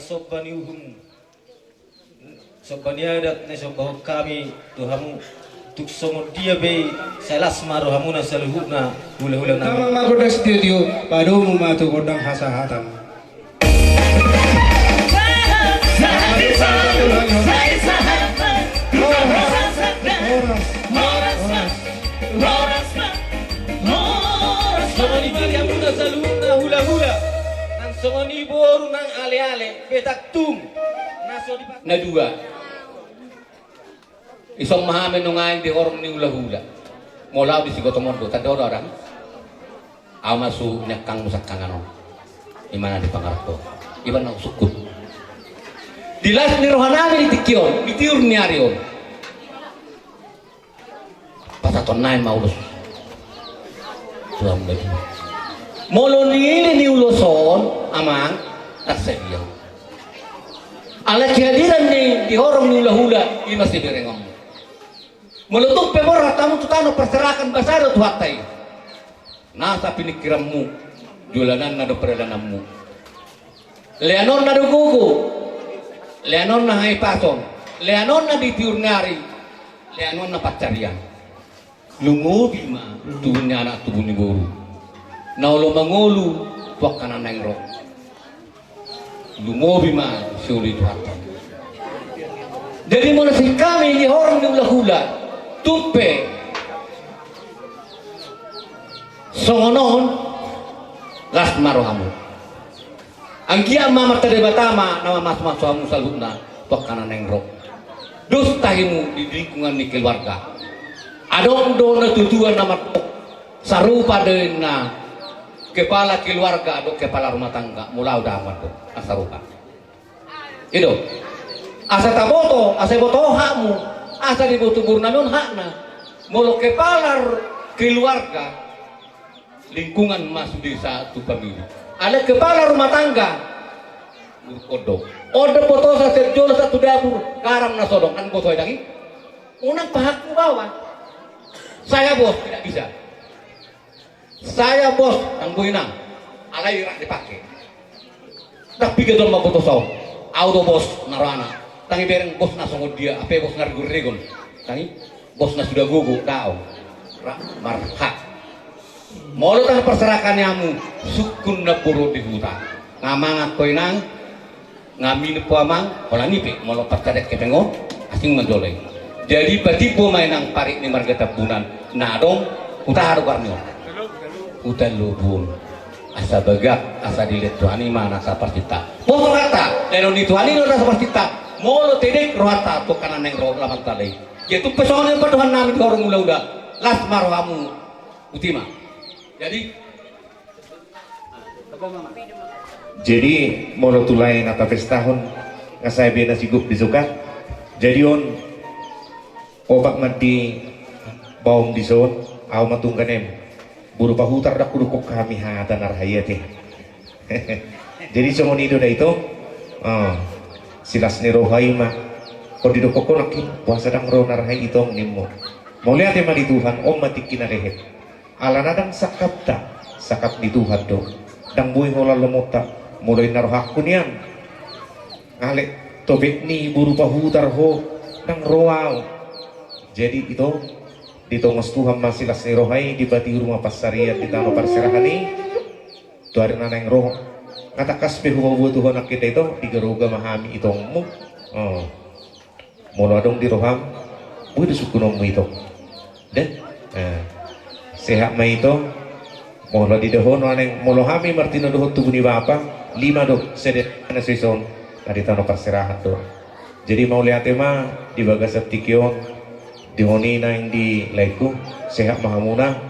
sobani uhum sobani adat ne sobahok kami tuhamu tuk songo dia be selas maro hamuna saluhuna hula-hula nama nama magoda studio padomu matu godang hasahatam sobani mali hamuna saluhuna hula-hula songoni boru nang ale-ale petak tum naso di na dua isong mahamen nungain di orang ni hula-hula molaw di sigotomondo tanda orang amasu nyakang musakang ano imana di pangarap ko iban ang sukut dilas ni rohanami di tikion di tiur ni arion pataton nain maulus tuang bagi molo ni uloson amang taksedia ala kehadiran ni di horong ni hula-hula ini masih berengong meletup pemor tamu tutano perserakan basaro tuhatai nasa pinikirammu julanan nado perdanammu leanon nado gugu leanon na hai pason leanon na di tiurnari leanon na pacarian lungo bima tubunya anak tubuh ni boru naulo mangolu tuak kanan nengro lungo bima suri tuhatai jadi mana si kami di horong ni hula-hula tumpe songonon las marohamu anggia mama tade batama nama mas hamu saluna tok kanan nengro dus tahimu di lingkungan ni keluarga adong dona tujuan nama tok sarupa dengan kepala keluarga atau kepala rumah tangga mulai udah amat tuh asarupa itu asa taboto asa boto hakmu asa dibutuh namun hakna mulu kepala keluarga lingkungan masuk desa tu pemilik ada kepala rumah tangga odo foto sa serjol satu dapur karam nasodong kan botoi lagi unang pahaku bawah saya bos tidak bisa Saya bos ang buinang alay rak dipakai. Tapi kita mabuto saw. Auto bos narana. Tangi bereng bos na sungod dia, ape bos nargurigon. Tangi bos na sudah gugu tao. Rak marhak. Molo tang perserakan yamu sukun na puro di hutan. Ngamangat ko inang ngamin po amang wala nipi molo patkadet kepengo asing mandolay. Jadi patipo mainang parik ni marga tabunan nadong utaro karnyo. Utan lubun asa bagak asa diletuani mana sa partita. Moto kata leno dituani no sa partita. Molo tedek rohata to kanan neng roh laman talay. Yaitu pesona paduhan namin di orang ula-ula. Las marwamu utima. Jadi molo tulay na tapes tahun nga sabi na sigup disukat. Jadi on obak mati baum di zon aw matungganem buru pahutar dak kudukok kami hata narhayati. Jadi somonido na ito silas ni rohay ma kung didukok ko nakin puasa dang ro narhay itong nimo muli ate mali Tuhan om matik kinarehet ala nadang sakat di Tuhan do dang buhay hola lumota mulai narohak ko niyan ngalik tobek ni buru pahutar ho dang roaw. Jadi itu ditongos Tuhan masilas ni rohay di bati rumah pasarian di tanah parsirahani tu hari naneng roh ngatakas pehuwa Tuhan nak kita itu digaruga mahami itong mu molo adong di roham buy disukunom mo ito dan sehat ma ito molo di dahon naneng molo hami martino dohon tubuh ni bapa 5 do sedet na season na di tanah parsirahan do. Jadi mau lihat tema di bagasat tikyon dihoni na hindi laiku sehat mahamuna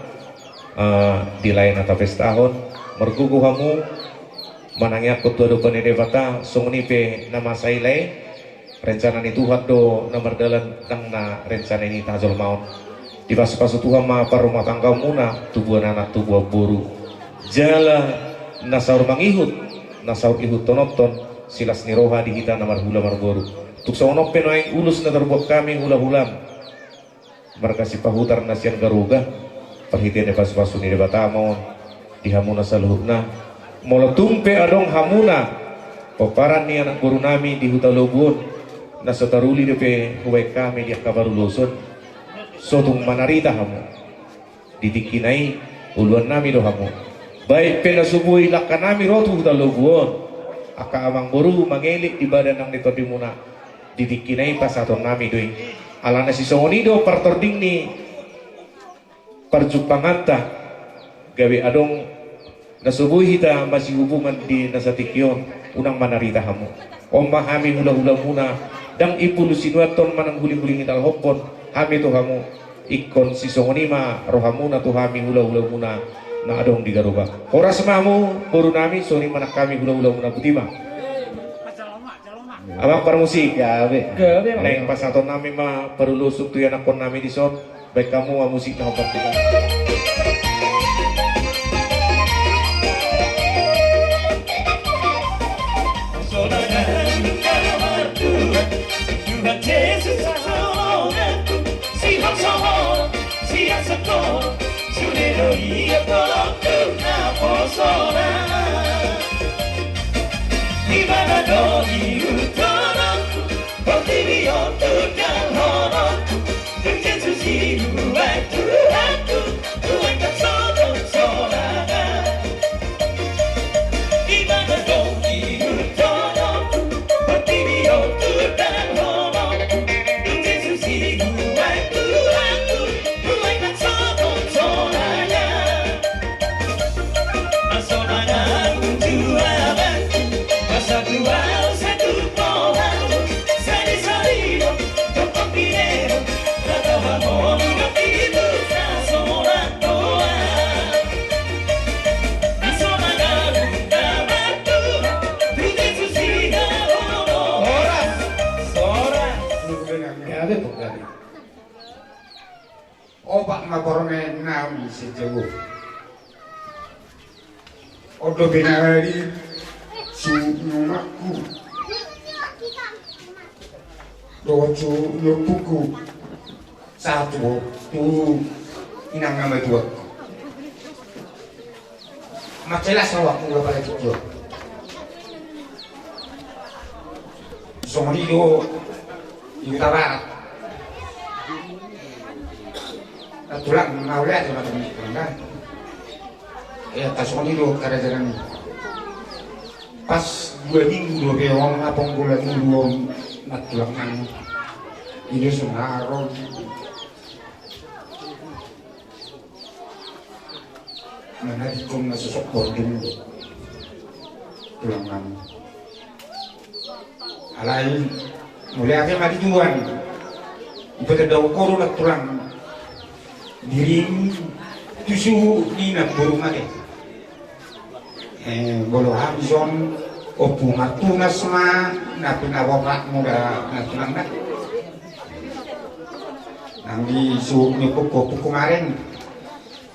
di lain atapes tahun merguguhamu manangyak kutu do penedebata sungni pe nama sailai rencana ni Tuhan do nomor dalan tang na rencana ini tajol maun di pasu-pasu Tuhan ma parumah tangga muna tubuh anak tubuh buru jala nasaur mangihut nasaur ihut tonoton silas ni roha di hita namar hula marboru tuk saunop penoing ulus na terbuat kami hula-hulam markasi pahutar nasian garuga perhitian pasu-pasu ni debata maun di hamuna saluhna molo tumpe adong hamuna paparan ni anak guru nami di huta lobun na sotaruli depe huwai kami di kabaru loson sotung manarita hamu ditikinai uluan nami do hamu baik pena subuhi lakka nami rotu huta lobun aka amang guru mangelik di badan nang nito dimuna ditikinai pasaton nami doi alana si songonido partording ni parjupanganta gawe adong nasubuhi hita masih hubungan di nasatikyon unang manarita hamu om mahami hula-hula muna dang ipulu sinuaton manang huli-huli ngital hopon hami to hamu ikon si songonima rohamuna to hami hula-hula muna na adong di garuba oras mamu puru nami soni manak kami hula-hula muna butima abang permusik gawe neng pasaton nami ma perulusuk tu anak kon nami di son baik kamu musik na hobat kita. Tuhan Yesus Tuhan sihat sohor sihat sekor sudah doi tolong tuna posona di mana doi utara bukti bion tuhan horor Yesus Tuhan Tuhan Tuhan kan sodong sorangan di mana doi utara bukti bion tuhan horor Yesus Tuhan Tuhan Tuhan kan sodong sorangan sorangan tujuan satu pohon sari-sari toko pinero kata bangun itu nasoran doa nasoran damatu tujuh susia Horas soran gawe pokoknya opak ngaporme nami sejauh odo binari sunyumaku dojo yopuku satu tu inang nama dua Macelas awak mula pada tujuh. Somali do di barat. Tulang mau lihat macam ni kan? Ya Somali do kerajaan. Pas 2 minggu do beong apa bulan dulu nak tulang nang. Ini sunaro. Mana ikut masuk boarding tulang nang. Alai mulai akhir mati tuan ibu terdawa koru nak tulang diri tusu ni nak burung mati bolo habison opu matuna sama nak pinawapak muda nak tulang nak nang di su ni puku kemarin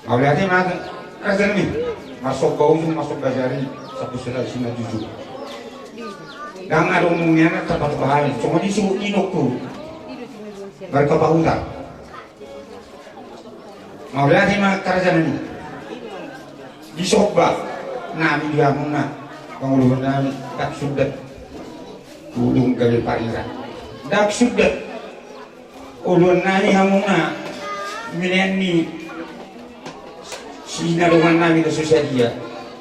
mulai akhir mati kerja ni masuk bau masuk gajari satu sudah sini jujur. Dang ada umumnya tempat bahaya, cuma disuruh inokku mereka bahula. Mau lihat lima kerajaan ini disobak, nami dia muna penguluhan nami tak sudah ulung kali pariran, tak sudah ulun nami hamuna mileni sinaruman nami ke dia.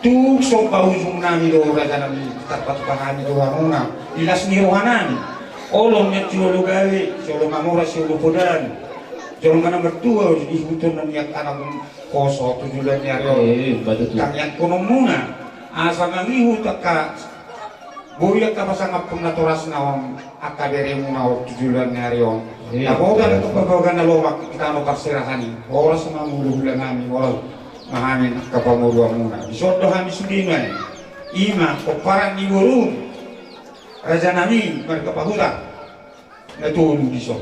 Tu sopa ujung nami do raja nami tapat pahami do hamuna ilas ni rohanami olong nya ciolo gawe ciolo mamora ciolo podan ciolo mana mertua di hutun nami anak koso tujulan nyari kang yang konomuna asa nami hutaka boya ka pasang pun naturas nawang akadere muna tujulan nyari on abogan to pagagan na lowak kita no parsirahani oras sama muluhulan nami wala mahamin kapamuruan muna bisodo kami sudingan ima koparan ni burung raja nami mereka pahuta natulung biso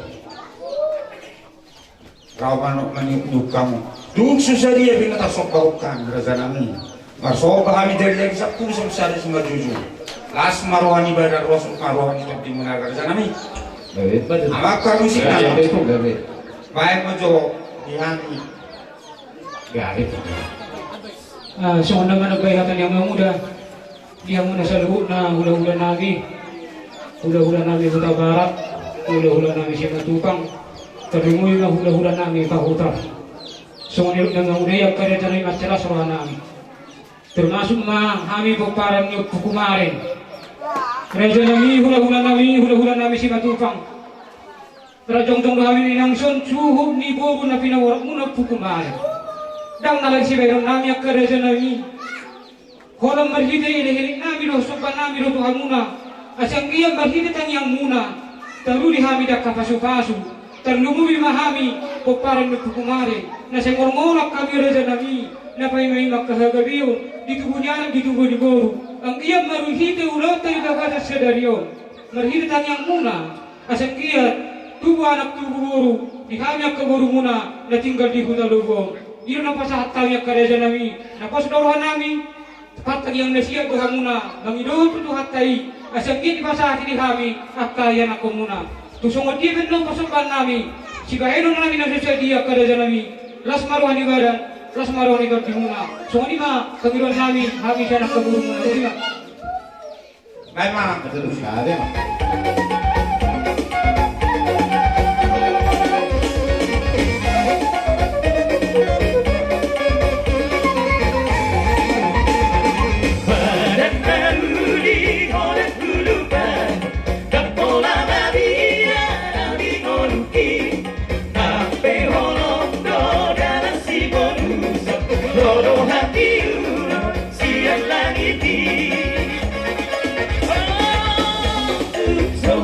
kau manok menyuk kamu duk susah dia bila tak sokaukan raja nami marso kami dari lagi sabtu sampai semua jujur las marohani badar rasul marohani di mana raja nami amak kamu sih baik majo dihami garit. Seorang mana bayatan yang muda, dia muna sa lubuk na hula-hula nami huta barat, hula-hula nami siya matupang, terlumuy na hula-hula nami pahuta. Seorang yang muda yang kaya tanay matyalas rohan nami. Termasuk kami pagparang niyo kukumarin. Raja nami hula-hula nami siya matupang. Rajong-jong kami ninang son suhub ni bobo na pinawarak muna kukumarin. Dang nalang si bayron nami ak kerja nami. Kolam marhide ile nami lo sopan nami lo Tuhan muna. Asang iya marhide tang yang muna. Taru di hami dak kapasu-pasu. Terlumui mahami poparan me kukumare. Na sengor-ngolak kami raja nami. Na paimay makahagabiyo. Ditubunya ditubu di boru. Ang iya marhide ulo tayo kakata sedariyo. Marhide tang yang muna. Asang iya tubuh anak tubuh boru. Di hami ak boru muna na tinggal di hutan lubong. Iyo na pasahat tayo yung kareza nami. Napos doruhan nami. Tepat yang nasiya Tuhan muna. Mangidoon po tuhat tayo. Asang di pasahat ini kami. At kaya na ko muna. Tusungod di benong pasukan nami. Sigaheno na namin na sasya kareza nami. Las maruhan ibadan. Las maruhan ibadan muna. Sungod di ma. Kagiruan nami. Kami siya nakaburo muna. Di ba? Baik ma. Betul sekali ma. So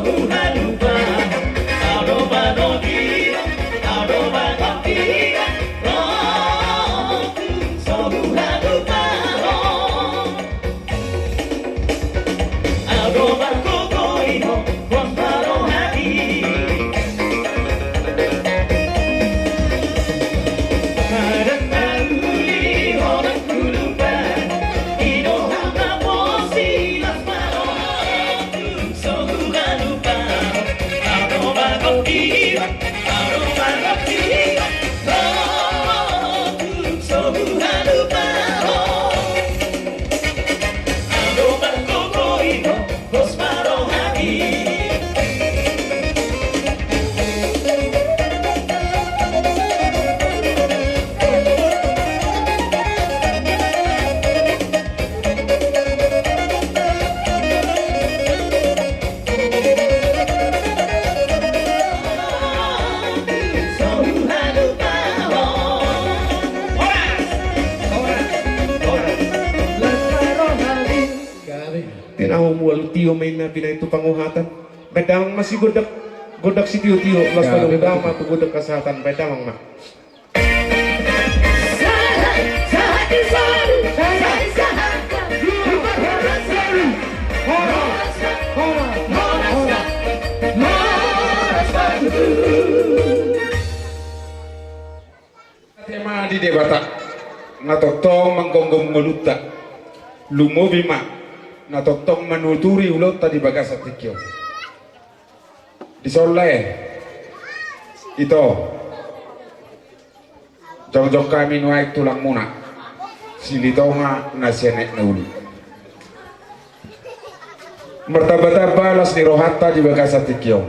tio may na pinay itu panguhatan. Bedamang masih godak si tio las kalau dama tu godak kesehatan bedamang mah. Tema di debata natotong manggonggong meluta lumobima natotong manuturi ulot tadi bagas atikyo disoleh itu jong-jong kami nuai tulang muna silitonga nasienek nauli mertabata balas di rohata di bagas atikyo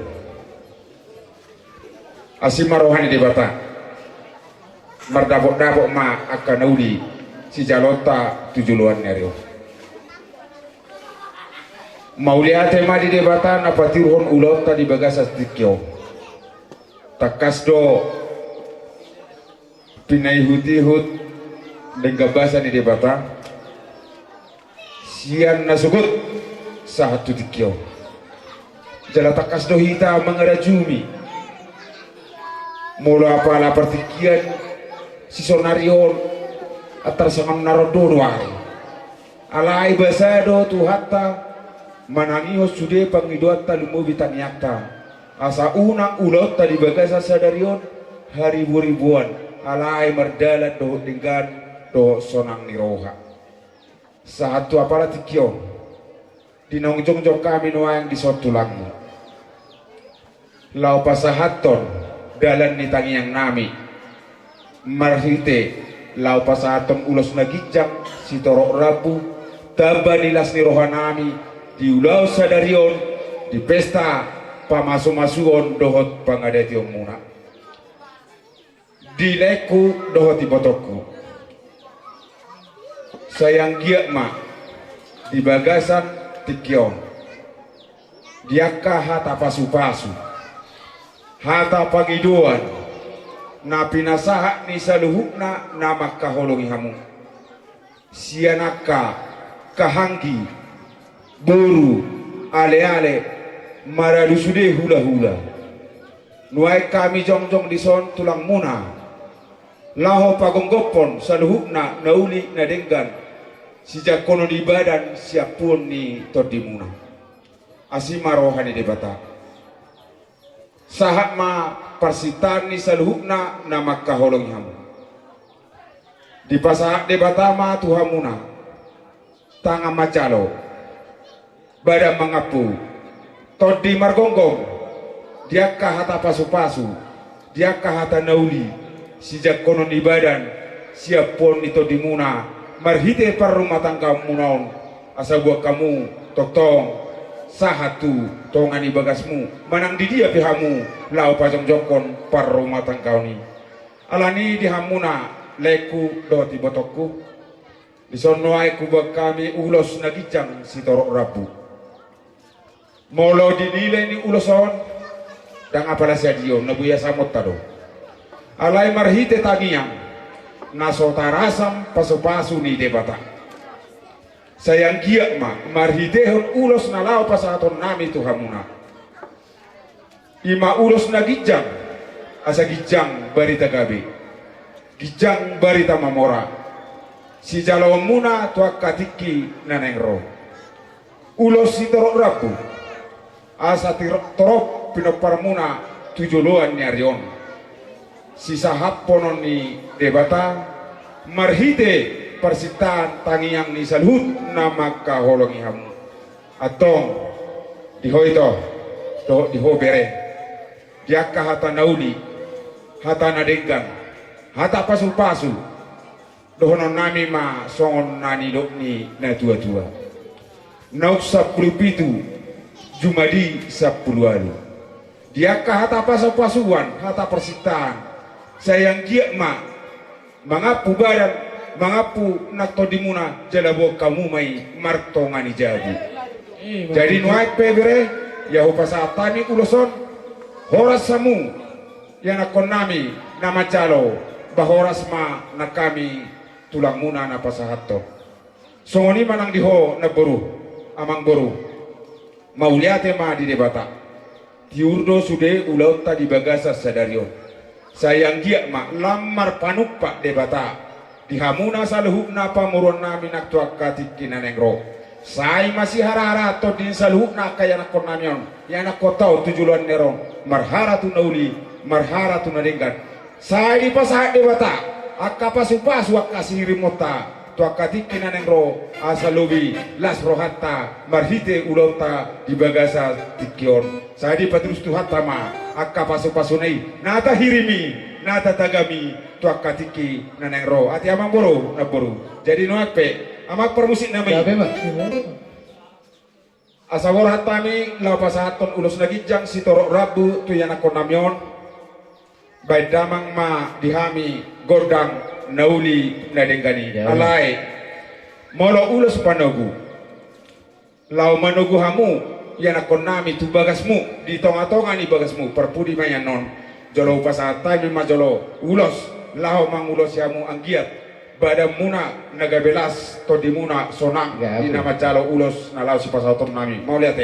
asima rohani debata merdabok-dabok ma akan nauli si jalota tujuluan nyario maulia tema di debatan apa tirhon ulota di bagasas dikyo takasdo pinai hutihut dan gabasan di debatan sian nasugut sahatu dikyo jala takasdo hita mengerajumi mula apa pertikian si sonarion atar sangam narodo doai alai basado tu hatta manangiho sude pangidoata lumo bitaniakta asa unang ulot tadi bagasa sadarion ribuan alai merdalan doh dinggan doh sonang niroha satu apala tikyo dinongjong kami noang di sotulangmu lau pasahaton dalan ni tangiang nami marhite lau pasahaton ulos nagijang si torok rabu tabanilas ni rohanami di ulau sadarion di pesta pamasu-masuon dohot pangadetiong muna di leku dohot ibotokku sayang giak ma di bagasan tikyon diakah hata pasu-pasu hata pagiduan na pinasaha ni saluhukna na makaholongi hamu sianaka kahanggi buru ale-ale maralusude hula-hula nuai kami jongjong di son tulang muna laho pagonggopon saluhukna nauli na denggan sejak kono di badan siapun ni todimuna asima rohani debata sahat ma persitani saluhukna nama kaholong hamu di pasahat debatama tuhamuna tanga macalo bada mengapu todi margonggong diakah hata pasu-pasu diakah hata nauli sejak kono di badan siapun itu dimuna marhite par rumah tangga munaon asa buat kamu toktong sahatu tongani bagasmu manang di dia pihamu lau pajong jongkon par rumah tangga ni alani dihamuna leku doti botokku disonoai kubak kami ulos nagicang si torok rabu molo dinilai ni uloson dan apalah sadio nabuya samot tado alai marhite tagiyang nasota rasam pasu-pasu ni debata sayang giak ma marhidehon ulos na lao pasaton nami tuhamuna ima ulos na gijang asa gijang barita gabi gijang barita mamora si jalawang muna tuak katiki nanengro ulos si torok rabu asa torok pinoparmuna tujuluan nyarion si sahap ponon ni debata marhide persitan tangiang ni salut nama kaholongi hamu atong dihoito do diho bere diakah hata nauli hata nadenggan hata pasu-pasu dohonon nami ma songon nani dok ni na tua-tua nauk 10 Jumadi 10 alu diakah hata pasu-pasuan hata persitan sayang giak ma mangapu badan mangapu nakto dimuna jalabo kamu mai marto ngani jabu jadi nuai pebere ya upasatani uloson horas samu yang nakon nami nama calo bahoras ma nakami tulang muna na pasahato songoni manang diho na boru amang boru mauliate ma di debata tiurdo sude ulau tadi bagasa sadario sayang dia ma lamar panuk pak debata dihamuna saluhukna pamuron nami nak tuakatik kinanengro sai masih hara-hara to din saluhukna kaya nak konamion yang nak kotau tujuan nerong marhara tu nauli marhara tu nadenggan sai di pasah debata akapa supas wakasi rimota tuakatik kinanengro asalubi las rohatta marhite ulota di bagasa tikion saya di patrus tuhatama akapa supasunai nata hirimi nata tagami tuakatiki nanengro ati amang boro na boro jadi noakpe amak permusik nami asawor hatami lapasahaton ulus nagijang si torok rabu tu yana konamion baik damang ma dihami gordang nauli nadenggani alai molo ulus panogu lau manogu hamu yana konami tu bagasmu di tonga-tonga ni bagasmu perpudi mayan non jolo pasatai mima jolo ulos lau mangulos yamu anggiat badam muna nagabelas to di muna sonang di nama jalo ulos na lau si pasatom nami mau lihat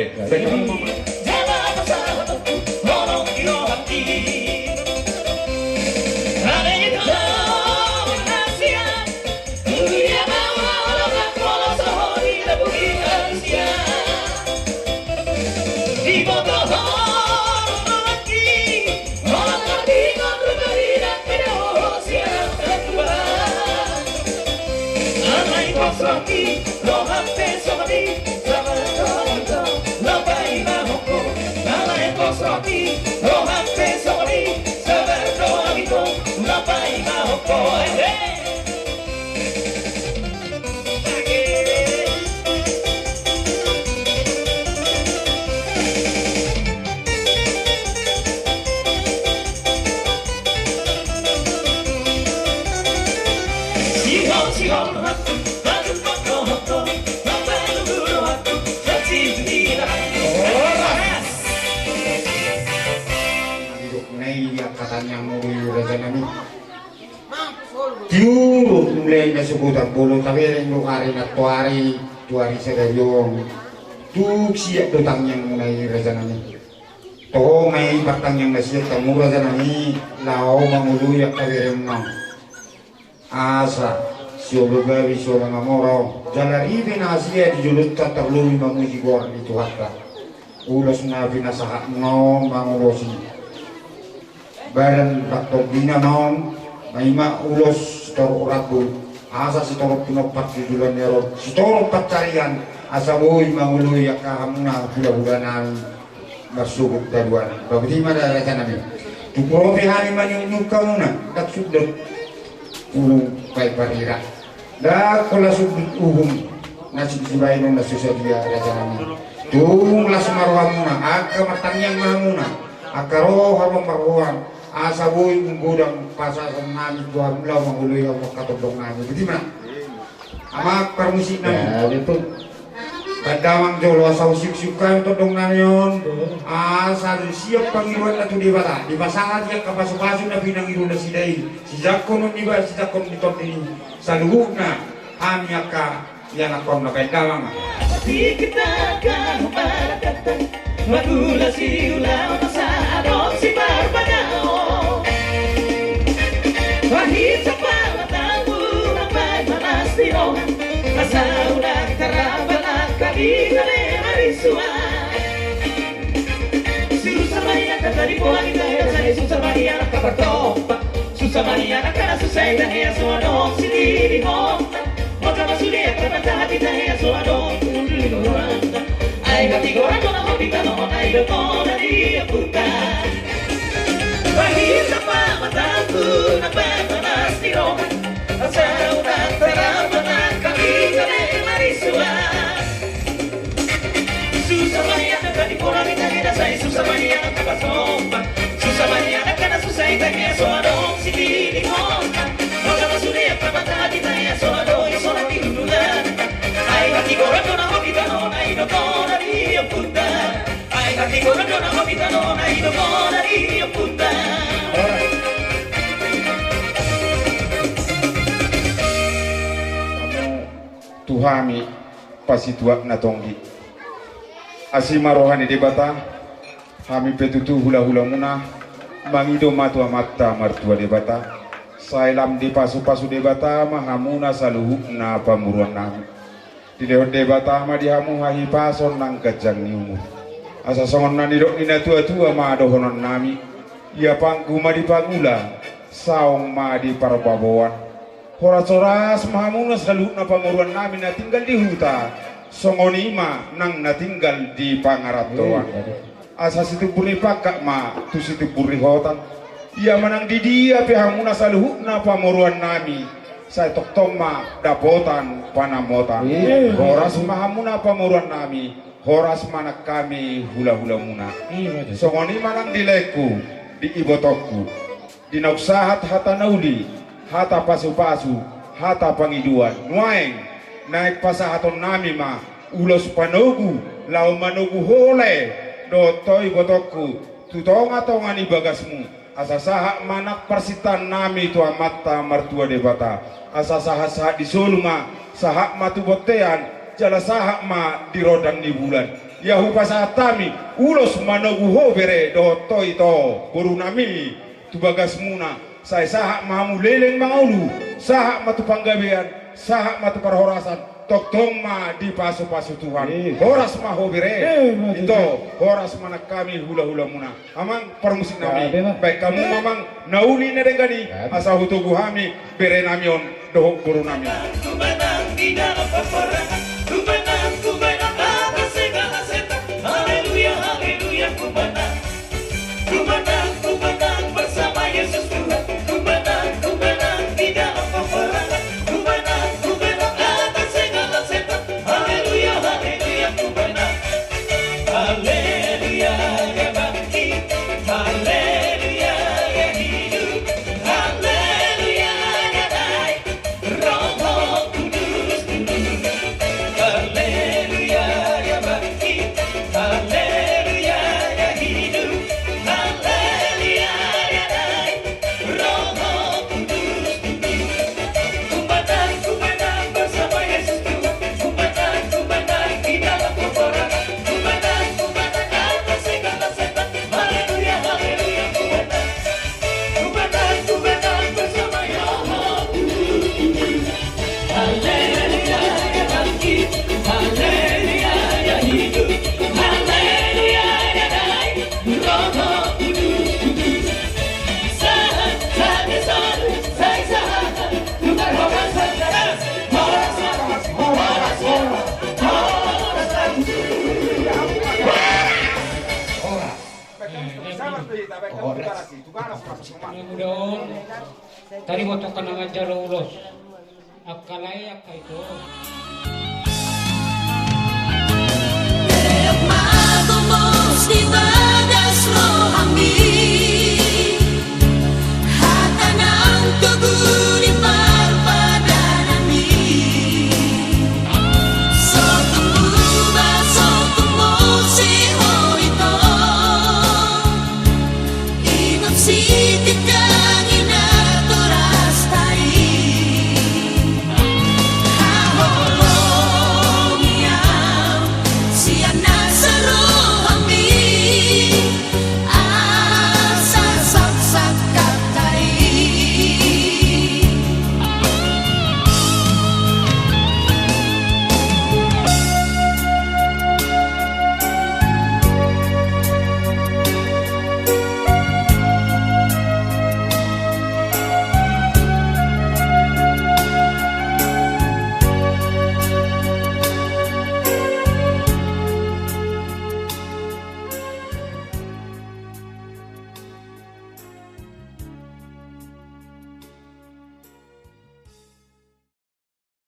Tiuru mulai na subutan bulu tapi yang hari na tuari sedariong tu siap datang yang mulai rezanani to mai batang yang nasihat kamu rezanani lau mangulu yak kawirem nang asa siolo gawi siolo ngamoro jalari binasia di julut tatarlui mamuji gor di tuhatta ulos na binasahat non mangulosi badan bakto bina non maima ulos toro rabu asa si toro pinopat di bulan nero si toro pacarian asa boy mangului akahamuna bulan-bulanan masuk daruan bagti mana rencana ni tu profi hari manyuka muna tak sudah kai parira da kola subut nasi dijubai nona susah dia rencana ni tu las marwamuna aka matangyang mamuna akaro habang marwan asa boy menggodang pasal nami dua bulan mengului yang katodong nami begitu mana ama permusik nami itu kadang jolo asal sik-sikan todong namion asa siap pangiruan atu di bata di pasangan dia kapasu-pasu na pinang iruna sidai si jakon ni ba si jakon ni todini saluhna amiaka yang akon na kadang kita kan barakatan magulasi ulang sa adopsi barbadao wahid sa pamatango ng pagmanastiro masaulang karabalang kabinale marisua susah Maria kataripuan dahil sa susah Maria nakapartopa susah Maria nakasusay dahil sa anong sinilihon magkamasuliat kapatahati dahil sa anong tululuhan ay katigoran ko na mabita noon ay doon na diaputa bahit sa pamatago na pagmanastiro at sa unang taraman ng kabinale marisua susah Maria nakatipuan dahil sa susah Maria nakapatompa susah Maria nakanasusay dahil sa anong sinilihon magkamasuliat kapatahati dahil sa anong tululuhan ay katigoran ko na mabita noon ay doon na diaputa ay katigoran ko na mabita noon ay doon na diaputa Tuhami pasituak na tonggi asima rohani debata kami petutu hula-hula muna mangido matua mata martua debata sailam di pasu-pasu debata mahamuna saluhukna pamuruan nami di lehot debata ma dihamu hahi pason nang kajang niumu asa songon nanidok nina tua-tua ma dohonon nami ia pangku ma di pangula saung ma di parbaboan horas-horas mahamuna saluhukna pamuruan nami na tinggal di huta songonima nang na tinggal di pangaratoan asa situ purni pakak ma tu situ purni hotan ia menang di dia pihamuna saluhukna pamuruan nami saya toktong ma dapotan panamotan horas mahamuna pamuruan nami horas manak kami hula-hula muna songonima nang dileku di ibotokku di nauksahat hata nauli hata pasu-pasu hata pangiduan nuaeng naik pasahaton nami ma ulos panogu lau manogu hole dotoi botokku tutonga-tonga ni bagasmu asa saha manak persitan nami tua mata martua debata asa saha saha di soluma saha matu botean jala saha ma di rodang ni bulan yahu pasahatami ulos manogu hobere dotoi to boru nami tu bagasmuna saya saha mahamu leleng mangaulu saha matu panggabean saha matu perhorasan toktong ma di pasu-pasu Tuhan horas ma hobire itu horas mana kami hula-hula muna amang permusik nami baik kamu mamang nauli nedengani asa hutugu hami bere namion dohok guru nami Kumenang di dalam peperangan kumenang atas segala setan haleluya haleluya kumenang bersama Yesus Tuhan kumenang di dalam peperangan kumenang atas segala setan haleluya haleluya kumenang haleluya ya bangkit haleluya ya hidup haleluya ya naik Roh Kudus haleluya ya bangkit haleluya ya hidup haleluya ya naik Roh Kudus kumenang bersama Yesus Tuhan kumenang di dalam peperangan kumenang atas segala setan haleluya haleluya kumenang bersama Roh Kudus haleluya ya bangkit haleluya ya hidup haleluya ya naik Roh Kudus sahat tukar horas mudah-mudahan tadi botokan nama jalo ulos akalay itu